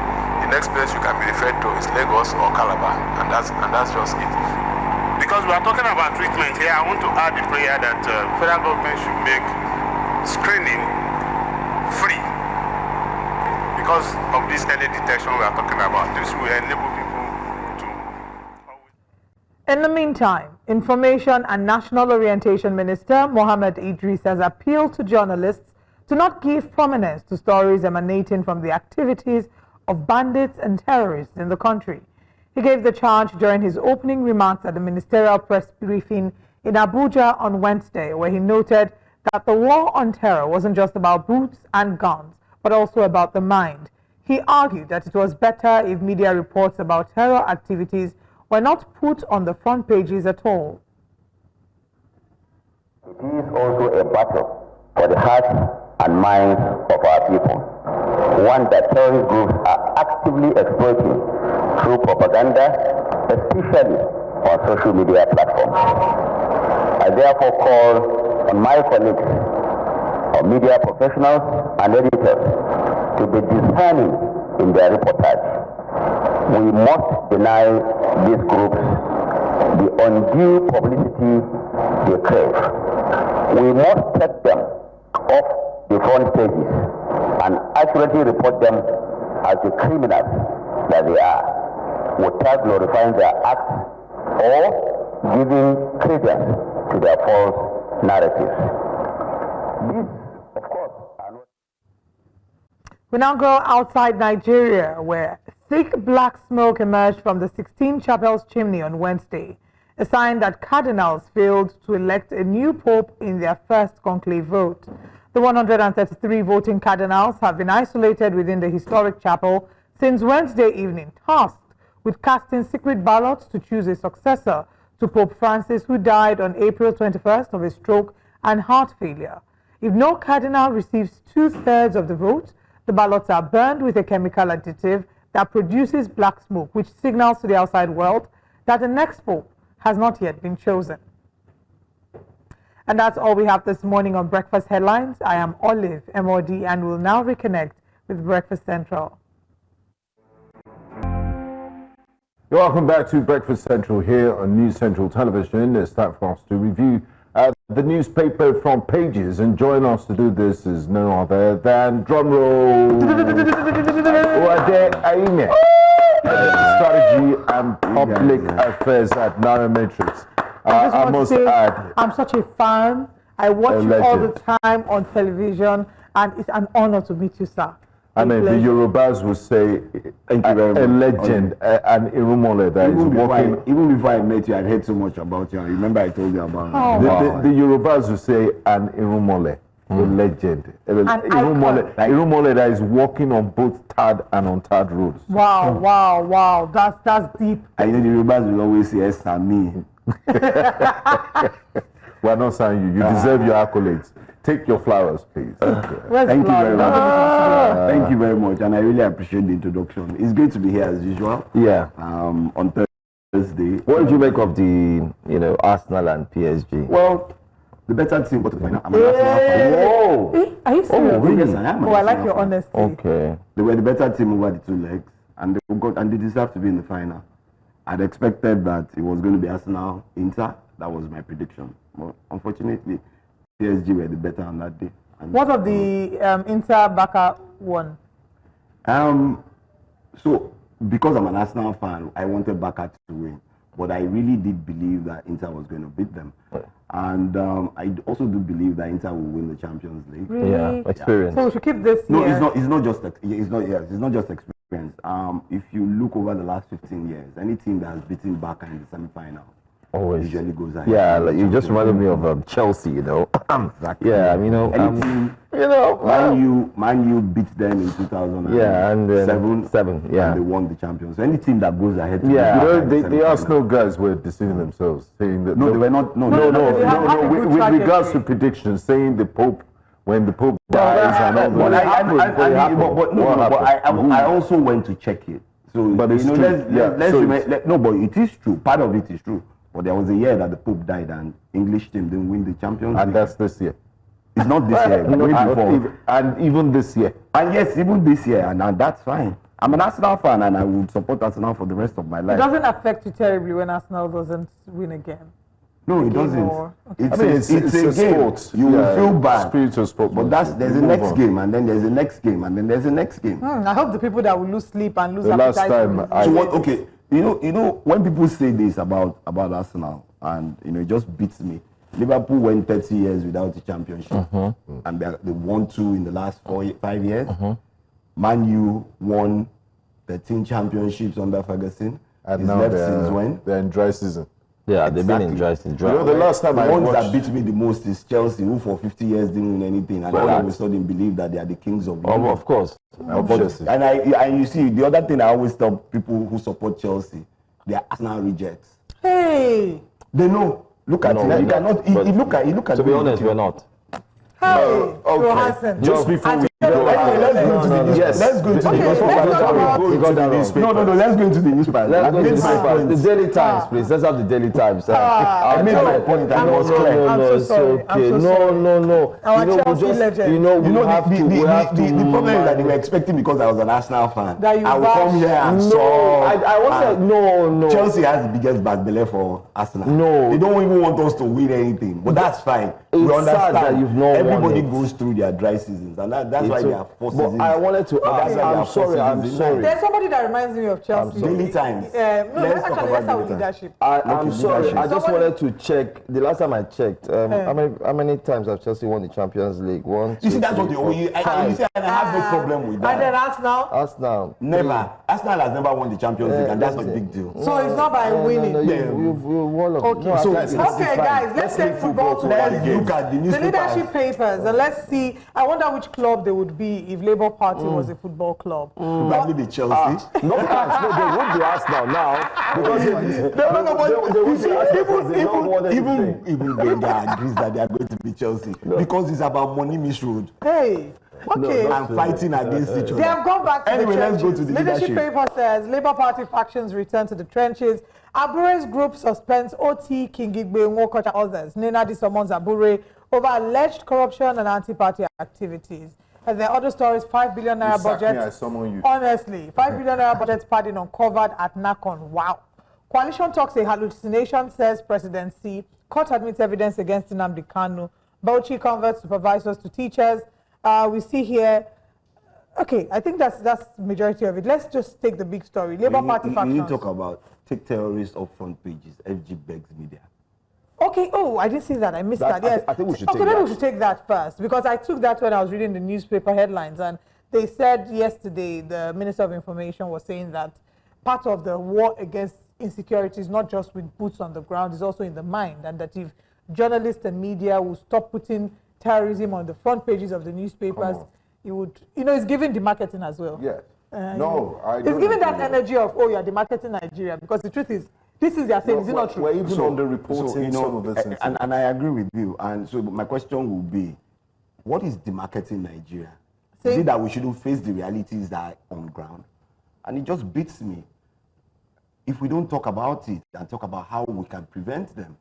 The next place you can be referred to is Lagos or Calabar, and that's just it. Because we are talking about treatment here, I want to add the prayer that federal government should make screening free. Because of this early detection we are talking about, this will enable people to... In the meantime, Information and National Orientation Minister Mohammed Idris has appealed to journalists to not give prominence to stories emanating from the activities of bandits and terrorists in the country. He gave the charge during his opening remarks at the ministerial press briefing in Abuja on Wednesday, where he noted that the war on terror wasn't just about boots and guns, but also about the mind. He argued that it was better if media reports about terror activities were not put on the front pages at all. It is also a battle for the hearts and minds of our people, one that terrorist groups are actively exploiting through propaganda, especially on social media platforms. I therefore call on my colleagues, media professionals and editors to be discerning in their reportage. We must deny these groups the undue publicity they crave. We must take them off the front pages and accurately report them as the criminals that they are, without glorifying their acts or giving credence to their false narratives. We now go outside Nigeria, where thick black smoke emerged from the 16 Chapels chimney on Wednesday, a sign that cardinals failed to elect a new pope in their first conclave vote. The 133 voting cardinals have been isolated within the historic chapel since Wednesday evening, tasked with casting secret ballots to choose a successor to Pope Francis, who died on April 21st of a stroke and heart failure. If no cardinal receives 2/3 of the vote, the ballots are burned with a chemical additive that produces black smoke, which signals to the outside world that the next pope has not yet been chosen. And that's all we have this morning on Breakfast Headlines. I am Olive MOD, and we'll now reconnect with Breakfast Central. Welcome back to Breakfast Central here on News Central Television. It's time for us to review the newspaper front pages, and join us to do this is no other than drumroll Strategy and Public Affairs at Nairametrics. I must add, I'm such a fan. I watch you all the time on television, and it's an honor to meet you, sir. And then the Yorubas will say, thank you very much. A legend, an Irumole that is walking. Even before I met you, I'd heard so much about you. I remember I told you about the Yorubas will say an Irumole, a legend. Irumole that is walking on both tarred and untarred roads. Wow. That's deep. I know the Yorubas will always say, yes, me. We're not saying you. You deserve your accolades. Take your flowers, please. Thank you very much. Thank you very much, and I really appreciate the introduction. It's great to be here as usual. Yeah. On Thursday. What did you make of the, Arsenal and PSG? Well, the better team got to the final. I'm an Arsenal fan. Whoa! Are you serious? Oh, really? Yes, I am. I like your honesty. Okay. They were the better team over the 2 legs, and they deserve to be in the final. I'd expected that it was going to be Arsenal, Inter. That was my prediction. But unfortunately, PSG were the better on that day. And what of the Inter Barca one? So, because I'm an Arsenal fan, I wanted Barca to win. But I really did believe that Inter was going to beat them. And I also do believe that Inter will win the Champions League. Really? Yeah, experience. So we should keep this No, here. it's not just experience. If you look over the last 15 years, any team that has beaten Barca in the semi-final usually goes ahead. Yeah, like you just reminded me of Chelsea, Exactly. Yeah, Man U beat them in 2007. Yeah, and then and they won the Champions. So any team that goes ahead. The Arsenal guys were deceiving themselves, saying that they were not. No. With regards to predictions, saying the Pope. When the Pope dies and all that. I also went to check it. So, but it's true. But it is true. Part of it is true. But there was a year that the Pope died and English team didn't win the Champions League. And that's this year. It's not this year. And even this year. And yes, even this year. And that's fine. I'm an Arsenal fan and I would support Arsenal for the rest of my life. It doesn't affect you terribly when Arsenal doesn't win again. No, it doesn't. Okay. It's a game. Sport. You will feel bad. Spiritual sport. But there's a next game, and then there's a next game, and then there's a next game. I hope the people that will lose sleep and lose the appetite. Last time okay, you know when people say this about Arsenal, and it just beats me. Liverpool went 30 years without a championship, and they won 2 in the last 5 years. Man U won 13 championships under Ferguson. And He's now left since when? They're in dry season. Yeah, they've been in dry season. The last time the ones that beat me the most is Chelsea, who for 50 years didn't win anything, and all of a sudden believe that they are the kings of Europe. Of course. And you see, the other thing I always tell people who support Chelsea, they are Arsenal rejects. Hey! They know. Look at it. You cannot. Look at. To be honest, we're not. Hey, Johansson. Just before we go, let's go into the newspaper. No, let's go into the newspaper. Let's go into the newspaper. The Daily Times, please. Let's have the Daily Times. I made my point and it was clear. No, it's okay. No. Our Chelsea legend. The problem is that they were expecting because I was an Arsenal fan. I will come here and I wasn't. No. Chelsea has the biggest bad belly for Arsenal. No. They don't even want us to win anything, but that's fine. We understand that you've not everybody goes through their dry seasons, and that's why they are 4 seasons. But I wanted to ask. I'm sorry. There's somebody that reminds me of Chelsea. Daily Times. Let's start with leadership. I'm sorry. I just wanted to check. The last time I checked, how many times have Chelsea won the Champions League? 1, 2, You see, that's 3, what they 4, always. I have no problem with that. And then Arsenal. Never. Arsenal has never won the Champions League, and that's not a big deal. So it's not by winning. Okay, guys, let's take football to let's look at the leadership papers and let's see. I wonder which club they would be if Labour Party was a football club. Probably the Chelsea. No, they won't be Arsenal now because even Wenger agrees that they are going to be Chelsea because it's about money misroad. Hey. Okay. And fighting against each other. They have gone back to the trenches. Let's go to the leadership paper says Labour Party factions return to the trenches. Abure's group suspends Otti, Kingibe, Nwokocha, and others. Nenadi summons Abure over alleged corruption and anti-party activities. And there are other stories, 5 billion naira budget. Honestly, 5 billion naira budget padding uncovered at Nakon. Wow. Coalition talks a hallucination, says presidency. Court admits evidence against Nnamdi Kanu. Bauchi converts supervisors to teachers. We see here. Okay, I think that's majority of it. Let's just take the big story. Labour Party factions. You talk about take terrorists off front pages. FG begs media. Okay. Oh, I didn't see that. I missed that. Yes. I think we should. Okay, maybe we should take that first because I took that when I was reading the newspaper headlines, and they said yesterday, the Minister of Information was saying that part of the war against insecurity is not just with boots on the ground, it's also in the mind, and that if journalists and media will stop putting terrorism on the front pages of the newspapers, it would, it's giving the marketing as well. Yeah. It's giving that energy of, oh, you're demarketing Nigeria, because the truth is, this is their saying, is it not true? We're even underreporting some of the things. And I agree with you. And so my question will be, what is demarketing Nigeria? Is it that we shouldn't face the realities that are on ground? And it just beats me. If we don't talk about it and talk about how we can prevent them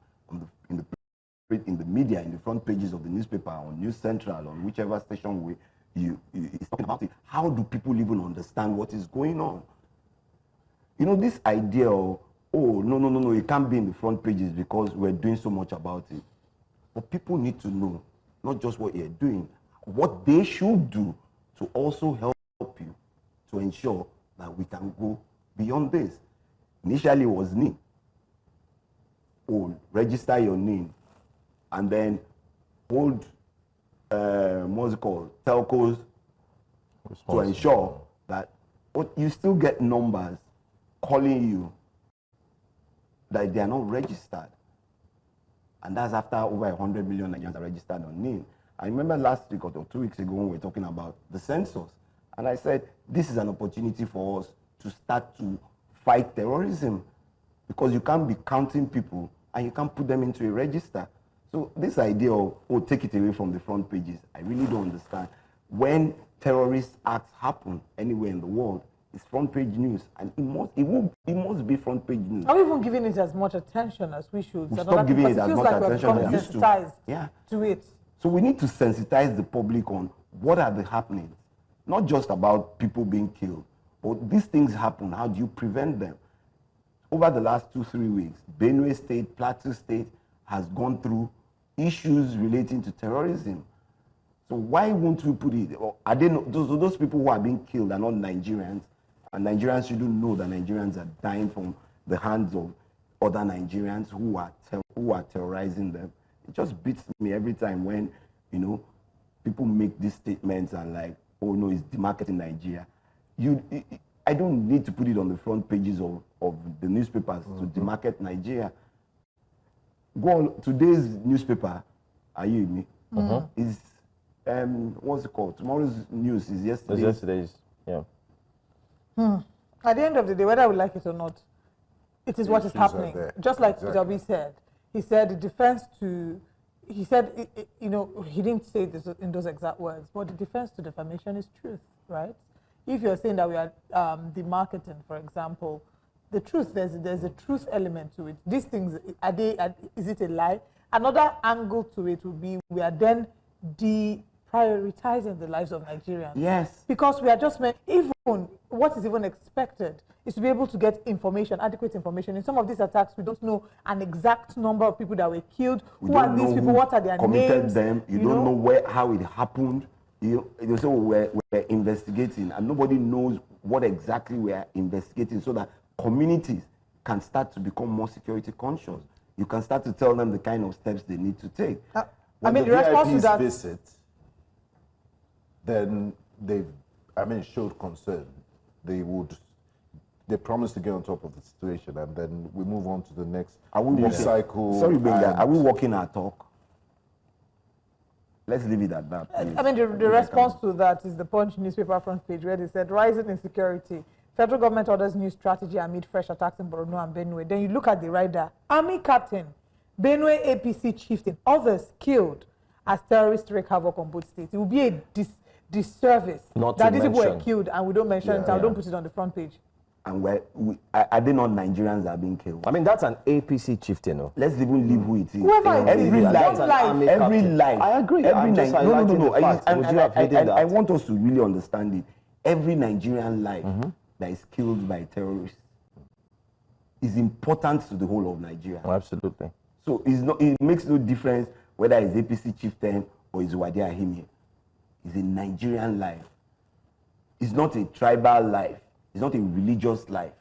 in the media, in the front pages of the newspaper, on News Central, on whichever station is talking about it, how do people even understand what is going on? This idea of, oh, no, it can't be in the front pages because we're doing so much about it. But people need to know, not just what you're doing, what they should do to also help you to ensure that we can go beyond this. Initially, it was name. Oh, register your name. And then hold, what's it called, telcos to ensure that you still get numbers calling you that they are not registered. And that's after over 100 million Nigerians are registered on NIN. I remember last week or 2 weeks ago when we were talking about the census. And I said, this is an opportunity for us to start to fight terrorism, because you can't be counting people and you can't put them into a register. So this idea of, oh, take it away from the front pages, I really don't understand. When terrorist acts happen anywhere in the world, it's front page news, and it must be front page news. Are we even giving it as much attention as we should? We stop giving it as much attention as we used to. To it. So we need to sensitize the public on what are the happenings, not just about people being killed, but these things happen. How do you prevent them? Over the last 2-3 weeks, Benue State, Plateau State has gone through issues relating to terrorism. So why won't we put it? Are they not, those people who are being killed are not Nigerians, and Nigerians shouldn't know that Nigerians are dying from the hands of other Nigerians who are terrorizing them. It just beats me every time when people make these statements and like, oh no, it's demarketing Nigeria. I don't need to put it on the front pages of the newspapers to demarket Nigeria. Go on today's newspaper. Are you with me? Is what's it called? Tomorrow's news is yesterday's. It's yesterday's, yeah. At the end of the day, whether we like it or not, it is what is happening. Just like Jabi said, he said the defense to, he said, he didn't say this in those exact words, but the defense to defamation is truth, right? If you're saying that we are demarketing, for example, the truth, there's a truth element to it. These things, is it a lie? Another angle to it would be we are then prioritizing the lives of Nigerians. Yes. Because we are just even what is even expected is to be able to get information, adequate information. In some of these attacks, we don't know an exact number of people that were killed. Who are these people? What are their names? Them. You don't know how it happened. They say we're investigating, and nobody knows what exactly we're investigating, so that communities can start to become more security conscious. You can start to tell them the kind of steps they need to take. When the response to that visit, then they, showed concern. They promised to get on top of the situation, and then we move on to the next news cycle. Sorry, Benga, are we walking our talk? Let's leave it at that. The response to that is the Punch newspaper front page, where they said, rising insecurity. Federal government orders new strategy amid fresh attacks in Borno and Benue. Then you look at the rider, Army Captain, Benue APC chieftain, others killed as terrorists wreak havoc on both states. It will be a disservice that these people were killed and we don't mention it and we don't put it on the front page. And are they not Nigerians that are being killed? That's an APC chieftain, no? Let's even leave who it is. Whoever it is, every life. I agree. No. I want us to really understand it. Every Nigerian life that is killed by terrorists is important to the whole of Nigeria. Oh, absolutely. So it makes no difference whether it's APC chieftain or it's Wade Ahimie. It's a Nigerian life. It's not a tribal life. It's not a religious life.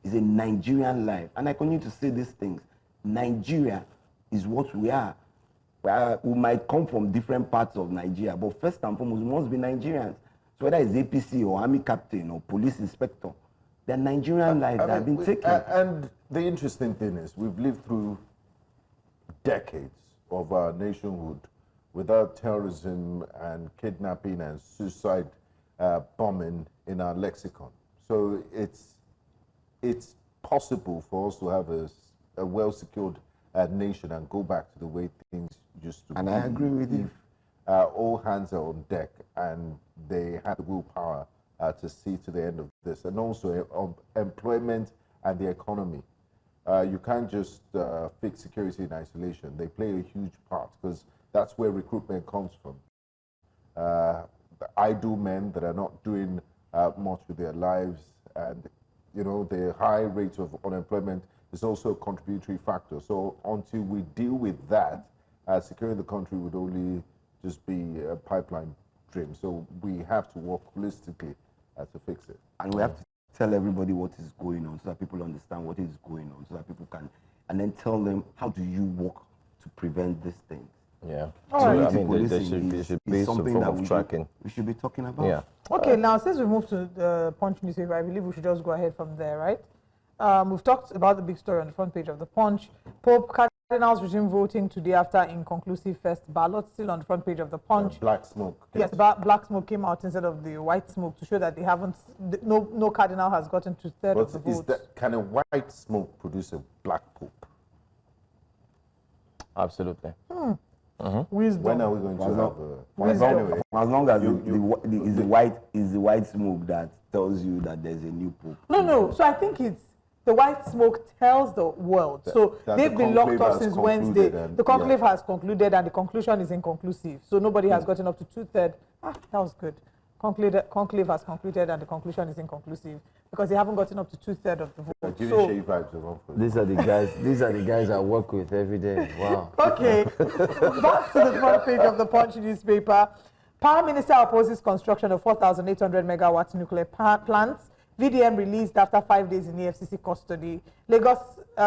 It's a Nigerian life. And I continue to say these things. Nigeria is what we are. We might come from different parts of Nigeria, but first and foremost, we must be Nigerians. So whether it's APC or army captain or police inspector, they're Nigerian lives that have been taken. And the interesting thing is, we've lived through decades of our nationhood without terrorism and kidnapping and suicide bombing in our lexicon. So it's possible for us to have a well-secured nation and go back to the way things used to be. And I agree with you. All hands are on deck and they have the willpower to see to the end of this. And also employment and the economy. You can't just fix security in isolation. They play a huge part because that's where recruitment comes from. The idle men that are not doing much with their lives, and the high rate of unemployment is also a contributory factor. So until we deal with that, securing the country would only just be a pipeline dream. So we have to work holistically to fix it. And we have to tell everybody what is going on so that people understand what is going on, so that people can, and then tell them, how do you work to prevent these things? Yeah. All So, right. I mean, there should be some form of tracking. We should be talking about. Yeah. Okay, now since we moved to the Punch newspaper, I believe we should just go ahead from there, right? We've talked about the big story on the front page of the Punch. Pope Cardinals resume voting today after inconclusive first ballot, still on the front page of the Punch. Black smoke. Yes, black smoke came out instead of the white smoke to show that they haven't, no cardinal has gotten to third of the votes. Can a white smoke produce a black pope? Absolutely. Wisdom. When are we going to have as long as the white smoke that tells you that there's a new pope. No. So I think it's the white smoke tells the world. So they've been locked up since Wednesday. The conclave has concluded and the conclusion is inconclusive. So nobody has gotten up to 2/3. That was good. Conclave has concluded and the conclusion is inconclusive because they haven't gotten up to 2/3 of the vote. These are the guys I work with every day. Wow. Okay, back to the front page of the Punch newspaper. Power Minister opposes construction of 4,800 megawatts nuclear plants. VDM released after 5 days in EFCC custody. Lagos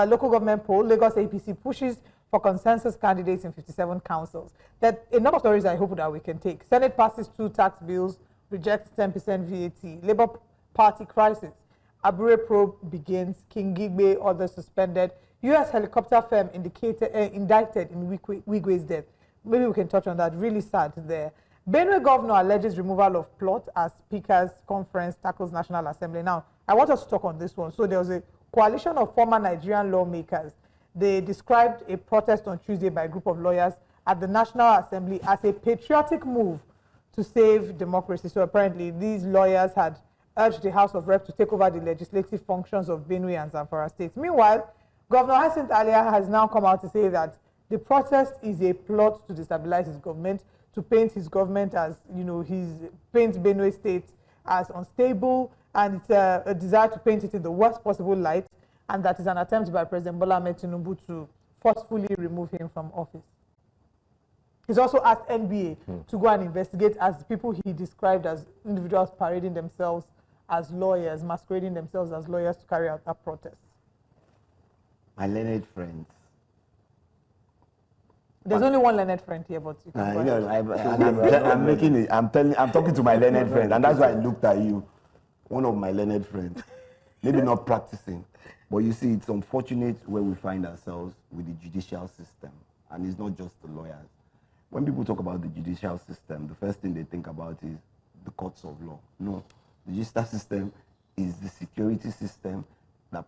local government poll, Lagos APC pushes for consensus candidates in 57 councils. That a number of stories I hope that we can take. Senate passes 2 tax bills, rejects 10% VAT. Labour Party crisis. Abure probe begins. Kingibe others suspended. U.S. helicopter firm indicted in Wigwe's death. Maybe we can touch on that. Really sad there. Benue governor alleges removal of plot as Speaker's conference tackles National Assembly. Now, I want us to talk on this one. So there was a coalition of former Nigerian lawmakers. They described a protest on Tuesday by a group of lawyers at the National Assembly as a patriotic move to save democracy. So apparently these lawyers had urged the House of Reps to take over the legislative functions of Benue and Zamfara states. Meanwhile, Governor Hyacinth Alia has now come out to say that the protest is a plot to destabilize his government, to paint his government as, paint Benue State as unstable, and it's a desire to paint it in the worst possible light, and that is an attempt by President Bola Ahmed Tinubu to forcefully remove him from office. He's also asked NBA to go and investigate as people he described as individuals parading themselves as lawyers, masquerading themselves as lawyers to carry out that protest. My learned friends. There's only one learned friend here, but you can I'm talking to my learned friend, and that's why I looked at you. One of my learned friends, maybe not practicing, but you see, it's unfortunate where we find ourselves with the judicial system, and it's not just the lawyers. When people talk about the judicial system, the first thing they think about is the courts of law. No, the judicial system is the security system, that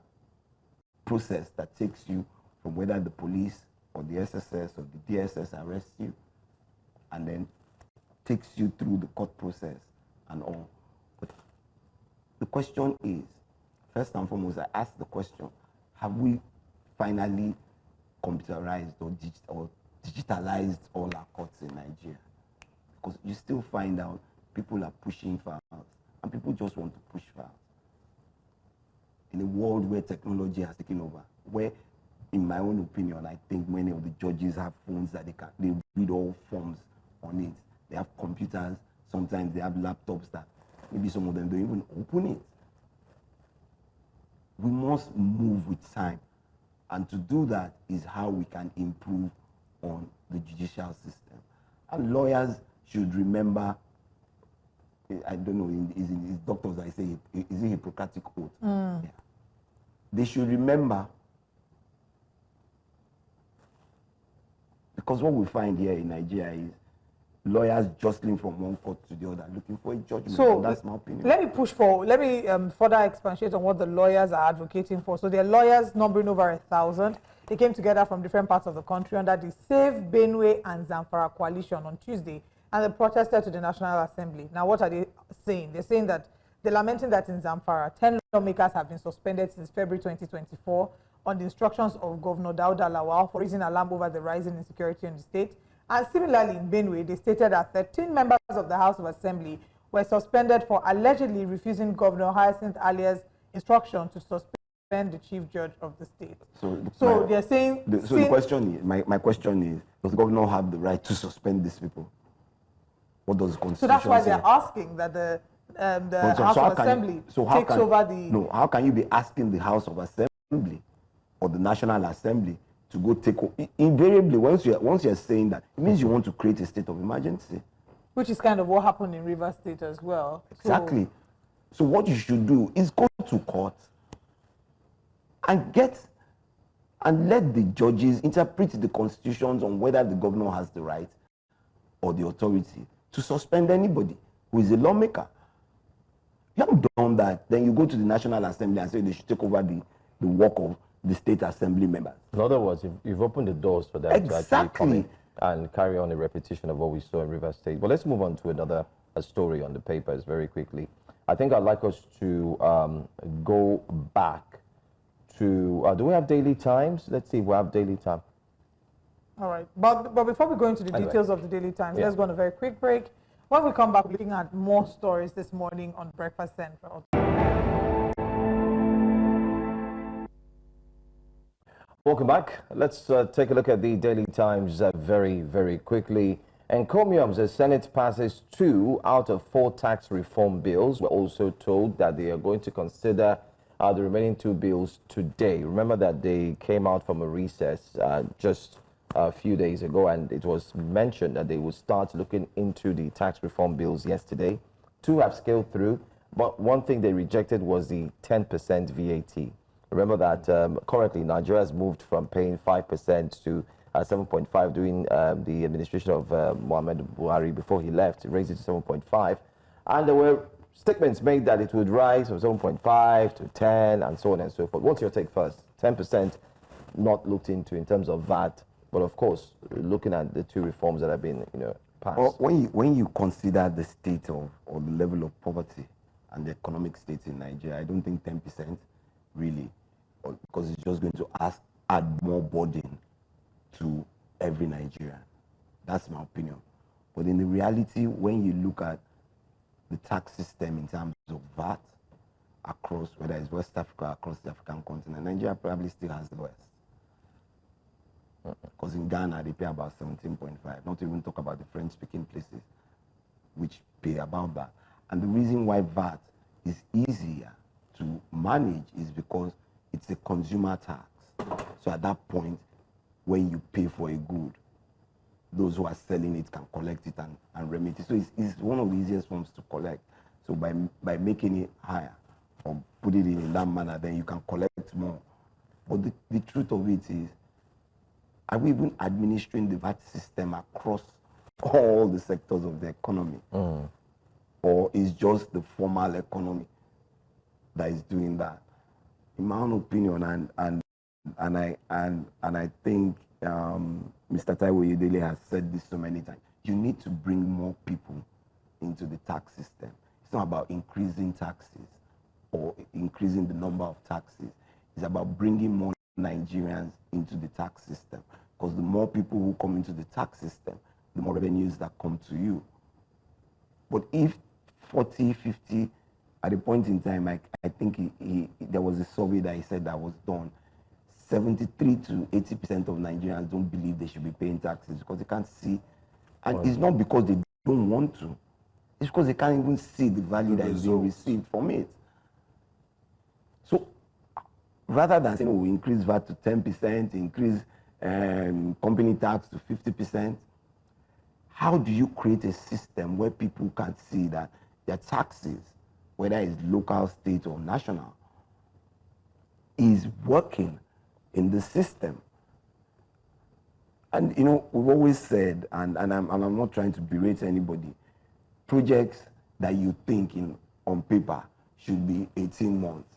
process that takes you from whether the police or the SSS or the DSS arrests you, and then takes you through the court process and all. But the question is, first and foremost, I ask the question, have we finally computerized or digitalized all our courts in Nigeria? Because you still find out people are pushing files, and people just want to push files. In a world where technology has taken over, where, in my own opinion, I think many of the judges have phones that they read all forms on it. They have computers, sometimes they have laptops that maybe some of them don't even open it. We must move with time, and to do that is how we can improve on the judicial system. And lawyers should remember, I don't know, is doctors, I say, is it Hippocratic oath? Yeah. They should remember, because what we find here in Nigeria is lawyers jostling from one court to the other, looking for a judgment. So that's my opinion. Let me push for, let me further expatiate on what the lawyers are advocating for. So there are lawyers numbering over 1,000. They came together from different parts of the country under the Save Benue and Zamfara coalition on Tuesday, and they protested to the National Assembly. Now, what are they saying? They're saying that they're lamenting that in Zamfara, 10 lawmakers have been suspended since February 2024 on the instructions of Governor Lawal for raising alarm over the rising insecurity in the state. And similarly, in Benue, they stated that 13 members of the House of Assembly were suspended for allegedly refusing Governor Hyacinth Alia's instruction to suspend the chief judge of the state. So they're saying... the question is, my question is, does the governor have the right to suspend these people? What does the Constitution say? So that's why they're asking that the House of Assembly takes over the... No, how can you be asking the House of Assembly or the National Assembly to go take over? Invariably, once you're saying that, it means you want to create a state of emergency. Which is kind of what happened in Rivers State as well. Exactly. So what you should do is go to court and let the judges interpret the constitutions on whether the governor has the right or the authority to suspend anybody who is a lawmaker. You haven't done that, then you go to the National Assembly and say they should take over the work of the state assembly members. In other words, you've opened the doors for them to actually come in and carry on a repetition of what we saw in Rivers State. But let's move on to another story on the papers very quickly. I think I'd like us to go back to, do we have Daily Times? Let's see if we have Daily Time. All right, but before we go into the details of the Daily Times, let's go on a very quick break. When we come back, we're looking at more stories this morning on Breakfast Central. Welcome back. Let's take a look at the Daily Times very, very quickly. Encomiums, the Senate passes 2 out of 4 tax reform bills. We're also told that they are going to consider the remaining 2 bills today. Remember that they came out from a recess just a few days ago, and it was mentioned that they would start looking into the tax reform bills yesterday. 2 have scaled through, but one thing they rejected was the 10% VAT. Remember that currently Nigeria has moved from paying 5% to 7.5 during the administration of Muhammad Buhari before he left, raised it to 7.5. And there were statements made that it would rise from 7.5 to 10 and so on and so forth. What's your take first? 10% not looked into in terms of VAT, but of course, looking at the 2 reforms that have been passed. Well, when you consider the state of or the level of poverty and the economic state in Nigeria, I don't think 10% really, because it's just going to add more burden to every Nigerian. That's my opinion. But in the reality, when you look at the tax system in terms of VAT across, whether it's West Africa, across the African continent, Nigeria probably still has the lowest. Because in Ghana, they pay about 17.5, not to even talk about the French-speaking places, which pay about that. And the reason why VAT is easier to manage is because it's a consumer tax. So at that point, when you pay for a good, those who are selling it can collect it and remit it. So it's one of the easiest forms to collect. So by making it higher or put it in that manner, then you can collect more. But the truth of it is, are we even administering the VAT system across all the sectors of the economy? Or is just the formal economy that is doing that? In my own opinion, and I think Mr. Taiwo Yedele has said this so many times, you need to bring more people into the tax system. It's not about increasing taxes or increasing the number of taxes. It's about bringing more Nigerians into the tax system. Because the more people who come into the tax system, the more revenues that come to you. But if 40, 50, at a point in time, I think there was a survey that he said that was done, 73 to 80% of Nigerians don't believe they should be paying taxes because they can't see. And it's not because they don't want to. It's because they can't even see the value that is being received from it. So rather than saying, we increase VAT to 10%, increase company tax to 50%, how do you create a system where people can see that their taxes, whether it's local, state, or national, is working in the system. And you know, we've always said, and I'm not trying to berate anybody, projects that you think on paper should be 18 months,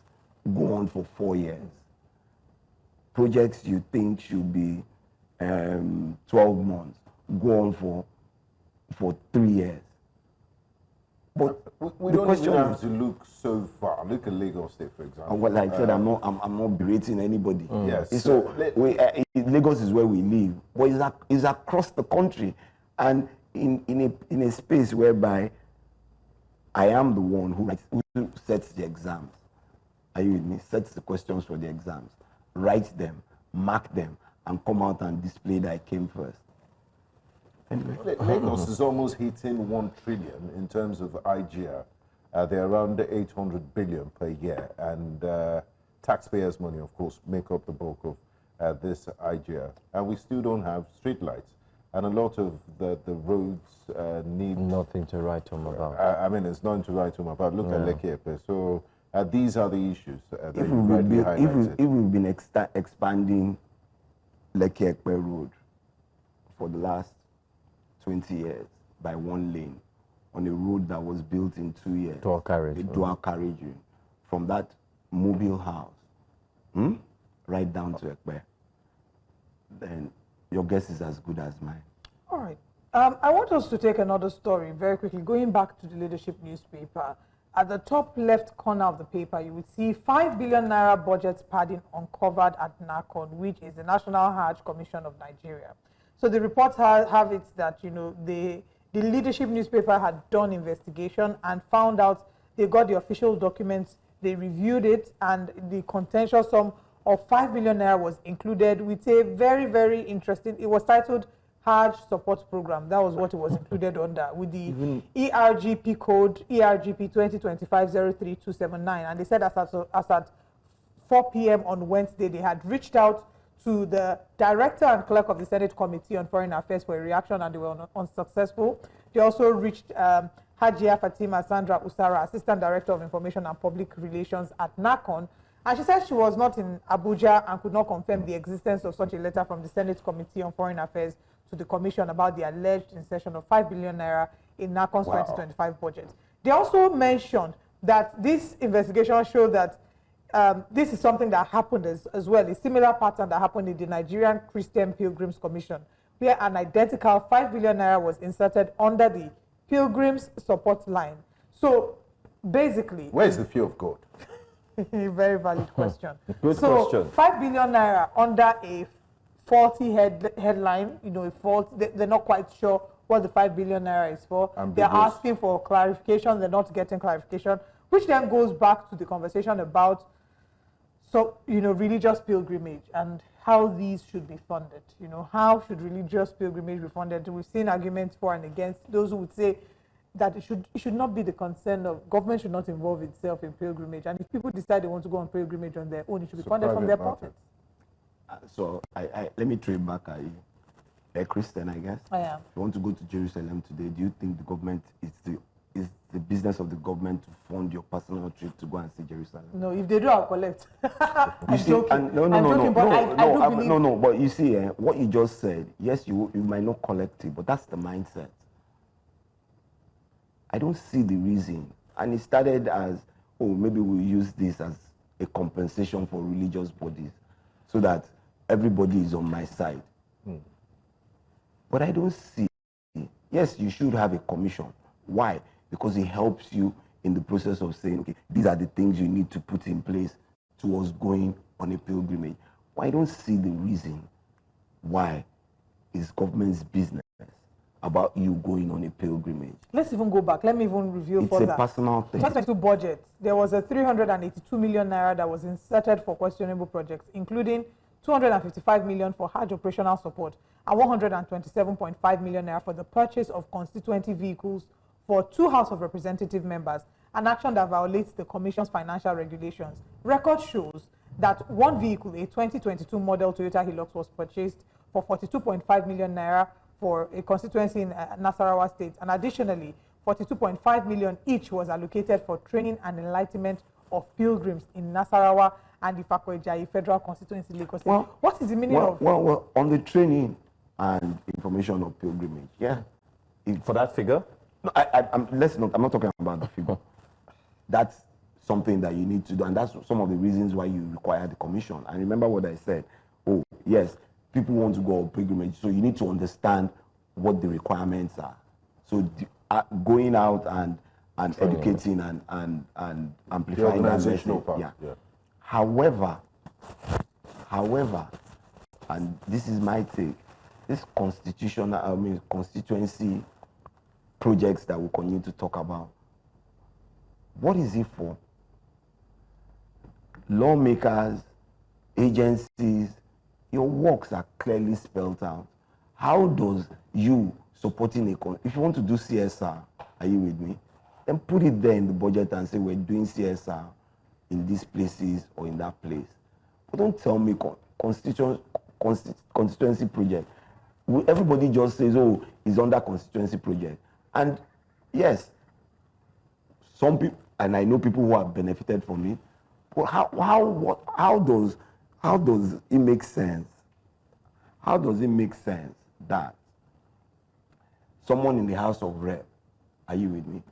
go on for 4 years. Projects you think should be 12 months, go on for 3 years. But we don't even have to look so far. Look at Lagos State, for example. Well, like I said, I'm not berating anybody. Yes. So Lagos is where we live, but it's across the country, and in a space whereby I am the one who sets the exams. Are you with me? Sets the questions for the exams, writes them, mark them, and come out and display that I came first. Anyway. Lagos is almost hitting 1 trillion in terms of IGR. They're around 800 billion per year, and taxpayers' money, of course, make up the bulk of this IGR. And we still don't have streetlights, and a lot of the roads need nothing to write home about. I mean, it's nothing to write home about. Look at Lekki. So these are the issues that if we've been expanding Lekki Road for the last 20 years by 1 lane on a road that was built in 2 years. Dual carriage. A dual carriage from that mobile house right down to Ekpe. Then your guess is as good as mine. All right. I want us to take another story very quickly. Going back to the leadership newspaper, at the top left corner of the paper, you would see 5 billion naira budget padding uncovered at NACON, which is the National Hajj Commission of Nigeria. So the reports have it that, you know, the leadership newspaper had done investigation and found out, they got the official documents, they reviewed it, and the contentious sum of 5 billion naira was included with a very, very interesting, it was titled Hajj Support Program. That was what it was included under, with the ERGP code, ERGP 2025-03279. And they said as at 4 p.m. on Wednesday, they had reached out to the director and clerk of the Senate Committee on Foreign Affairs for a reaction, and they were unsuccessful. They also reached Hajia Fatima Sandra Usara, Assistant Director of Information and Public Relations at NACON, and she said she was not in Abuja and could not confirm the existence of such a letter from the Senate Committee on Foreign Affairs to the Commission about the alleged insertion of 5 billion naira in NACON's 2025 budget. They also mentioned that this investigation showed that this is something that happened as well, a similar pattern that happened in the Nigerian Christian Pilgrims Commission, where an identical 5 billion naira was inserted under the Pilgrims support line. So basically... Where's the fear of God? Very valid question. Good question. 5 billion naira under a faulty headline, you know, a fault, they're not quite sure what the 5 billion naira is for. They're asking for clarification, they're not getting clarification, which then goes back to the conversation about, so, you know, religious pilgrimage and how these should be funded. You know, how should religious pilgrimage be funded? We've seen arguments for and against. Those who would say that it should not be the concern of, government should not involve itself in pilgrimage. And if people decide they want to go on pilgrimage on their own, it should be funded from their pockets. So let me trade back at you. A Christian, I guess. I am. If you want to go to Jerusalem today, do you think the government is the business of the government to fund your personal trip to go and see Jerusalem? No, if they do, I'll collect. I'm joking. No, but you see, what you just said, yes, you might not collect it, but that's the mindset. I don't see the reason. And it started as, oh, maybe we'll use this as a compensation for religious bodies so that everybody is on my side. But I don't see, yes, you should have a commission. Why? Because it helps you in the process of saying, okay, these are the things you need to put in place towards going on a pilgrimage. But I don't see the reason why it's government's business about you going on a pilgrimage. Let's even go back. Let me even review further. It's a personal thing. 2022 budget, there was a 382 million naira that was inserted for questionable projects, including 255 million for Hajj operational support and 127.5 million naira for the purchase of constituency vehicles for 2 House of Representative members, an action that violates the Commission's financial regulations. Record shows that one vehicle, a 2022 model Toyota Hilux, was purchased for 42.5 million naira for a constituency in Nasarawa State, and additionally 42.5 million each was allocated for training and enlightenment of pilgrims in Nasarawa and the Fakwejayi Federal Constituency, Lagos. What is the meaning of? Well, on the training and information of pilgrimage, yeah. For that figure? No, I'm not talking about the figure. That's something that you need to do, and that's some of the reasons why you require the commission. And remember what I said. Oh, yes, people want to go on pilgrimage, so you need to understand what the requirements are. So going out and educating and amplifying that message. Yeah. However, and this is my take, this constituency projects that we continue to talk about, what is it for? Lawmakers, agencies, your works are clearly spelled out. How does you supporting if you want to do CSR, are you with me? Then put it there in the budget and say we're doing CSR in these places or in that place. But don't tell me constituency project. Everybody just says, oh, it's under constituency project. And yes, some people, and I know people who have benefited from it, but how does it make sense? How does it make sense that someone in the House of Rep, are you with me,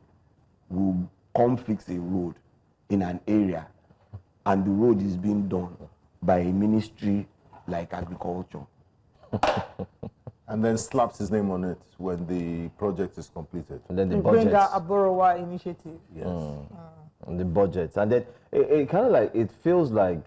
will come fix a road in an area and the road is being done by a ministry like agriculture? And then slaps his name on it when the project is completed. And then the budget. Bring Aborowa initiative. Yes. And the budget. And then it kind of like, it feels like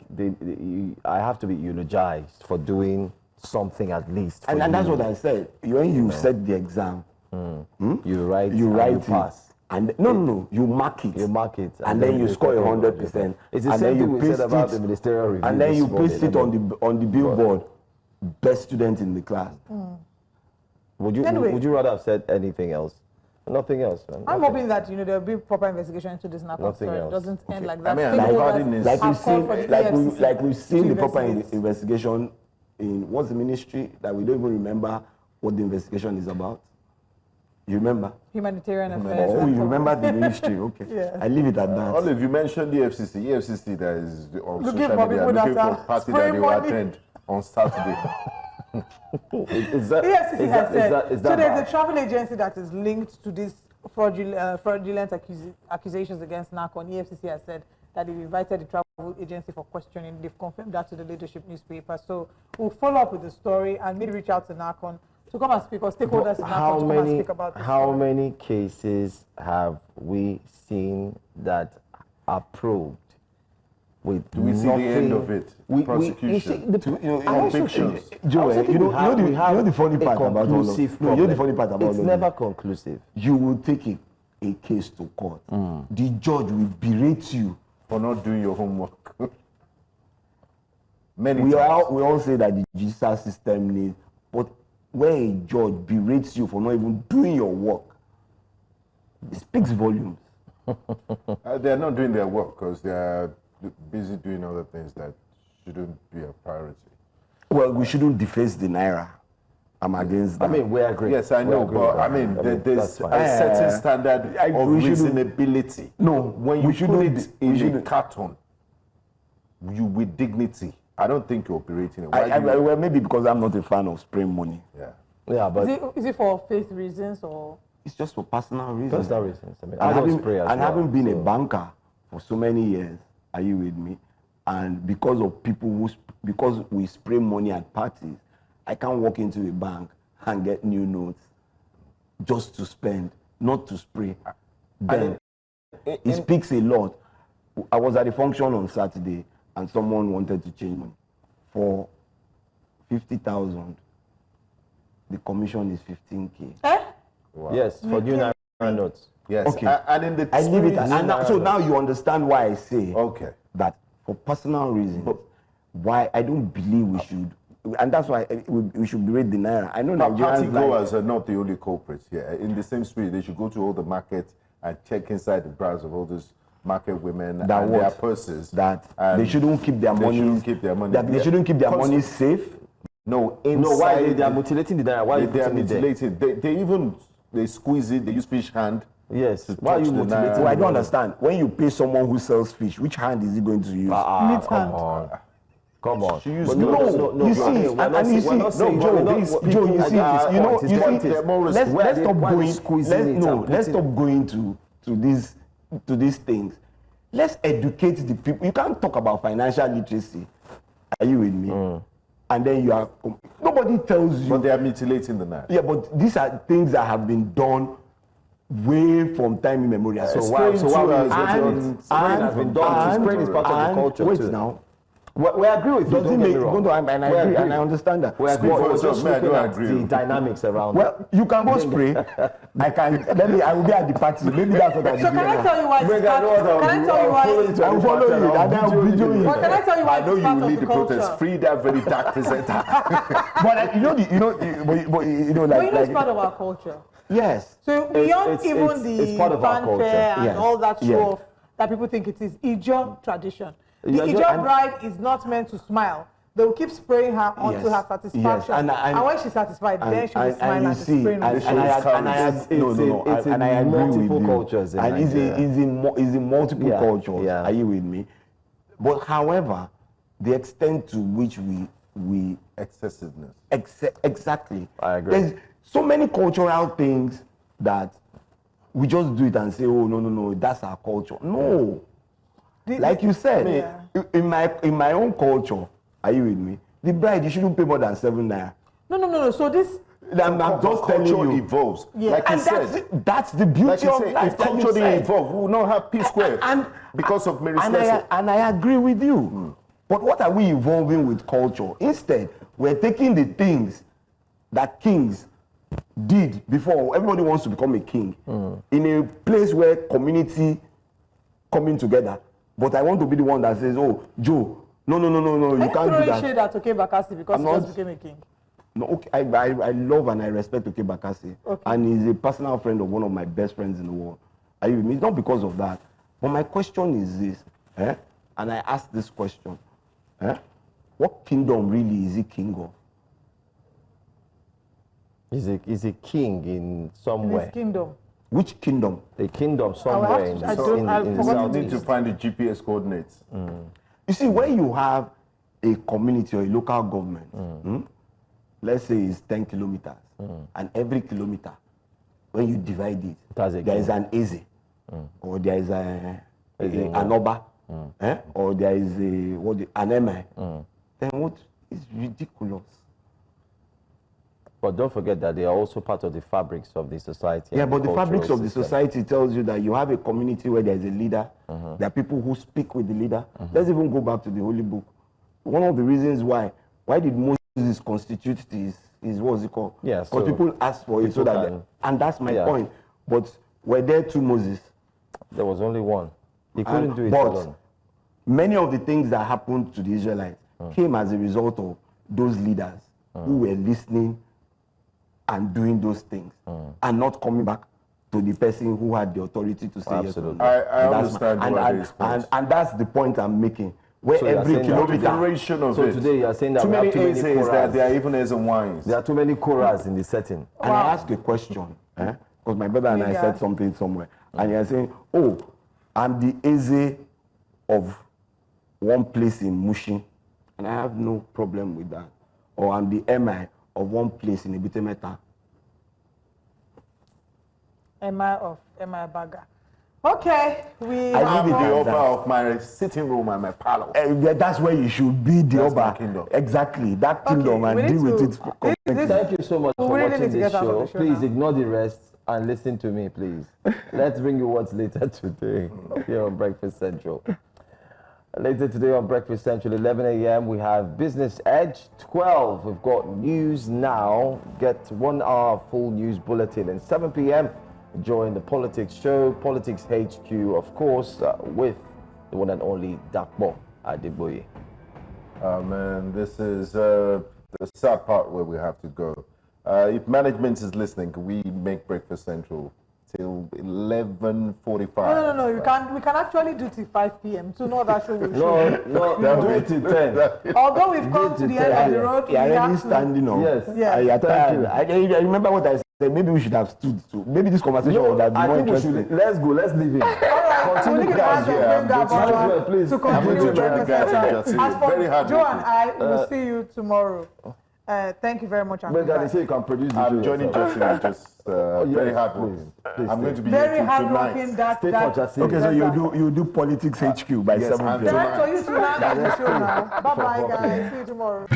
I have to be eulogized for doing something at least. And that's what I said. When you set the exam, you write it, pass. And no, you mark it. You mark it. And then you score 100%. It's the same thing we said about the ministerial review. And then you paste it on the billboard, best student in the class. Would you rather have said anything else? Nothing else, man. I'm hoping that there'll be proper investigation into this NAPA story. It doesn't end like that. Like we've seen the proper investigation in what's the ministry that we don't even remember what the investigation is about. You remember? Humanitarian affairs. Oh, you remember the ministry? Okay. Yeah. I leave it at that. Olive, you mentioned the EFCC that is on looking social for media people looking that for a party that they will attend on Saturday. Is that so there's a travel agency that is linked to these fraudulent accusations against NACON. EFCC has said that they've invited the travel agency for questioning. They've confirmed that to the leadership newspaper. So we'll follow up with the story and maybe reach out to NACON to come and speak, or stakeholders in NACON to come and speak about this. How many cases have we seen that are proved? Do we see the end of it? Prosecution. Convictions. Joe, you know the funny part about all of it. You know the funny part about all of it. It's never conclusive. You will take a case to court. The judge will berate you for not doing your homework. We all say that the judicial system needs, but when a judge berates you for not even doing your work, it speaks volumes. They're not doing their work because they are busy doing other things that shouldn't be a priority. Well, we shouldn't deface the naira. I'm against that. I mean, we agree. Yes, I know, but I mean, there's a certain standard of reasonability. No, when you put it in a carton, you with dignity. I don't think you're operating it. Well, maybe because I'm not a fan of spraying money. Yeah, but is it for faith reasons or? It's just for personal reasons. Personal reasons. I mean, having been a banker for so many years, are you with me? And because of people because we spray money at parties, I can't walk into a bank and get new notes just to spend, not to spray. Then it speaks a lot. I was at a function on Saturday and someone wanted to change money for 50,000. The commission is 15K. Wow. Yes, for new naira notes. Yes. Okay. And in the I leave it. So now you understand why I say that for personal reasons, why I don't believe we should, and that's why we should berate the naira. I know Nigerians party goers are not the only culprits here. In the same spirit, they should go to all the markets and check inside the bras of all those market women and their purses. That they shouldn't keep their money. They shouldn't keep their money safe. No, why they are mutilating the naira? Why they are mutilating? They squeeze it. They use fish hand Yes. Why are you motivating? So I don't understand. When you pay someone who sells fish, which hand is he going to use? Come on. Come on. You see, and you see, Joe, you see this. Let's stop going to these things. Let's educate the people. You can't talk about financial literacy. Are you with me? And then you are. Nobody tells you. But they are mutilating the knife. Yeah, but these are things that have been done way from time immemorial. So why has been done? Spraying is part of the culture wait too. now. We agree with you. Does it make and I agree and I understand that. We agree. We're just looking at the dynamics around. Well, you can go spray. I will be at the party. Maybe that's what I do. So can I tell you why? Can I tell you why? I will follow you. And I will video you. Well, can I tell you why? I know you will lead the protest. Free that very dark presenter. But you know, like it's part of our culture. Yes. So beyond even the fanfare and all that show off that people think it is Ijaw tradition. The Ijaw bride is not meant to smile. They will keep spraying her until her satisfaction. Yes. And when she's satisfied, then she will smile and spray. And I agree multiple with cultures you. And it's in multiple cultures. Yeah. Are you with me? But however, the extent to which we excessiveness. Exactly. I agree. There's so many cultural things that we just do it and say, oh no, that's our culture. No. Like you said, in my own culture, are you with me? The bride, you shouldn't pay more than 7 naira. No. So this. I'm just telling you. Evolves. Yeah. Like and you said, that's the beauty of life. If culture didn't evolve, we will not have P squared because of Mary Slessor. And I agree with you. But what are we evolving with culture? Instead, we're taking the things that kings did before. Everybody wants to become a king. In a place where community coming together. But I want to be the one that says, oh, Joe, no, you can't do that. Shade at Oke Bakassi because he just became a king. No, okay, I love and I respect Oke Bakassi. Okay. And he's a personal friend of one of my best friends in the world. Are you with me? It's not because of that. But my question is this, and I ask this question, what kingdom really is he king of? Is he king in somewhere? His kingdom. Which kingdom? A kingdom somewhere in the south. You need to find the GPS coordinates. You see, when you have a community or a local government, let's say it's 10 kilometers, and every kilometer, when you divide it, there is an Eze, or there is an Oba, or there is an Eme. Then what is ridiculous? But don't forget that they are also part of the fabrics of the society. Yeah, but the fabrics of the society tells you that you have a community where there is a leader. There are people who speak with the leader. Let's even go back to the Holy Book. One of the reasons why did Moses constitute his what's it called? Yeah, because people asked for it so that and that's my point. But were there two Moses? There was only one. He couldn't do it alone. Many of the things that happened to the Israelites came as a result of those leaders who were listening and doing those things and not coming back to the person who had the authority to say yes. I understand and that's the point I'm making. Where so every kilometer. So today you are saying that too we many have too many A's that there are even A's and Y's. There are too many chorals in the setting. And I asked a question, because my brother and I said something somewhere, and you are saying, oh, I'm the Eze of one place in Mushin, and I have no problem with that. Or I'm the MI of one place in Ibitemeta. MI of MI Baga. Okay, I live in the Oba of my sitting room and my parlor. That's where you should be, the Oba. Exactly, that kingdom, and deal with it. Thank you so much for watching this show. Please ignore the rest and listen to me, please. Let's bring you what's later today here on Breakfast Central. Later today on Breakfast Central, 11 a.m., we have Business Edge. 12, we've got News Now. Get 1 hour full news bulletin. And 7 p.m., join the Politics Show, Politics HQ, of course, with the one and only Dakbo Adeboye. Man, this is the sad part where we have to go. If management is listening, can we make Breakfast Central till 11:45? No. We can actually do till 5 p.m. So no other show will show. No, do it till 10. Although we've come to the end of the road, you're already standing up. Yes. Yeah. I remember what I said. then maybe we should have stood. So maybe this conversation would have been more interesting. Let's go. Let's leave it. Continue, guys. Please. To continue. Joe and I will see you tomorrow. Thank you very much. They say you can produce the I'm joining Jesse. Just very hard working. I'm going to be very hard working. Okay, so you do politics HQ by 7 p.m. Time for you to now. Bye bye, guys. See you tomorrow.